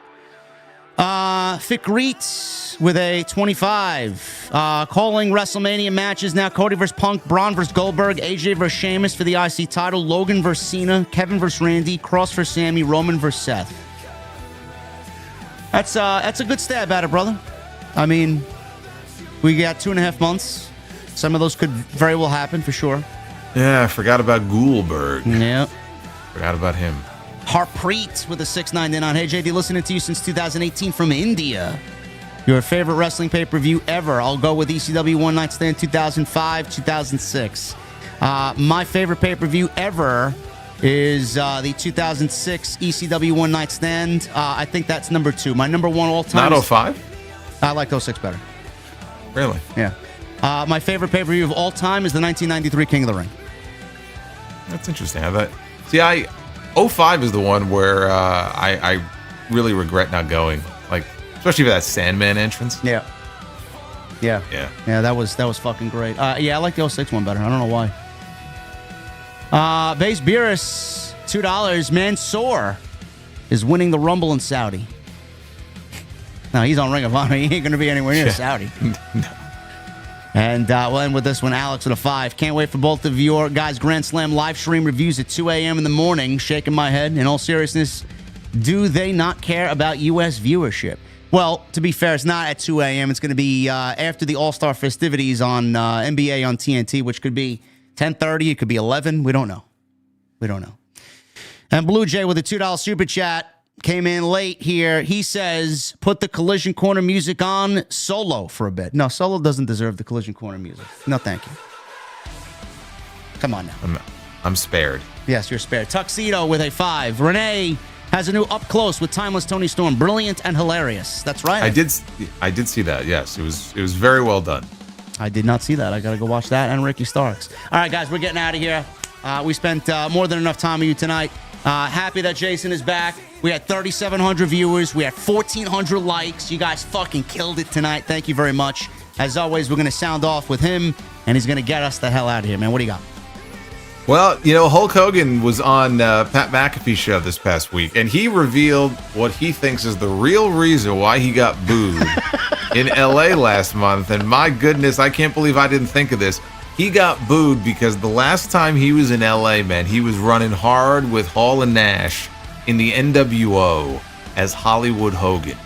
Fikreet with a 25. Calling WrestleMania matches now: Cody vs. Punk, Braun vs. Goldberg, AJ vs. Sheamus for the IC title, Logan vs. Cena, Kevin vs. Randy, Cross vs. Sammy, Roman vs. Seth. That's a good stab at it, brother. I mean, we got 2.5 months. Some of those could very well happen for sure. Yeah, I forgot about Goldberg. Yeah. Forgot about him. Harpreet with a 6.99. Hey, JD, listening to you since 2018 from India. Your favorite wrestling pay-per-view ever? I'll go with ECW One Night Stand 2005, 2006. My favorite pay-per-view ever is the 2006 ECW One Night Stand. I think that's number 2. My number 1 all-time. Not 05? I like 06 better. Really? Yeah. My favorite pay-per-view of all time is the 1993 King of the Ring. That's interesting. 05 is the one where I really regret not going. Like, especially for that Sandman entrance. Yeah. Yeah. That was fucking great. I like the 06 one better. I don't know why. Base Beerus, $2. Mansoor is winning the Rumble in Saudi. No, he's on Ring of Honor. He ain't going to be anywhere near Saudi. No. And we'll end with this one. Alex with a 5. Can't wait for both of your guys' Grand Slam live stream reviews at 2 a.m. in the morning. Shaking my head. In all seriousness, do they not care about U.S. viewership? Well, to be fair, it's not at 2 a.m. It's going to be after the All-Star festivities on NBA on TNT, which could be 10:30. It could be 11. We don't know. And Blue Jay with a $2 super chat came in late here. He says, put the Collision Corner music on Solo for a bit. No, Solo doesn't deserve the Collision Corner music. No, thank you. Come on now. I'm spared. Yes, you're spared. Tuxedo with a 5. Renee has a new Up Close with Timeless Tony Storm. Brilliant and hilarious. That's right. I did see that. Yes, it was very well done. I did not see that. I got to go watch that and Ricky Starks. All right, guys, we're getting out of here. We spent more than enough time with you tonight. Happy that Jason is back. We had 3,700 viewers. We had 1,400 likes. You guys fucking killed it tonight. Thank you very much. As always, we're going to sound off with him, and he's going to get us the hell out of here, man. What do you got? Well, Hulk Hogan was on Pat McAfee's show this past week, and he revealed what he thinks is the real reason why he got booed in L.A. last month. And my goodness, I can't believe I didn't think of this. He got booed because the last time he was in L.A., man, he was running hard with Hall and Nash in the NWO as Hollywood Hogan.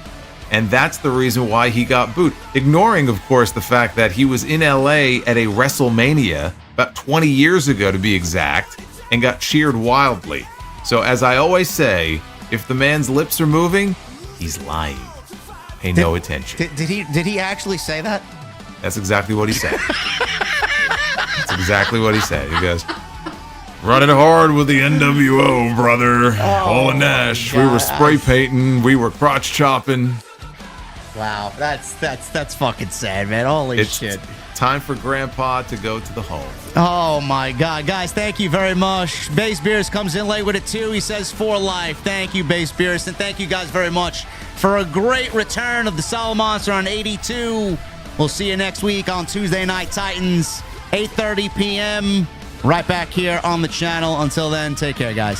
And that's the reason why he got booed. Ignoring, of course, the fact that he was in LA at a WrestleMania about 20 years ago, to be exact, and got cheered wildly. So as I always say, if the man's lips are moving, he's lying. Pay no attention. Did he actually say that? That's exactly what he said. That's exactly what he said. He goes, running hard with the NWO, brother. Hall and Nash. Gosh. We were spray painting. We were crotch chopping. Wow, that's fucking sad, man. Holy shit. Time for Grandpa to go to the hole. Oh my God, guys! Thank you very much. Base Beers comes in late with it too. He says for life. Thank you, Base Beers, and thank you guys very much for a great return of the Solomonster on 82. We'll see you next week on Tuesday Night Titans, 8:30 p.m. Right back here on the channel. Until then, take care, guys.